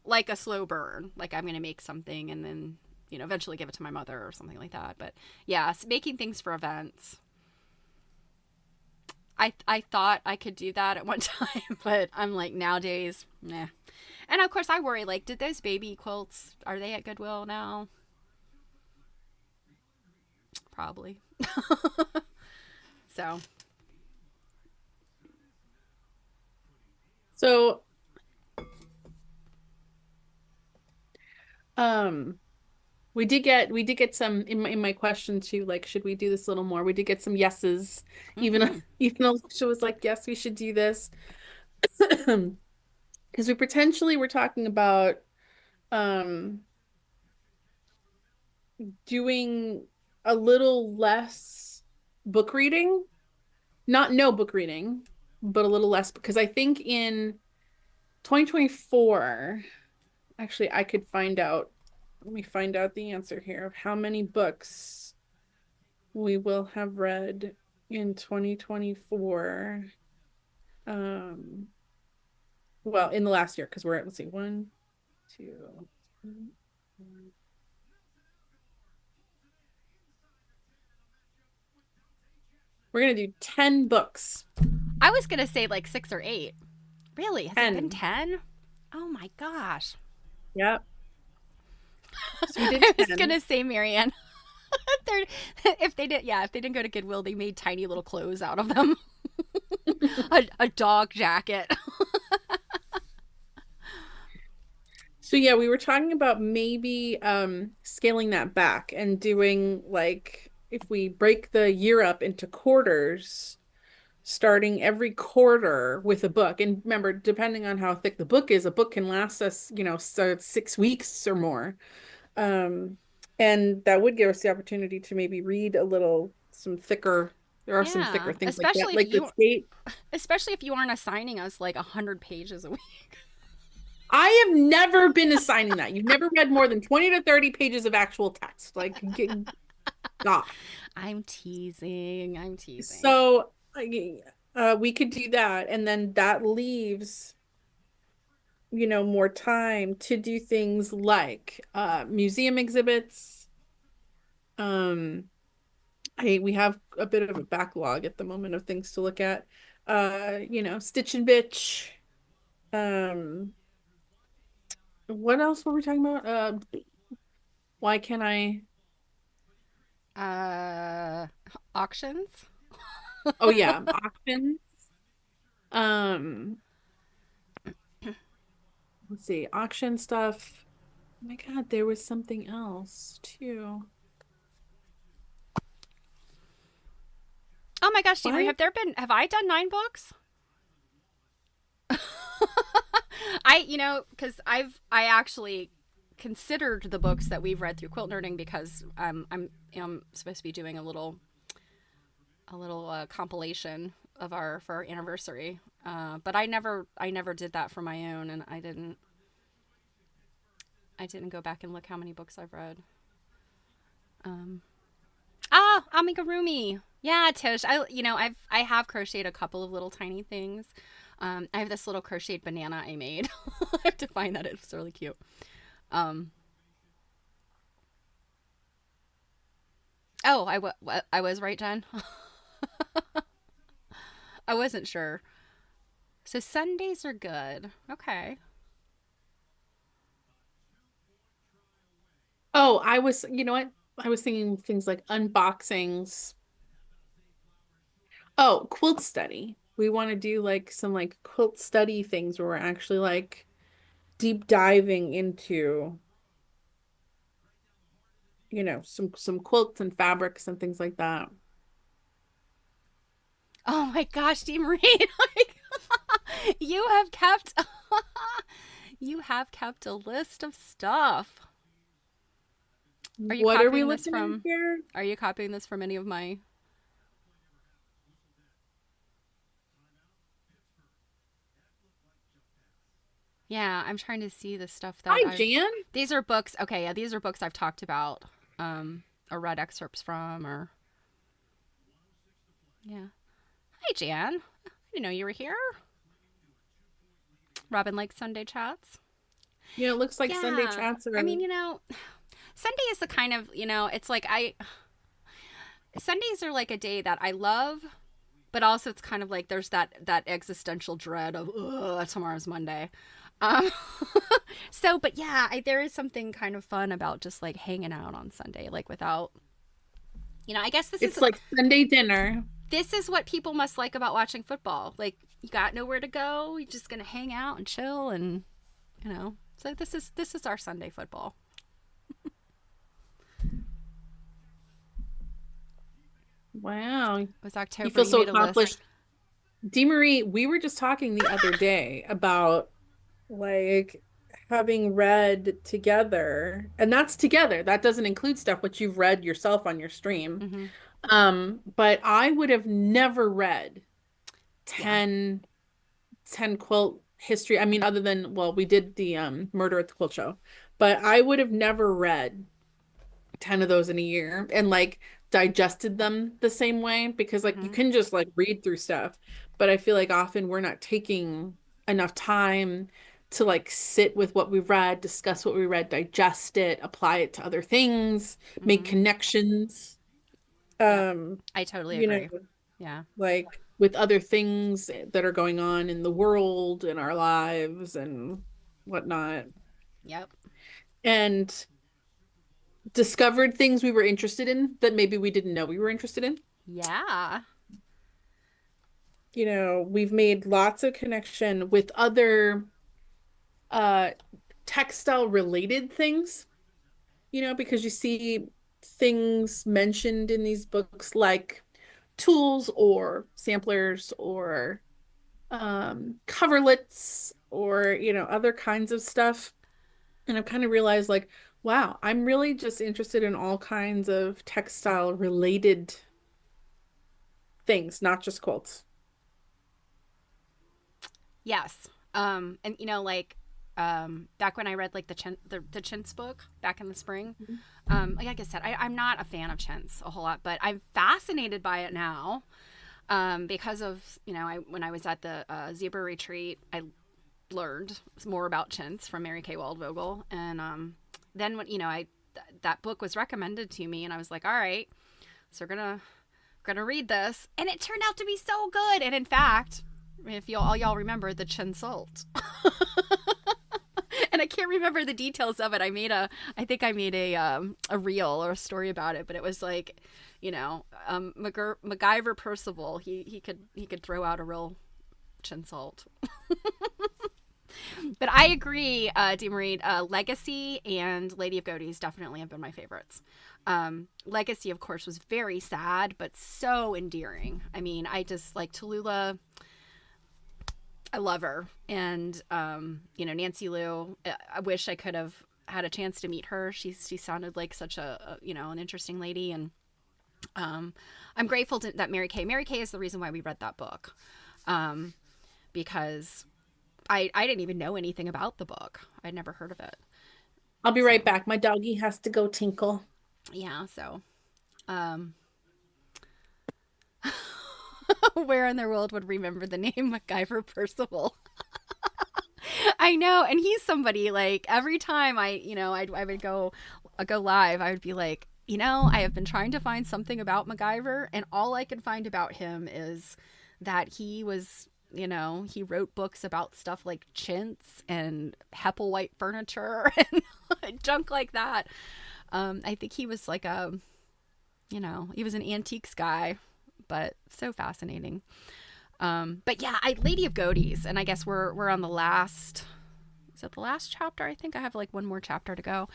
like a slow burn. Like I'm gonna make something and then eventually give it to my mother or something like that. But yeah, making things for events. I thought I could do that at one time, but I'm like nowadays, nah. And of course, I worry like, did those baby quilts are they at Goodwill now? Probably. So So, um, we did get some in my question too, like, should we do this a little more? We did get some yeses, even mm-hmm. even Alicia was like, yes, we should do this. Because we potentially were talking about um doing a little less book reading. Not no book reading, but a little less because I think in 2024, actually I could find out. Let me find out the answer here of how many books we will have read in 2024. Um, well, in the last year, because we're at, let's see, one, two, three, four. We're gonna do 10 books. I was gonna say like 6 or 8. Really? Has it been 10. 10? Oh my gosh. Yep. So we did I was 10. gonna say, Marianne, they're, if they didn't go to Goodwill, they made tiny little clothes out of them. A dog jacket. So yeah, we were talking about maybe scaling that back and doing like if we break the year up into quarters, starting every quarter with a book. And remember, depending on how thick the book is, a book can last us, so 6 weeks or more. Um, and that would give us the opportunity to maybe read a little some thicker, there are some thicker Yeah, things like that, like the state. especially if you aren't assigning us like 100 pages a week. I have never been assigning that. You've never read more than 20 to 30 pages of actual text. Like, God. I'm teasing. I'm teasing. So, we could do that, and then that leaves, more time to do things like museum exhibits. Um, we have a bit of a backlog at the moment of things to look at. Stitch and Bitch. Um, what else were we talking about? Why can't I? Uh, auctions. Oh yeah, auctions. Um, let's see, auction stuff. Oh my God, there was something else too. Oh my gosh, Deamery, Why? have I done 9 books? Because I actually considered the books that we've read through Quilt Nerding because I'm supposed to be doing a little compilation of our for our anniversary. But I never did that for my own, and I didn't go back and look how many books I've read. Um, amigurumi. Yeah, Tish. I have crocheted a couple of little tiny things. I have this little crocheted banana I made. I have to find that. It's really cute. Um, oh, I was right, Jen. I wasn't sure. So Sundays are good. Okay. Oh, you know what? I was thinking things like unboxings. Oh, quilt study. We want to do like some like quilt study things where we're actually like deep diving into, some quilts and fabrics and things like that. Oh my gosh, Dee Marie, like, you have kept you have kept a list of stuff. Are you What are we copying this looking at from? here? Are you copying this from any of my? Yeah, I'm trying to see the stuff that Hi, I've. Jan. These are books. Okay, yeah, these are books I've talked about, or read excerpts from, or yeah. Hi, Jan. I didn't know you were here. Robin likes Sunday chats. It looks like Sunday Yeah, chats I are. mean, Sunday is the kind of it's like I Sundays are like a day that I love, but also it's kind of like there's that existential dread of tomorrow's Monday. Um, but yeah, there is something kind of fun about just like hanging out on Sunday, like without, I guess It's like Sunday dinner. this is what people must like about watching football. Like you got nowhere to go, you're just gonna hang out and chill, and So this is our Sunday football. Wow. It was You October. feel You so made a list. accomplished. Marie, we were just talking the other day about like having read together, and that's together. That doesn't include stuff which you've read yourself on your stream. Mm-hmm. But I would have never read Yeah. 10 quilt history. I mean, other than, well, we did the Murder at the Quilt Show, but I would have never read 10 of those in a year and like digested them the same way because like you Mm-hmm. can just like read through stuff, but I feel like often we're not taking enough time to like sit with what we've read, discuss what we read, digest it, apply it to other things, make Mm-hmm. connections. Yep. Um, I totally you know, agree. Yeah. like with other things that are going on in the world, in our lives and whatnot. Yep. And discovered things we were interested in that maybe we didn't know we were interested in. Yeah. We've made lots of connection with other uh textile related things, because you see things mentioned in these books like tools or samplers or coverlets or, other kinds of stuff. And I've kind of realized like, wow, I'm really just interested in all kinds of textile related things, not just quilts. Yes. And back when I read like the chintz book back in the spring, like I said, I'm not a fan of chintz a whole lot, but I'm fascinated by it now. Because of when I was at the zebra retreat, I learned more about chintz from Mary Kay Waldvogel, and then when that book was recommended to me, and I was like, all right, so we're gonna read this, and it turned out to be so good. And in fact, if y'all remember the Chinsult, and I can't remember the details of it. I think I made a reel or a story about it, but it was like, MacGyver Percival. He could throw out a real Chinsult. But I agree, Marie. Legacy and Lady of Godey's definitely have been my favorites. Legacy, of course, was very sad, but so endearing. I mean, I just like Tallulah. I love her, and Nancy Liu. I wish I could have had a chance to meet her. She sounded like such an interesting lady, and I'm grateful that Mary Kay. Mary Kay is the reason why we read that book, because I didn't even know anything about the book. I'd never heard of it. I'll be So right back. My doggy has to go tinkle. yeah, so um, Where in the world would remember the name MacGyver Percival? I know, and he's somebody like every time I would go live, I would be like, I have been trying to find something about MacGyver, and all I can find about him is that he was, he wrote books about stuff like chintz and Hepplewhite furniture and junk like that. I think he was like he was an antiques guy, but so fascinating. But yeah, Lady of Godies, and I guess we're on the last. Is it the last chapter? I think I have like one more chapter to go.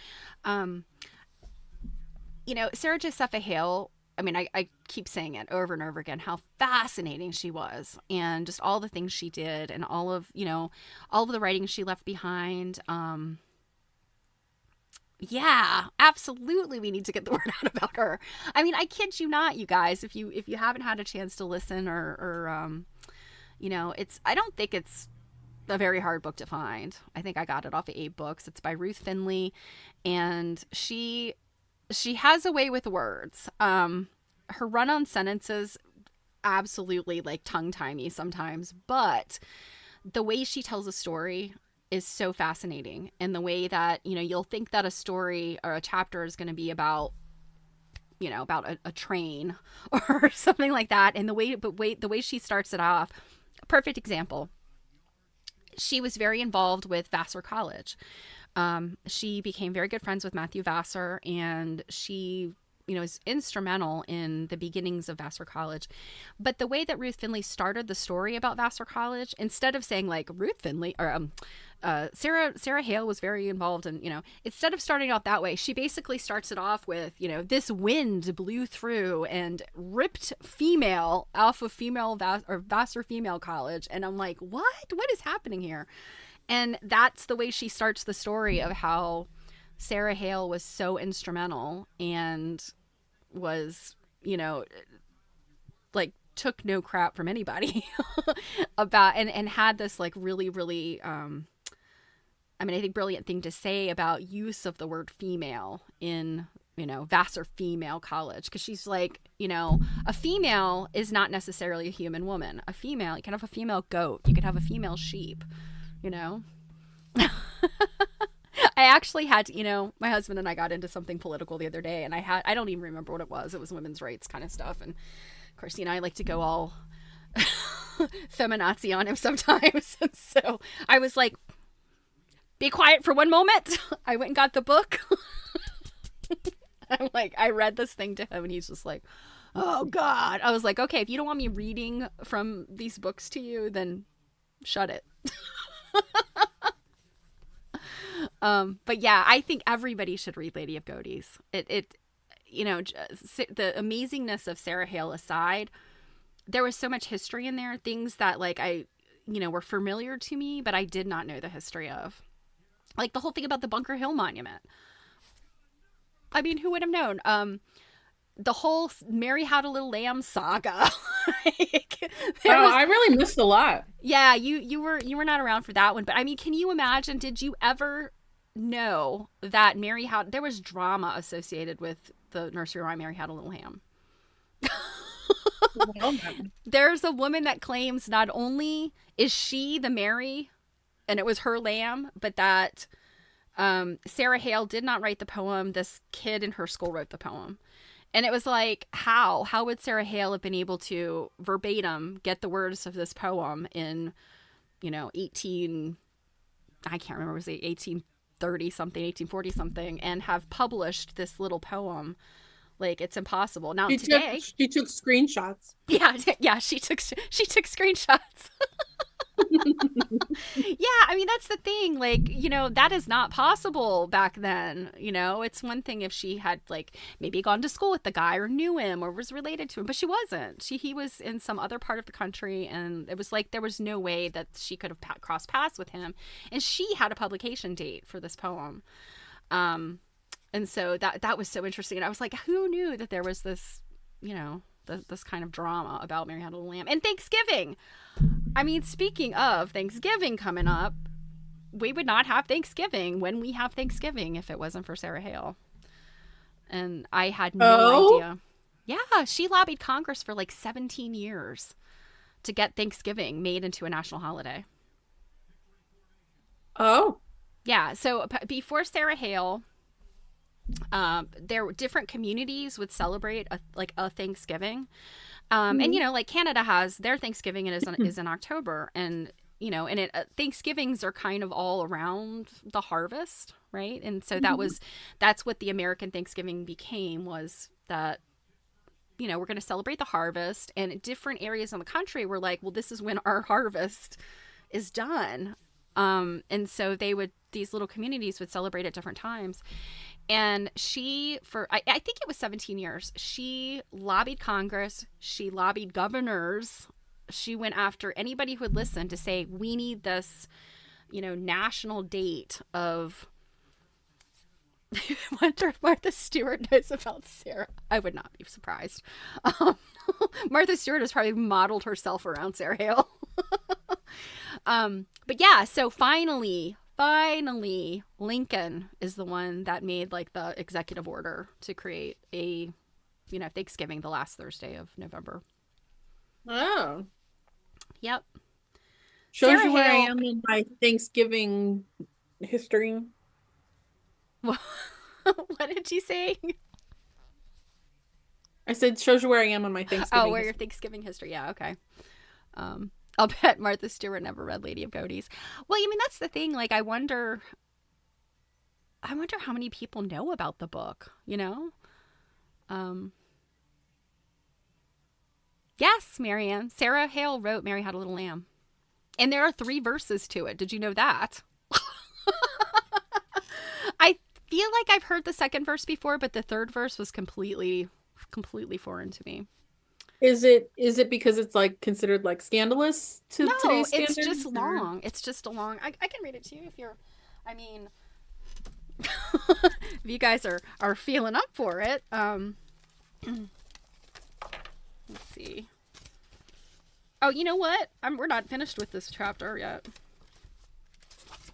Sarah Josepha Hale. I mean, I keep saying it over and over again how fascinating she was, and just all the things she did, and all of the writing she left behind. Yeah, absolutely. We need to get the word out about her. I mean, I kid you not, you guys. If you haven't had a chance to listen or I don't think it's a very hard book to find. I think I got it off of Abe Books. It's by Ruth Finley, and she has a way with words. Her run-on sentences absolutely like tongue-tie me sometimes, but the way she tells a story is so fascinating, and the way that you'll think that a story or a chapter is going to be about a train or something like that, and the way she starts it off. Perfect example. She was very involved with Vassar College. She became very good friends with Matthew Vassar, and she is instrumental in the beginnings of Vassar College. But the way that Ruth Finley started the story about Vassar College, instead of saying like Ruth Finley or Sarah Hale was very involved in, instead of starting off that way, she basically starts it off with, this wind blew through and ripped female off of Vassar Female College. And I'm like, what is happening here? And that's the way she starts the story of how Sarah Hale was so instrumental and was, like took no crap from anybody about, and had this like really, really, I think brilliant thing to say about use of the word female in, Vassar Female College. Because she's like, a female is not necessarily a human woman. A female, you can have a female goat. You could have a female sheep, I actually had, my husband and I got into something political the other day, and I don't even remember what it was. It was women's rights kind of stuff. And of course, I like to go all feminazi on him sometimes. And so I was like, be quiet for one moment. I went and got the book. I'm like, I read this thing to him, and he's just like, oh God. I was like, okay, if you don't want me reading from these books to you, then shut it. But yeah, I think everybody should read Lady of Godies. The amazingness of Sarah Hale aside, there was so much history in there, things that like were familiar to me, but I did not know the history of. Like the whole thing about the Bunker Hill Monument. I mean, who would have known? The whole Mary Had a Little Lamb saga. I really missed a lot. Yeah, you were not around for that one, but I mean, can you imagine? Did you ever know that there was drama associated with the nursery rhyme Mary Had a Little Lamb? Well, there's a woman that claims not only is she the Mary, and it was her lamb, but that Sarah Hale did not write the poem. This kid in her school wrote the poem. And it was like, how would Sarah Hale have been able to verbatim get the words of this poem in, I can't remember, was it 1830 something, 1840 something, and have published this little poem? Like, it's impossible. Now, today she took screenshots. Yeah, she took screenshots. Yeah, I mean, that's the thing. Like, that is not possible back then. It's one thing if she had, like, maybe gone to school with the guy or knew him or was related to him, but she wasn't. He was in some other part of the country, and it was like there was no way that she could have crossed paths with him. And she had a publication date for this poem. And so that was so interesting. And I was like, who knew that there was this, this kind of drama about Mary Had a Little Lamb? And Thanksgiving. I mean, speaking of Thanksgiving coming up, we would not have Thanksgiving when we have Thanksgiving if it wasn't for Sarah Hale. And I had no idea. Yeah, she lobbied Congress for like 17 years to get Thanksgiving made into a national holiday. Oh. Yeah, so before Sarah Hale, there were different communities would celebrate a Thanksgiving, and Mhm. like Canada has their Thanksgiving is in October, and and Thanksgivings are kind of all around the harvest, right? And so Mhm. that's what the American Thanksgiving became, was that we're going to celebrate the harvest, and different areas in the country were like, well, this is when our harvest is done. And so these little communities would celebrate at different times. And I think it was 17 years, she lobbied Congress, she lobbied governors, she went after anybody who would listen to say, we need this, national date of. I wonder if Martha Stewart knows about Sarah. I would not be surprised. Um, Martha Stewart has probably modeled herself around Sarah Hale. But yeah, so finally, Lincoln is the one that made like the executive order to create a, Thanksgiving the last Thursday of November. Oh. Yep. Shows Sarah you where I Hale. am in my Thanksgiving history. What did you say? I said, shows you where I am on my Oh, Thanksgiving where your history. Thanksgiving history. Yeah, okay. I'll bet Martha Stewart never read Lady of Godey's. Well, that's the thing. Like, I wonder how many people know about the book. Um, yes, Marianne. Sarah Hale wrote "Mary Had a Little Lamb," and there are 3 verses to it. Did you know that? I feel like I've heard the second verse before, but the third verse was completely foreign to me. Is it because it's like considered like scandalous to No, today's it's just standards? Or long. It's just a long. I can read it to you if you're. I mean, if you guys are feeling up for it. Let's see. Oh, you know what? We're not finished with this chapter yet.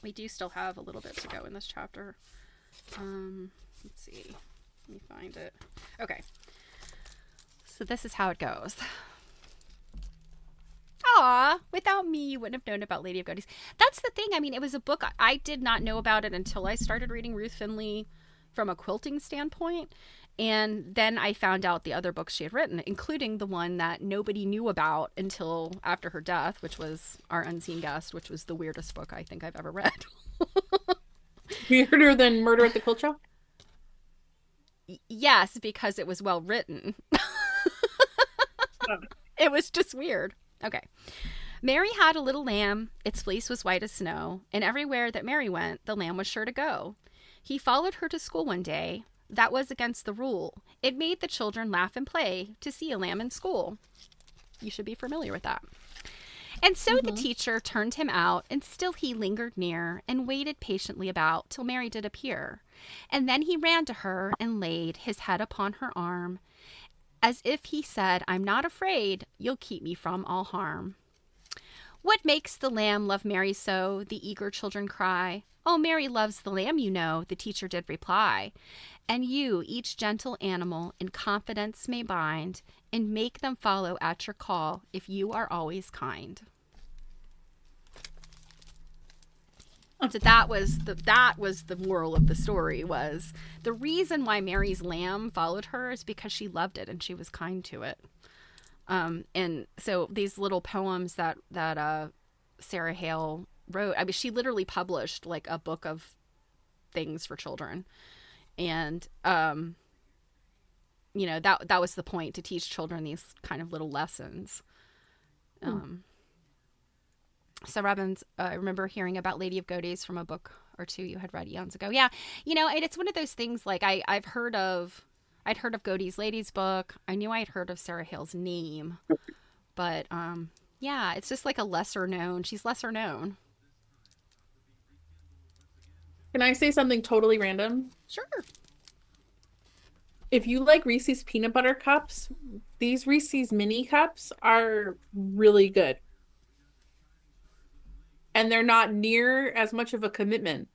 We do still have a little bit to go in this chapter. Let's see. Let me find it. Okay. So this is how it goes. Aw, without me, you wouldn't have known about Lady of Godey's. That's the thing. I mean, it was a book. I did not know about it until I started reading Ruth Finley from a quilting standpoint. And then I found out the other books she had written, including the one that nobody knew about until after her death, which was Our Unseen Guest, which was the weirdest book I think I've ever read. weirder than Murder at the Quilt Show? Yes, because it was well written. Oh. It was just weird. Okay. Mary had a little lamb. Its fleece was white as snow, and everywhere that Mary went, the lamb was sure to go. He followed her to school one day. That was against the rule. It made the children laugh and play to see a lamb in school. You should be familiar with that. And so the Hmm. teacher turned him out, and still he lingered near and waited patiently about till Mary did appear. And then he ran to her and laid his head upon her arm, as if he said, I'm not afraid, you'll keep me from all harm. What makes the lamb love Mary so? The eager children cry. Oh, Mary loves the lamb, you know, the teacher did reply. And you, each gentle animal, in confidence may bind, and make them follow at your call, if you are always kind. So that was the moral of the story, was the reason why Mary's lamb followed her is because she loved it and she was kind to it. And so these little poems that Sarah Hale wrote, I mean, she literally published like a book of things for children, and that was the point, to teach children these kind of little lessons. Um, so Robbins, I remember hearing about Lady of Godey's from a book or two you had read eons ago. Yeah, and it's one of those things, like I'd heard of Godey's Lady's book. I knew I'd heard of Sarah Hale's name, but yeah, it's just like a lesser known. She's lesser known. Can I say something totally random? Sure. If you like Reese's peanut butter cups, these Reese's mini cups are really good. And they're not near as much of a commitment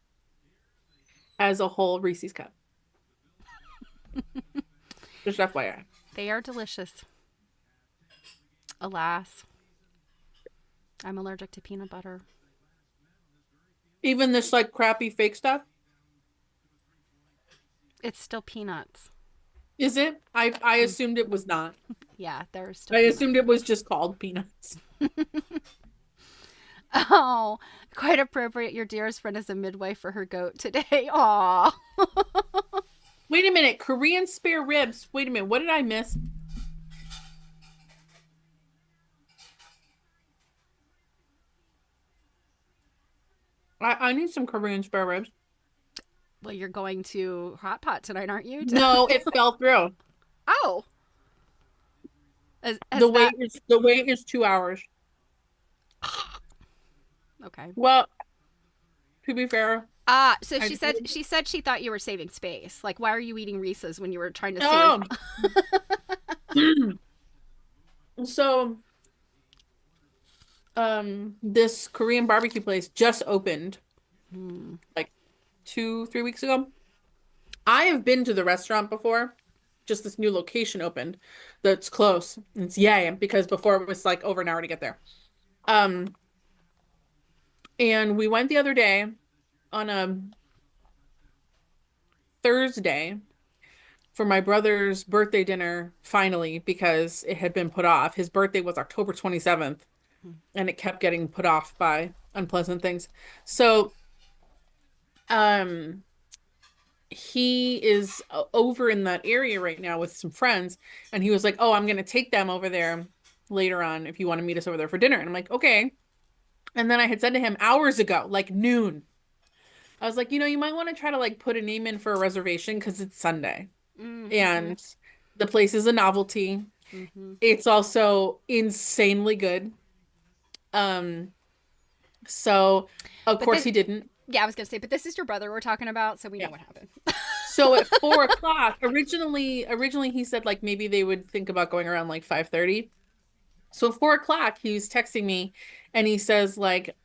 as a whole Reese's cup. Just FYI. They are delicious. Alas, I'm allergic to peanut butter. Even this like crappy fake stuff? It's still peanuts. Is it? I Mm, assumed it was not. yeah, they're still I peanuts. assumed it was just called peanuts. Oh, quite appropriate. Your dearest friend is a midwife for her goat today. Aw. Wait a minute, Korean spare ribs. Wait a minute, what did I miss? I need some Korean spare ribs. Well, you're going to Hot Pot tonight, aren't you? No, it fell through. Oh, has that? The wait is 2 hours. Okay. Well, to be fair, So I she said she thought you were saving space. Like, why are you eating Reese's when you were trying to save? oh so this Korean barbecue place just opened Hmm. like 2, 3 weeks ago. I have been to the restaurant before. Just this new location opened that's close. It's yay because before it was like over an hour to get there. Um, and we went the other day on a Thursday for my brother's birthday dinner finally because it had been put off. His birthday was October 27th and it kept getting put off by unpleasant things. So, um, he is over in that area right now with some friends, and he was like, "Oh, I'm gonna take them over there later on if you want to meet us over there for dinner." And I'm like, "Okay." And then I had said to him hours ago, like noon, I was like, you might want to try to like put a name in for a reservation because it's Sunday Mm-hmm. and the place is a novelty. Mm-hmm. It's also insanely good. Um, so of But course this, he didn't. yeah, I was gonna say, but this is your brother we're talking about, so we know Yeah. what happened. So at 4 o'clock, originally he said like maybe they would think about going around like 5:30. So at 4 o'clock, he was texting me and he says like,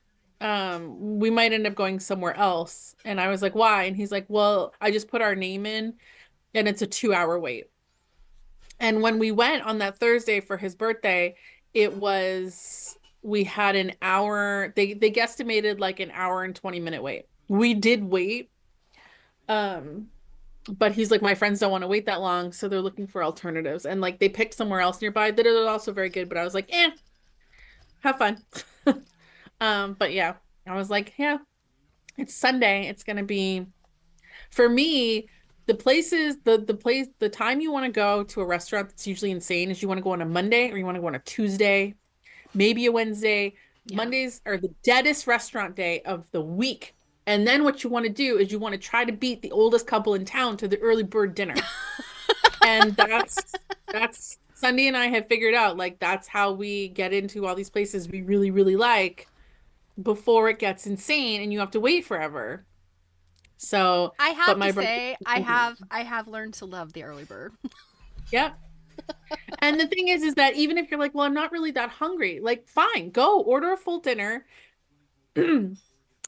we might end up going somewhere else. And I was like, why? And he's like, well, I just put our name in and it's a 2 hour wait. And when we went on that Thursday for his birthday, we had an hour, they guesstimated like an hour and 20-minute wait. We did wait. Um, but he's like, my friends don't want to wait that long, so they're looking for alternatives. And like they picked somewhere else nearby that is also very good, but I was like, have fun. But yeah, I was like, yeah, it's Sunday. It's gonna be for me, the time you want to go to a restaurant that's usually insane is you want to go on a Monday or you want to go on a Tuesday, maybe a Wednesday. Yeah. Mondays are the deadest restaurant day of the week. And then what you want to do is you want to try to beat the oldest couple in town to the early bird dinner. And that's Sunday and I have figured out like that's how we get into all these places we really, really like before it gets insane and you have to wait forever. So, I but have to my brother, say, I have learned to love the early bird. yep. And the thing is that even if you're like, well, I'm not really that hungry, like, fine, go order a full dinner and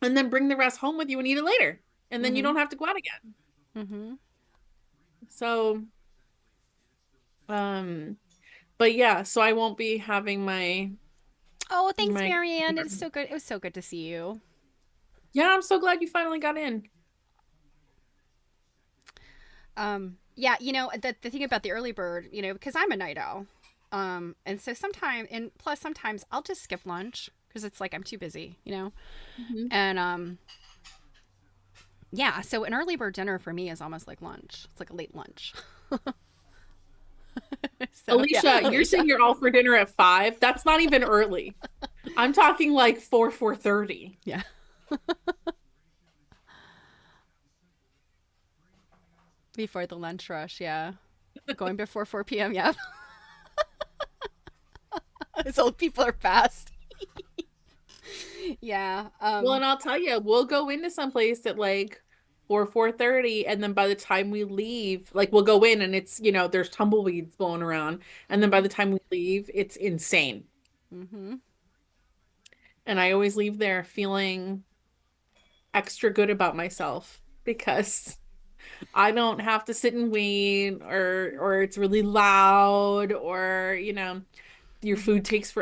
then bring the rest home with you and eat it later. And then you Mm-hmm. don't have to go out again. Mm-hmm. So, but yeah, so I won't be having Oh, thanks, my, Marianne. It's so good. It was so good to see you. yeah, I'm so glad you finally got in. Yeah, the thing about the early bird, because I'm a night owl, and so sometimes I'll just skip lunch because it's like I'm too busy. Mhm. And yeah, so an early bird dinner for me is almost like lunch. It's like a late lunch. So yeah, Alicia, you're Alicia, saying you're all for dinner at 5? That's not even early. I'm talking like 4:30. yeah. Before the lunch rush, yeah, going before 4 p.m. Yeah, those old people are fast. Yeah. Well, and I'll tell you, we'll go into some place at like 4:30, and then by the time we leave, like we'll go in and there's tumbleweeds blowing around, and then by Mm-hmm. the time we leave, it's insane. Mm-hmm. And I always leave there feeling extra good about myself because I don't have to sit and wait or it's really loud or, your Hmm. food takes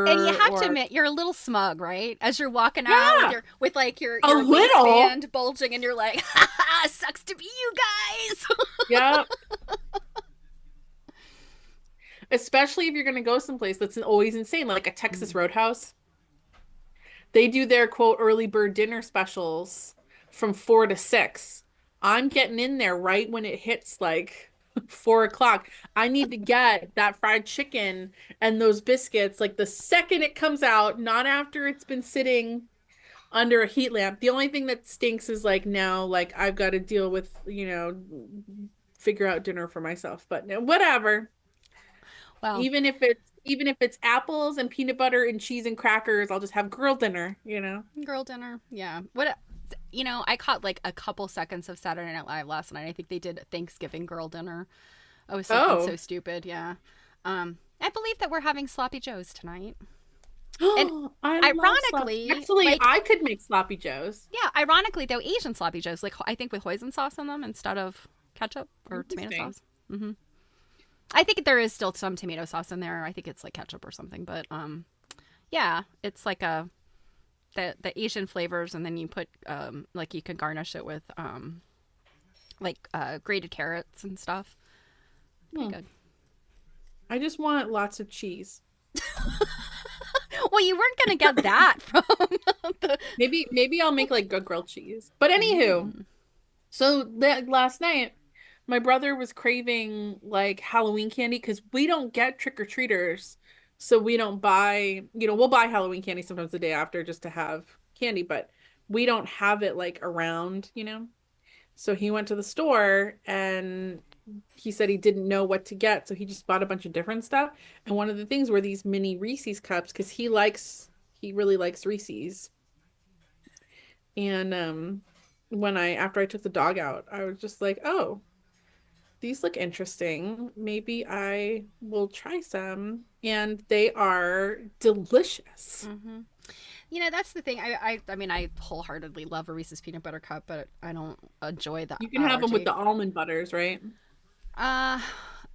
And you forever have to or admit, you're a little smug, right? As you're walking out with yeah, your like a your little. waistband bulging, and you're like, "Ha ha! Sucks to be you guys." Yeah. Especially if you're going to go someplace that's always insane, like a Texas Mm. Roadhouse. They do their quote early bird dinner specials from 4 to 6. I'm getting in there right when it hits like 4 o'clock. I need to get that fried chicken and those biscuits like the second it comes out, not after it's been sitting under a heat lamp. The only thing that stinks is like now, like I've got to deal with, figure out dinner for myself. But no, whatever. Well, Even if it's apples and peanut butter and cheese and crackers, I'll just have girl dinner. girl dinner, yeah. What I caught like a couple seconds of Saturday Night Live last night. I think they did Thanksgiving girl dinner. Oh, it was something so Oh. stupid, yeah. I believe that we're having sloppy joes tonight. And I love sloppy. ironically, Actually, like I could make sloppy joes. yeah, ironically though, Asian sloppy joes, like I think with hoisin sauce in them instead of ketchup or tomato Interesting. sauce. Hmm. I think there is still some tomato sauce in there. I think it's like ketchup or something, but yeah, it's like the Asian flavors, and then you put like you can garnish it with like grated carrots and stuff. Pretty Hmm. good. I just want lots of cheese. Well, you weren't gonna get that from the. Maybe I'll make like good grilled cheese. But anywho, Mm. so that last night, my brother was craving like Halloween candy because we don't get trick-or-treaters. So we don't buy, we'll buy Halloween candy sometimes the day after just to have candy, but we don't have it like around. So he went to the store and he said he didn't know what to get. So he just bought a bunch of different stuff. And one of the things were these mini Reese's cups because he really likes Reese's. And after I took the dog out, I was just like, oh, these look interesting. Maybe I will try some. And they are delicious. Hmm. That's the thing. I mean, I wholeheartedly love a Reese's peanut butter cup, but I don't enjoy the You can have them with allergy. the almond butters, right? Uh,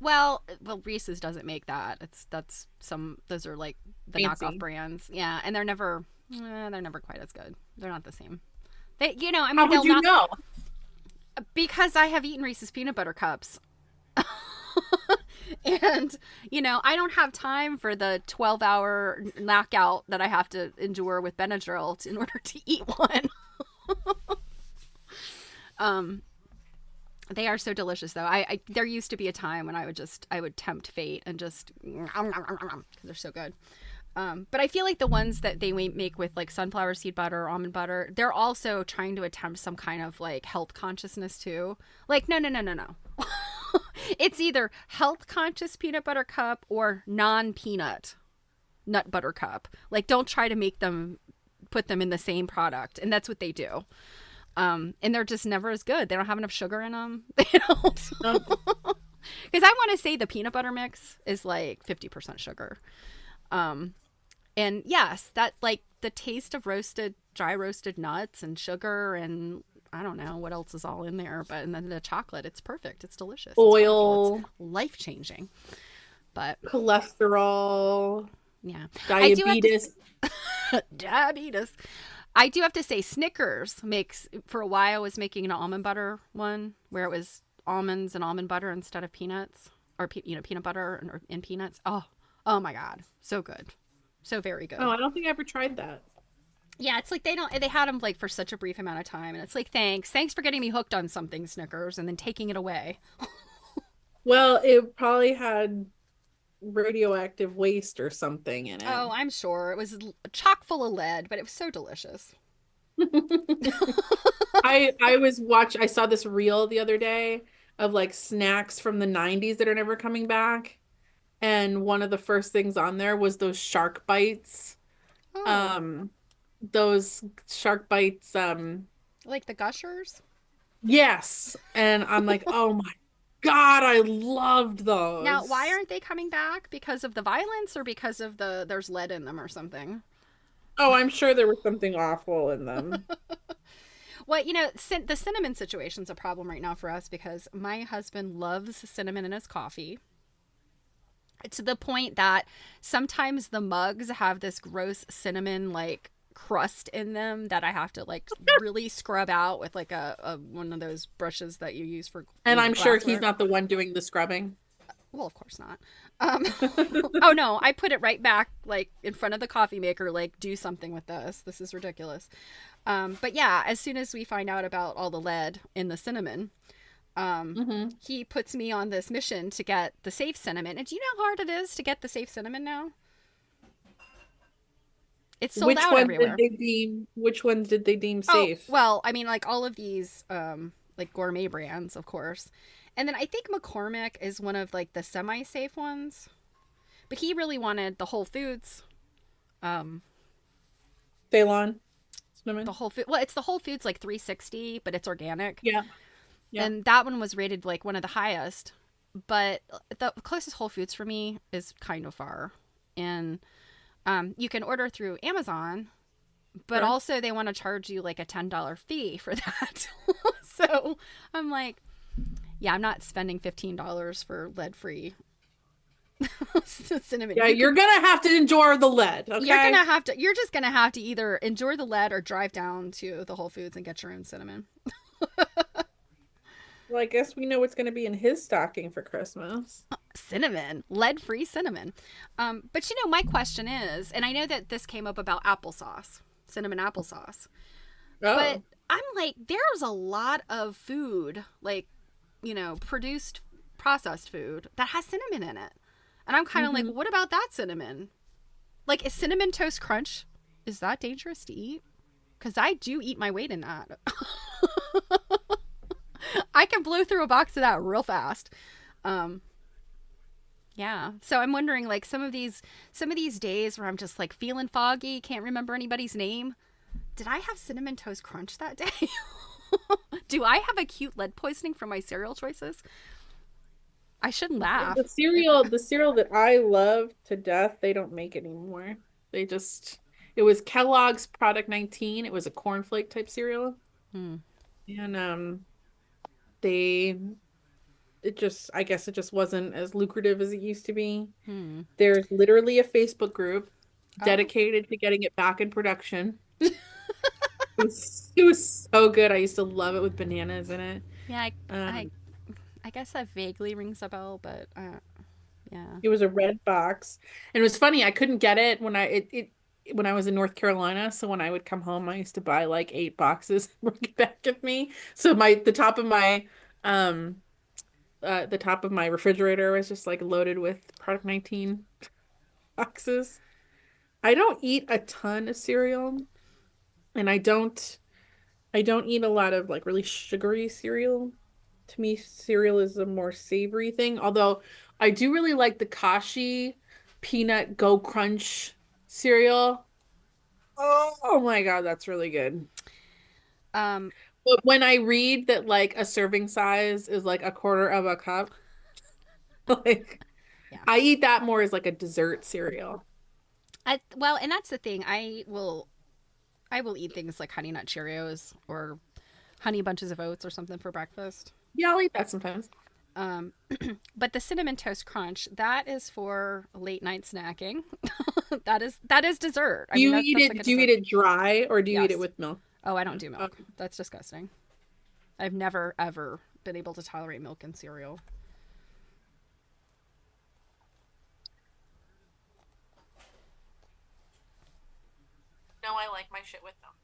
well, Reese's doesn't make that. That's some. Those are like the knockoff Fancy. brands. Yeah, and they're never quite as good. They're not the same. I How mean, would they'll you not know? because I have eaten Reese's peanut butter cups. And I don't have time for the 12-hour knockout that I have to endure with Benadryl in order to eat one. um they are so delicious though. There used to be a time when I would tempt fate and just because they're so good. But I feel like the ones that they make with like sunflower seed butter or almond butter, they're also trying to attempt some kind of like health consciousness too. Like, no, no, no, no, no. It's either health conscious peanut butter cup or non peanut nut butter cup. Like, don't try to put them in the same product. And that's what they do. And they're just never as good. They don't have enough sugar in them. They don't. Um, Because I want to say the peanut butter mix is like 50% sugar. Um, and yes, that like the taste of dry roasted nuts and sugar and I don't know what else is all in there, but and then the chocolate, it's perfect. It's delicious. It's wonderful. It's Oil, life changing. But cholesterol, yeah, I do have to diabetes. diabetes. I do have to say Snickers makes for a while was making an almond butter one where it was almonds and almond butter instead of peanuts or peanut butter and peanuts. Oh my god, so good, so very Oh, good. I don't think I ever tried that. Yeah, it's like they had them like for such a brief amount of time, and it's like thanks for getting me hooked on something, Snickers, and then taking it away. Well, it probably had radioactive waste or something in it. Oh, I'm sure it was chock full of lead, but it was so delicious. I saw this reel the other day of like snacks from the 90s that are never coming back. And one of the first things on there was those shark bites. Oh, Um, those shark bites, like the Gushers. yes. And I'm like, oh my God, I loved Now, why those. aren't they coming back? Because of the violence or because of there's lead in them or something? Oh, I'm sure there was something awful in them. Well, the cinnamon situation's a problem right now for us because my husband loves cinnamon in his coffee to the point that sometimes the mugs have this gross cinnamon like crust in them that I have to like really scrub out with like a one of those brushes that you use for And I'm sure he's glassware. not the one doing the scrubbing. Well, of course not. Um, oh no, I put it right back like in front of the coffee maker. Like, do something with this. This is ridiculous. But yeah, as soon as we find out about all the lead in the cinnamon, Hmm. he puts me on this mission to get the safe cinnamon. And do you know how hard it is to get the safe cinnamon now? It's sold out everywhere. Which ones did they deem Oh, safe? well, I mean, like all of these, like gourmet brands, of course. And then I think McCormick is one of like the semi-safe ones. But he really wanted the Whole Foods, um, Ceylon the cinnamon? Whole Food. Well, it's the Whole Foods like 360, but it's organic. Yeah. Yeah. And that one was rated like one of the highest. But the closest Whole Foods for me is kind of far. And you can order through Amazon, but Sure. also they want to charge you like a $10 fee for that. So I'm like, yeah, I'm not spending $15 for lead free cinnamon. Yeah, you're gonna have to endure the lead, okay? You're just gonna have to either endure the lead or drive down to the Whole Foods and get your own cinnamon. Well, I guess we know what's gonna be in his stocking for Christmas. Cinnamon, lead free cinnamon. But my question is, and I know that this came up about applesauce, cinnamon applesauce, but Oh. I'm like, there's a lot of food, like, produced processed food that has cinnamon in it. And I'm kind of like, Hmm. what about that cinnamon? Like, is cinnamon toast crunch, is that dangerous to eat? Because I do eat my weight in that. I can blow through a box of that real fast. Um, yeah. So I'm wondering, like, some of these days where I'm just like feeling foggy, can't remember anybody's name. Did I have cinnamon toast crunch that day? Do I have acute lead poisoning from my cereal choices? I shouldn't laugh. The cereal that I love to death, they don't make anymore. It was Kellogg's Product 19. It was a cornflake type cereal. Hmm. And they I guess it just wasn't as lucrative as it used to be. Hmm. There's literally a Facebook group Oh. dedicated to getting it back in production. It was so good. I used to love it with bananas in it. Yeah. I Um, I guess that vaguely rings a bell, but yeah. it was a red box. And it was funny, I couldn't get it when I was in North Carolina. So when I would come home, I used to buy like 8 boxes and bring it back with me. So um the top of my refrigerator was just like loaded with Product 19 boxes. I don't eat a ton of cereal, and I don't eat a lot of like really sugary cereal. To me, cereal is a more savory thing. Although I do really like the Kashi peanut Go Crunch cereal. Oh my God, that's really good. Um. But when I read that like a serving size is like a quarter of a cup, like Yeah. I eat that more as like a dessert cereal. Well, and that's the thing. I will eat things like Honey Nut Cheerios or Honey Bunches of Oats or something for breakfast. Yeah, I'll eat that sometimes. Um, but the cinnamon toast crunch, that is for late night snacking. that is dessert. I Do mean, you that's eat that's like it, a do you dessert. eat it dry or do you eat it Yes. with milk? Oh, I don't do milk. Okay. That's disgusting. I've never ever been able to tolerate milk in cereal. No, I like my shit with milk.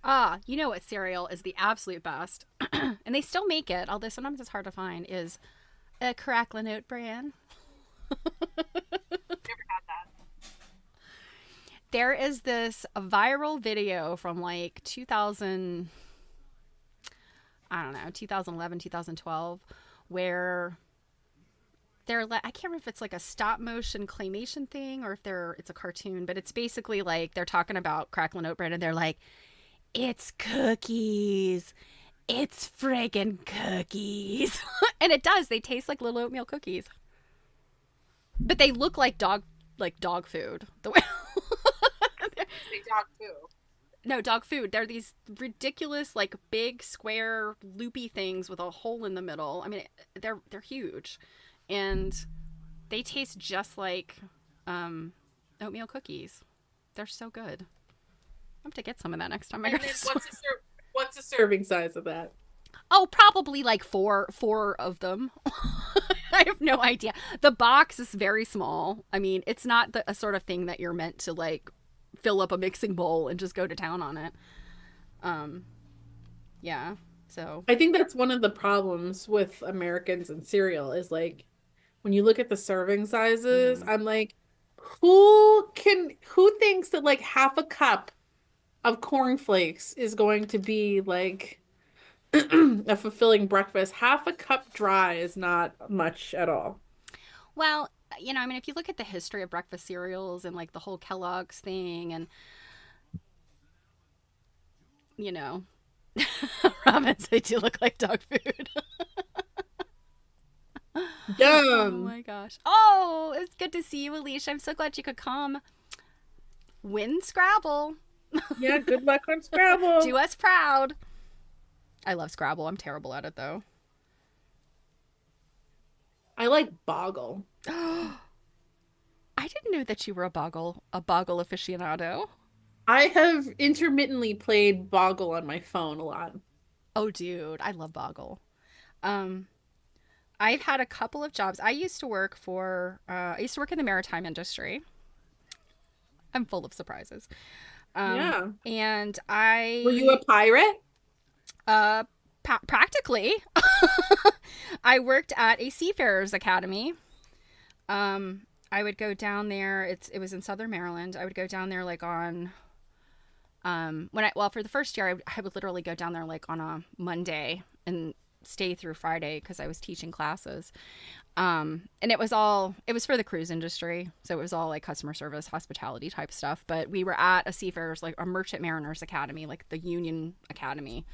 Ah, you know what cereal is the absolute best, and they still make it, although sometimes it's hard to find. Is a Crackling Oat brand. Never had that. There is this viral video from like 2000, I don't know, 2011, 2012, where I can't remember if it's like a stop motion claymation thing or if it's a cartoon, but it's basically like they're talking about Crackling Oat Bread and they're like, it's cookies. It's friggin' cookies. And it does. They taste like little oatmeal cookies. But they look like dog food. The way They dog too. No, dog food. They're these ridiculous, like big square loopy things with a hole in the middle. I mean, they're huge, and they taste just like um, oatmeal cookies. They're so good. I'm have to get some of that next time I go And to then the store. what's the serving size of that? Oh, probably like four of them. I have no idea. The box is very small. I mean, it's not a sort of thing that you're meant to like fill up a mixing bowl and just go to town on it. Um, yeah. So, I think that's one of the problems with Americans and cereal is like when you look at the serving sizes, mhm. I'm like, who thinks that like half a cup of cornflakes is going to be like a fulfilling breakfast? Half a cup dry is not much at all. Well, I mean, if you look at the history of breakfast cereals and like the whole Kellogg's thing, and you know, ramen, they do look like dog food. Oh Yum. my gosh. Oh, it's good to see you, Alicia. I'm so glad you could come. Win Scrabble. Yeah, good luck on Scrabble. Do us proud. I love Scrabble. I'm terrible at it though. I like Boggle. I didn't know that you were a boggle aficionado. I have intermittently played Boggle on my phone a lot. Oh, dude, I love Boggle. Um, I've had a couple of jobs. I used to work in the maritime industry. I'm full of surprises. Yeah. And Were you I, a pirate? uh, practically, I worked at a seafarers academy. I would go down there. It was in Southern Maryland. I would go down there like on for the first year I would literally go down there like on a Monday and stay through Friday because I was teaching classes. And it was for the cruise industry, so it was all like customer service, hospitality type stuff. But we were at a seafarers, like a merchant mariners academy, like the Union Academy.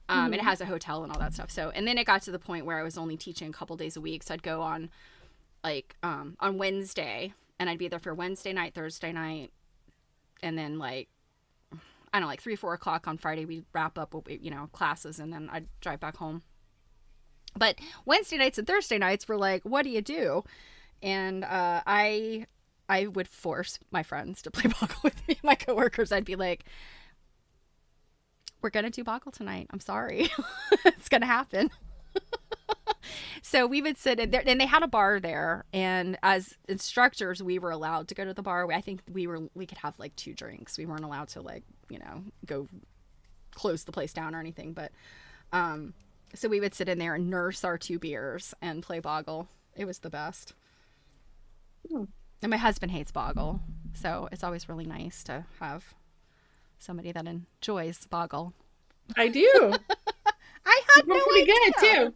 And it Hmm. has a hotel and all that stuff. So, and then it got to the point where I was only teaching a couple days a week. So I'd go on like on Wednesday, and I'd be there for Wednesday night, Thursday night, and then like I don't know, like 3, 4 o'clock on Friday, we'd wrap up, classes, and then I'd drive back home. But Wednesday nights and Thursday nights were like, what do you do? And I would force my friends to play Boggle with me, my coworkers. I'd be like, we're gonna do Boggle tonight. I'm sorry, it's gonna happen. So we would sit in there, and they had a bar there. And as instructors, we were allowed to go to the bar. I think we could have like 2 drinks. We weren't allowed to like go close the place down or anything. But so we would sit in there and nurse our 2 beers and play Boggle. It was the best. Hmm. And my husband hates Boggle, so it's always really nice to have somebody that enjoys Boggle. I do. I had We're no pretty good idea. too.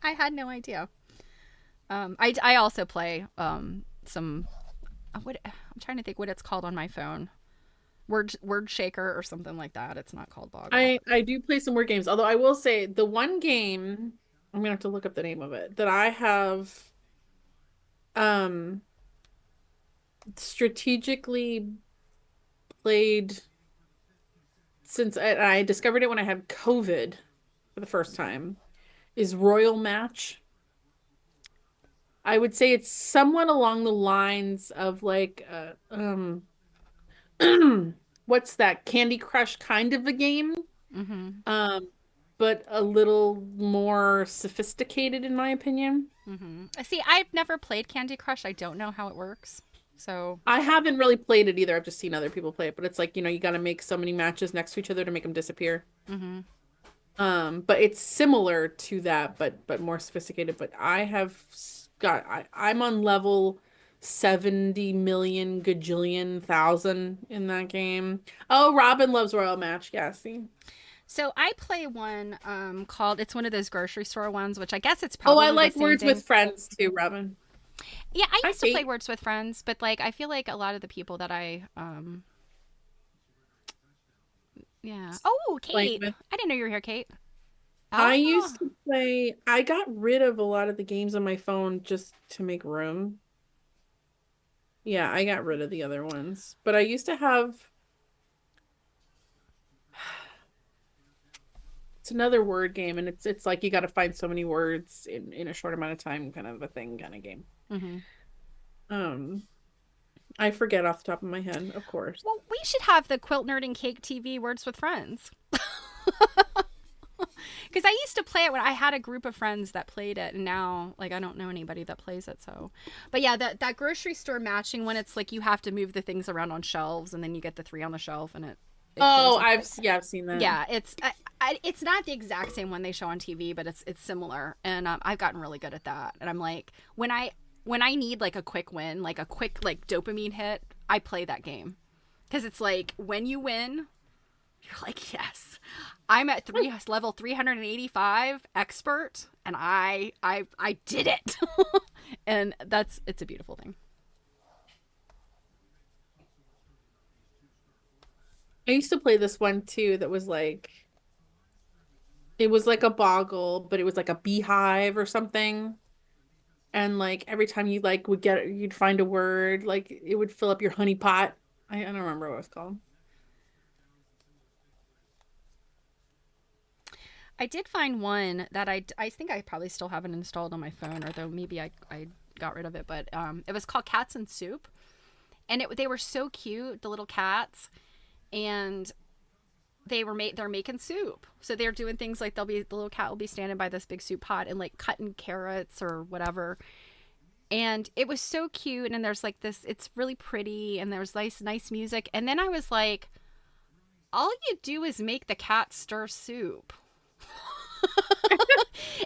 I had no idea. I also play some what I'm trying to think what it's called on my phone. Word shaker or something like that. It's not called Boggle. I do play some word games, although I will say the one game, I'm gonna have to look up the name of it, that I have um strategically played since I discovered it when I had COVID for the first time is Royal Match. I would say it's somewhat along the lines of like what's that Candy Crush kind of a game, Mm-hmm. um, but a little more sophisticated in my opinion. Mm-hmm. See, I've never played Candy Crush. I don't know how it works. So, I haven't really played it either. I've just seen other people play it, but it's like, you got to make so many matches next to each other to make them disappear. mm-hmm. But it's similar to that, but more sophisticated. But I have got I'm on level 70 million gajillion thousand in that game. Oh, Robin loves Royal Match. Yeah, see. So I play one called it's one of those grocery store ones, which I guess it's Oh, I probably the like same Words thing. with Friends too, Robin. Yeah, I Hi, used to play Kate. Words with Friends, but like I feel like a lot of the people that I yeah. Oh, Playing Kate. with. I didn't know you were here, Kate. I Oh. used to play, I got rid of a lot of the games on my phone just to make room. Yeah, I got rid of the other ones. But I used to have It's another word game, and it's like you got to find so many words in a short amount of time, kind of a thing, kind of game. Mm-hmm. Um, I forget off the top of my head, of course. Well, we should have the Quilt Nerd and Cake TV Words with Friends. Because I used to play it when I had a group of friends that played it, and now like I don't know anybody that plays it. So, but yeah, that grocery store matching when it's like you have to move the things around on shelves, and then you get the three on the shelf, and it goes. Oh, I've seen that. Yeah, it's not the exact same one they show on TV, but it's similar, and I've gotten really good at that. And I'm like when I need like a quick win, like a quick like dopamine hit, I play that game because it's like when you win, you're like, yes, I'm at level 385 expert, and I did it, and it's a beautiful thing. I used to play this one too that was like it was like a boggle, but it was like a beehive or something. And like every time you like you'd find a word, like it would fill up your honey pot. I don't remember what it was called. I did find one that I think I probably still have it installed on my phone, or though maybe I got rid of it, but it was called Cats and Soup, and they were so cute, the little cats, and they're making soup. So they're doing things like the little cat will be standing by this big soup pot and like cutting carrots or whatever. And it was so cute, and there's like this, it's really pretty, and there's nice music. And then I was like, all you do is make the cat stir soup.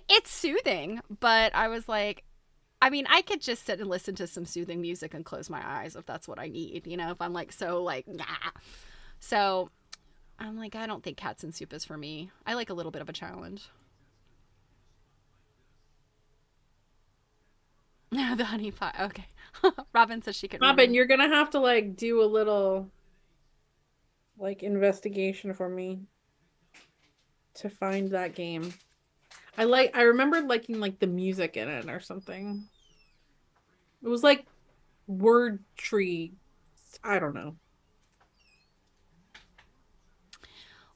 It's soothing, but I was like, I mean, I could just sit and listen to some soothing music and close my eyes if that's what I need, if I'm like so like nah. So I'm like, I don't think Cats and Soup is for me. I like a little bit of a challenge. The honey pot. Okay. Robin says she could Robin, remember. you're gonna have to like do a little like investigation for me to find that game. I remember liking like the music in it or something. It was like word tree. I don't know.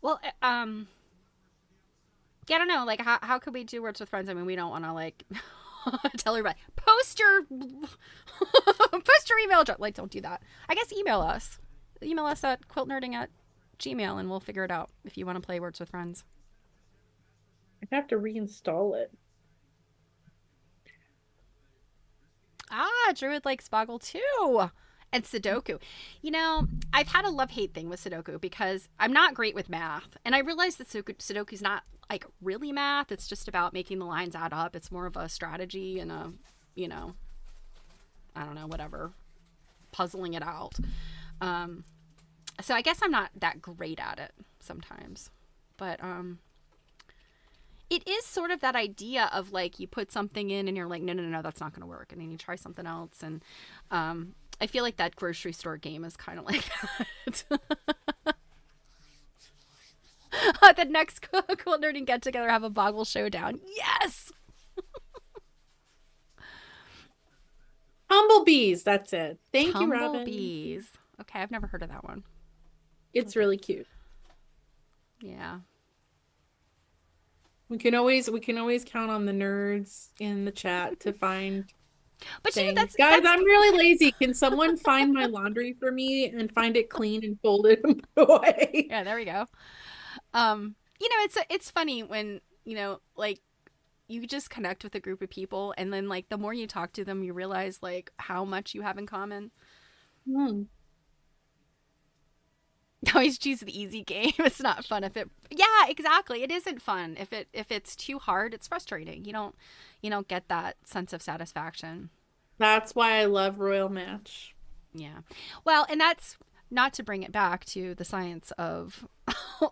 Well, yeah, I don't know. Like, how could we do Words with Friends? I mean, we don't want to like tell everybody post your post your email address. Like, don't do that. I guess email us. Email us at quiltnerding@gmail.com, and we'll figure it out if you want to play Words with Friends. I have to reinstall it. Ah, Druid likes Boggle too. And Sudoku. I've had a love-hate thing with Sudoku because I'm not great with math. And I realize that Sudoku's not like really math. It's just about making the lines add up. It's more of a strategy and I don't know, whatever, puzzling it out. So I guess I'm not that great at it sometimes. But it is sort of that idea of like you put something in and you're like, no, that's not going to work. And then you try something else. And I feel like that grocery store game is kind of like that. The next Cool Nerding get together, have a Boggle showdown. Yes. Humblebees, that's it. Thank you, Robin. Tumblebees. Okay, I've never heard of that one. It's really cute. Yeah. We can always count on the nerds in the chat to find But things. that's Guys, that's I'm really lazy. Can someone find my laundry for me and find it clean and folded and put away? yeah, there we go. It's funny when, like you just connect with a group of people, and then like the more you talk to them, you realize like how much you have in common. Hmm. Always choose the easy game. It's not fun if it. Yeah, exactly. It isn't fun if it's too hard. It's frustrating. You don't get that sense of satisfaction. That's why I love Royal Match. Yeah. Well, and that's not to bring it back to the science of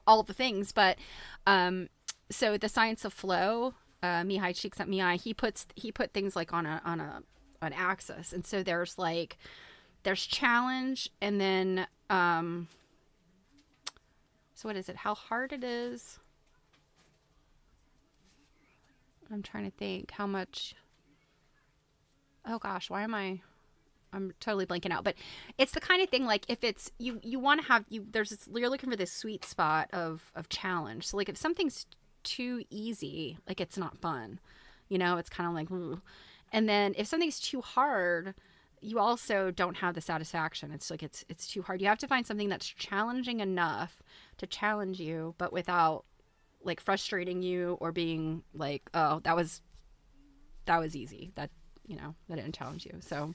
all the things, but so the science of flow. Mihai Csikszentmihalyi, he put things like on an axis, and so there's challenge, and then so what is it? How hard it is? I'm trying to think how much. Oh gosh, why am I? I'm totally blanking out. But it's the kind of thing like if it's you want to have there's this, you're looking for this sweet spot of challenge. So like if something's too easy, like it's not fun. You know, it's kind of like, ooh. And then if something's too hard, you also don't have the satisfaction. It's like it's too hard. You have to find something that's challenging enough to challenge you, but without like frustrating you or being like, oh, that was easy. That, you know, that didn't challenge you. So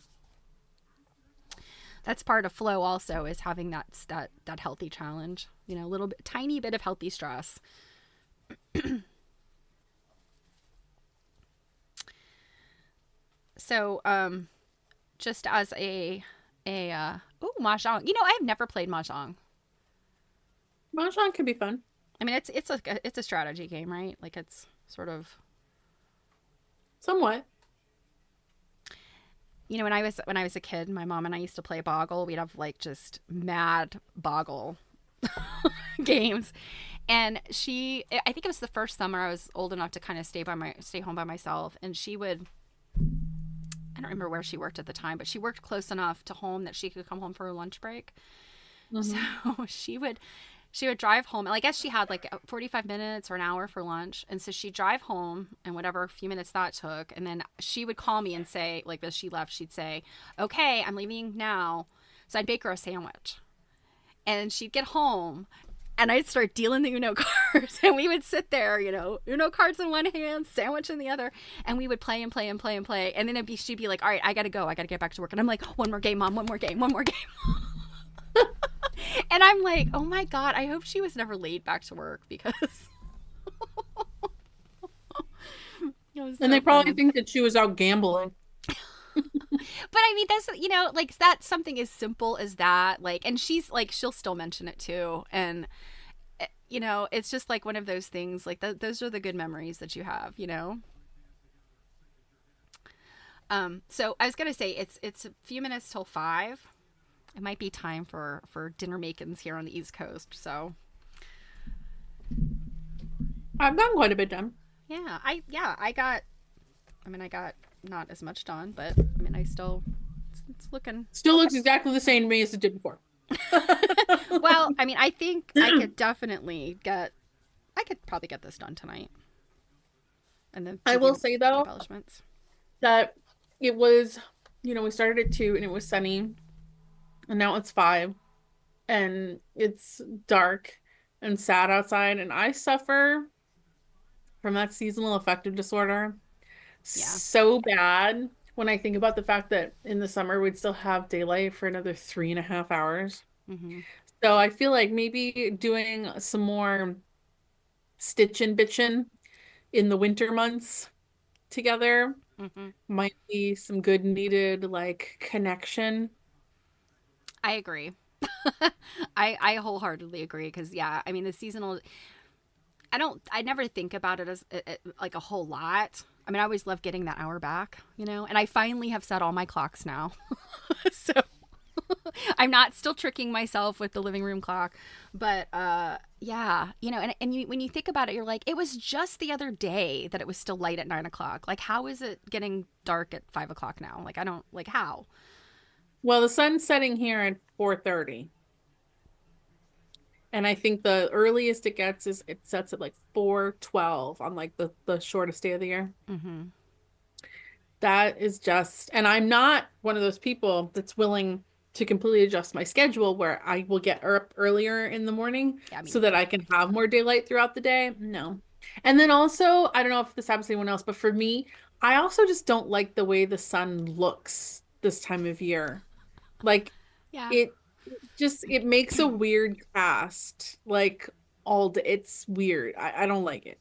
that's part of flow also, is having that healthy challenge, you know, a little bit, tiny bit of healthy stress. So just as oh, mahjong, you know, I've never played mahjong. Mahjong can be fun. I mean, it's a strategy game, right? Like it's sort of, Somewhat. you know, when I was a kid, my mom and I used to play boggle. We'd have like just mad boggle games. And I think it was the first summer I was old enough to kind of stay home by myself, and she would, I don't remember where she worked at the time, but she worked close enough to home that she could come home for her lunch break. So Hmm. she would drive home, and I guess she had like 45 minutes or an hour for lunch, and so she'd drive home and whatever few minutes that took, and then she would call me and say, like, as she left, she'd say, okay, I'm leaving now. So I'd bake her a sandwich, and she'd get home, and I'd start dealing the Uno cards, and we would sit there, you know, Uno cards in one hand, sandwich in the other, and we would play and play and play and play, and then she'd be like, all right, I gotta go, I gotta get back to work, and I'm like, one more game, mom, one more game, one more game. And I'm like, oh my God, I hope she was never late back to work, because it was And they so probably fun. think that she was out gambling. But I mean, that's, you know, like that's something as simple as that. Like, and she's like, she'll still mention it too. And, you know, it's just like one of those things, like those are the good memories that you have, you know? So I was going to say, it's a few minutes till 5. It might be time for dinner makings here on the East Coast. So I've gotten quite a bit done. I got not as much done, but I mean, I still, it's looking. Still looks exactly the same to me as it did before. Well, I mean, I think I could probably get this done tonight, and then I do will the say though embellishments. that it was, we started at 2 and it was sunny, and now it's 5 and it's dark and sad outside, and I suffer from that seasonal affective disorder Yeah. so bad when I think about the fact that in the summer we'd still have daylight for another 3.5 hours. Mm-hmm. So I feel like maybe doing some more stitchin' bitchin' in the winter months together Mm-hmm. might be some good needed like connection. I agree. I wholeheartedly agree, because yeah, I mean the seasonal. I never think about it as like a whole lot. I mean, I always love getting that hour back, you know. And I finally have set all my clocks now, so I'm not still tricking myself with the living room clock. But yeah, you know, and when you think about it, you're like, it was just the other day that it was still light at 9 o'clock. Like, how is it getting dark at 5 o'clock now? Like, I don't like how. Well, the sun's setting here at 4:30. And I think the earliest it gets is it sets at like 4:12 on like the shortest day of the year. Mm-hmm. That is just, and I'm not one of those people that's willing to completely adjust my schedule where I will get up earlier in the morning Yeah, me so that neither. I can have more daylight throughout the day. No. And then also, I don't know if this happens to anyone else, but for me, I also just don't like the way the sun looks this time of year. Like Yeah. it it makes a weird cast. Like all day. It's weird. I don't like it.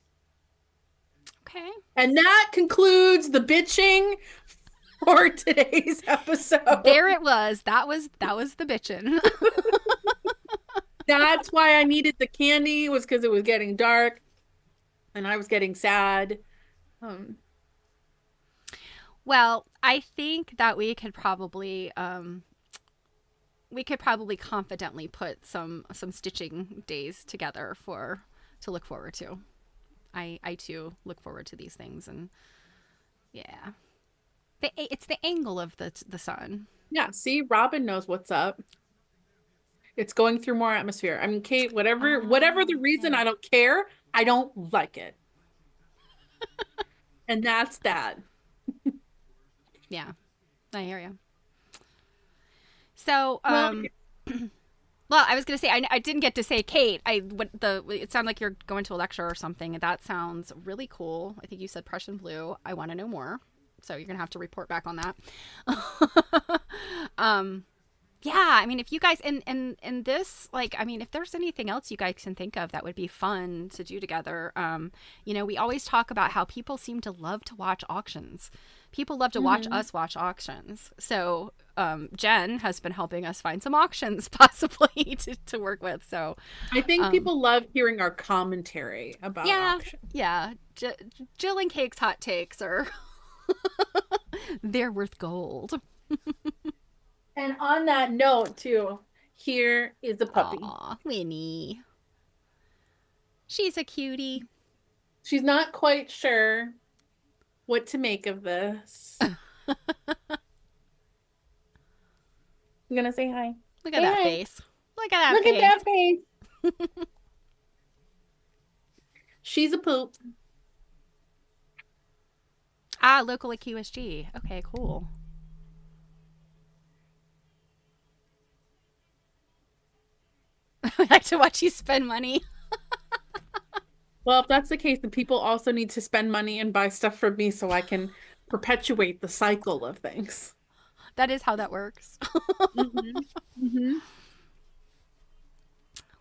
Okay. And that concludes the bitching for today's episode. There it was. That was the bitchin'. That's why I needed the candy, was because it was getting dark and I was getting sad. Um, Well, I think that we could probably confidently put some stitching days together for to look forward to. I too look forward to these things, and yeah, it's the angle of the sun. yeah, see, Robin knows what's up. It's going through more atmosphere. I mean, Kate, whatever the Oh reason, yeah. I don't care. I don't like it. And that's that. Yeah, I hear you. So, Well, well, I was gonna say I didn't get to say Kate. It sounded like you're going to a lecture or something, and that sounds really cool. I think you said Prussian blue. I want to know more. So you're gonna have to report back on that. um, yeah, I mean, if you guys and this, like, I mean, if there's anything else you guys can think of that would be fun to do together, we always talk about how people seem to love to watch auctions. People love to watch mhm. us watch auctions. So Jen has been helping us find some auctions possibly to work with. So I think um, people love hearing our commentary about yeah, auction. yeah, Jill and Cake's hot takes are they're worth gold. And on that note, too, here is a puppy. Aw, Winnie, she's a cutie. She's not quite sure what to make of this. I'm gonna say hi. Look at Say that hi. face. Look at that Look at face. that face. She's a poop. Ah, local at QSG. Okay, cool. I like to watch you spend money. Well, if that's the case, then people also need to spend money and buy stuff from me so I can perpetuate the cycle of things. That is how that works. Hmm. Hmm.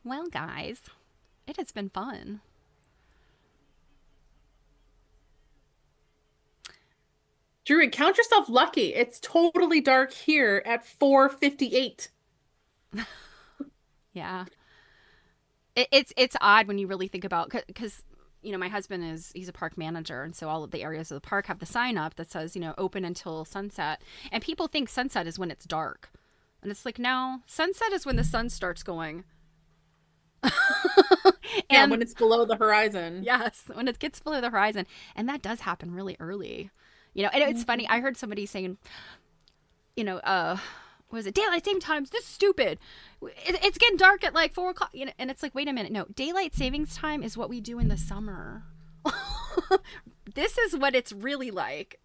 Well, guys, it has been fun. Drew, count yourself lucky. It's totally dark here at 4:58. Yeah. It's odd when you really think about because my husband he's a park manager, and so all of the areas of the park have the sign up that says open until sunset, and people think sunset is when it's dark, and it's like, no, sunset is when the sun starts going. Yeah, And when it's below the horizon. yes, when it gets below the horizon, and that does happen really early. And it's funny. I Mhm. heard somebody saying, you know, uh, what was it? Daylight saving times. This is stupid. It's getting dark at like 4 o'clock. And it's like, wait a minute. No, daylight savings time is what we do in the summer. This is what it's really like.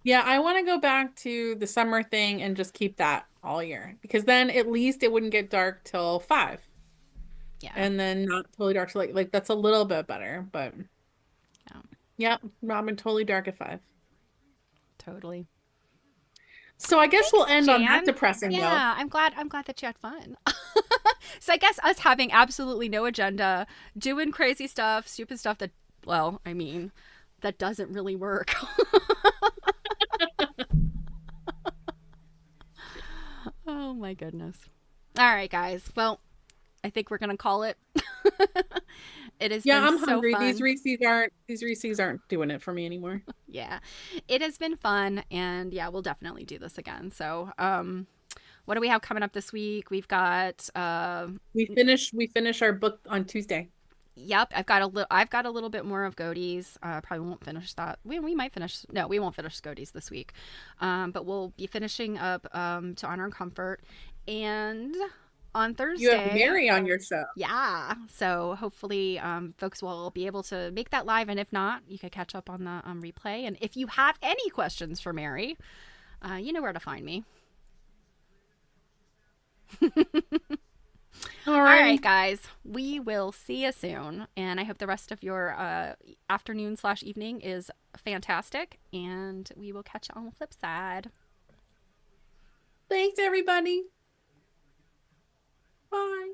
Yeah, I want to go back to the summer thing and just keep that all year because then at least it wouldn't get dark till 5 Yeah. and then not totally dark till like that's a little bit better, but Yeah. yeah, Robin totally dark at 5. Totally. So I guess we'll Thanks, end on that Jan. depressing note. Yeah, I'm glad. I'm glad that you had fun. So I guess us having absolutely no agenda, doing crazy stuff, stupid stuff that, well, I mean, that doesn't really work. Oh my goodness. All right, guys. Well, I think we're gonna call it. It has Yeah, been I'm so hungry. fun. These Reese's aren't doing it for me anymore. Yeah, it has been fun, and yeah, we'll definitely do this again. So, what do we have coming up this week? We've got We finish our book on Tuesday. yep, I've got a little bit more of Godie's. Probably won't finish that. We might finish. No, we won't finish Godie's this week. But we'll be finishing up to Honor and Comfort, and on You have Thursday. Mary on your show. Yeah. So hopefully, folks will be able to make that live. And if not, you could catch up on the replay. And if you have any questions for Mary, you know where to find me. All All right, righty. guys. We will see you soon. And I hope the rest of your afternoon/evening is fantastic. And we will catch you on the flip side. Thanks, everybody. Bye.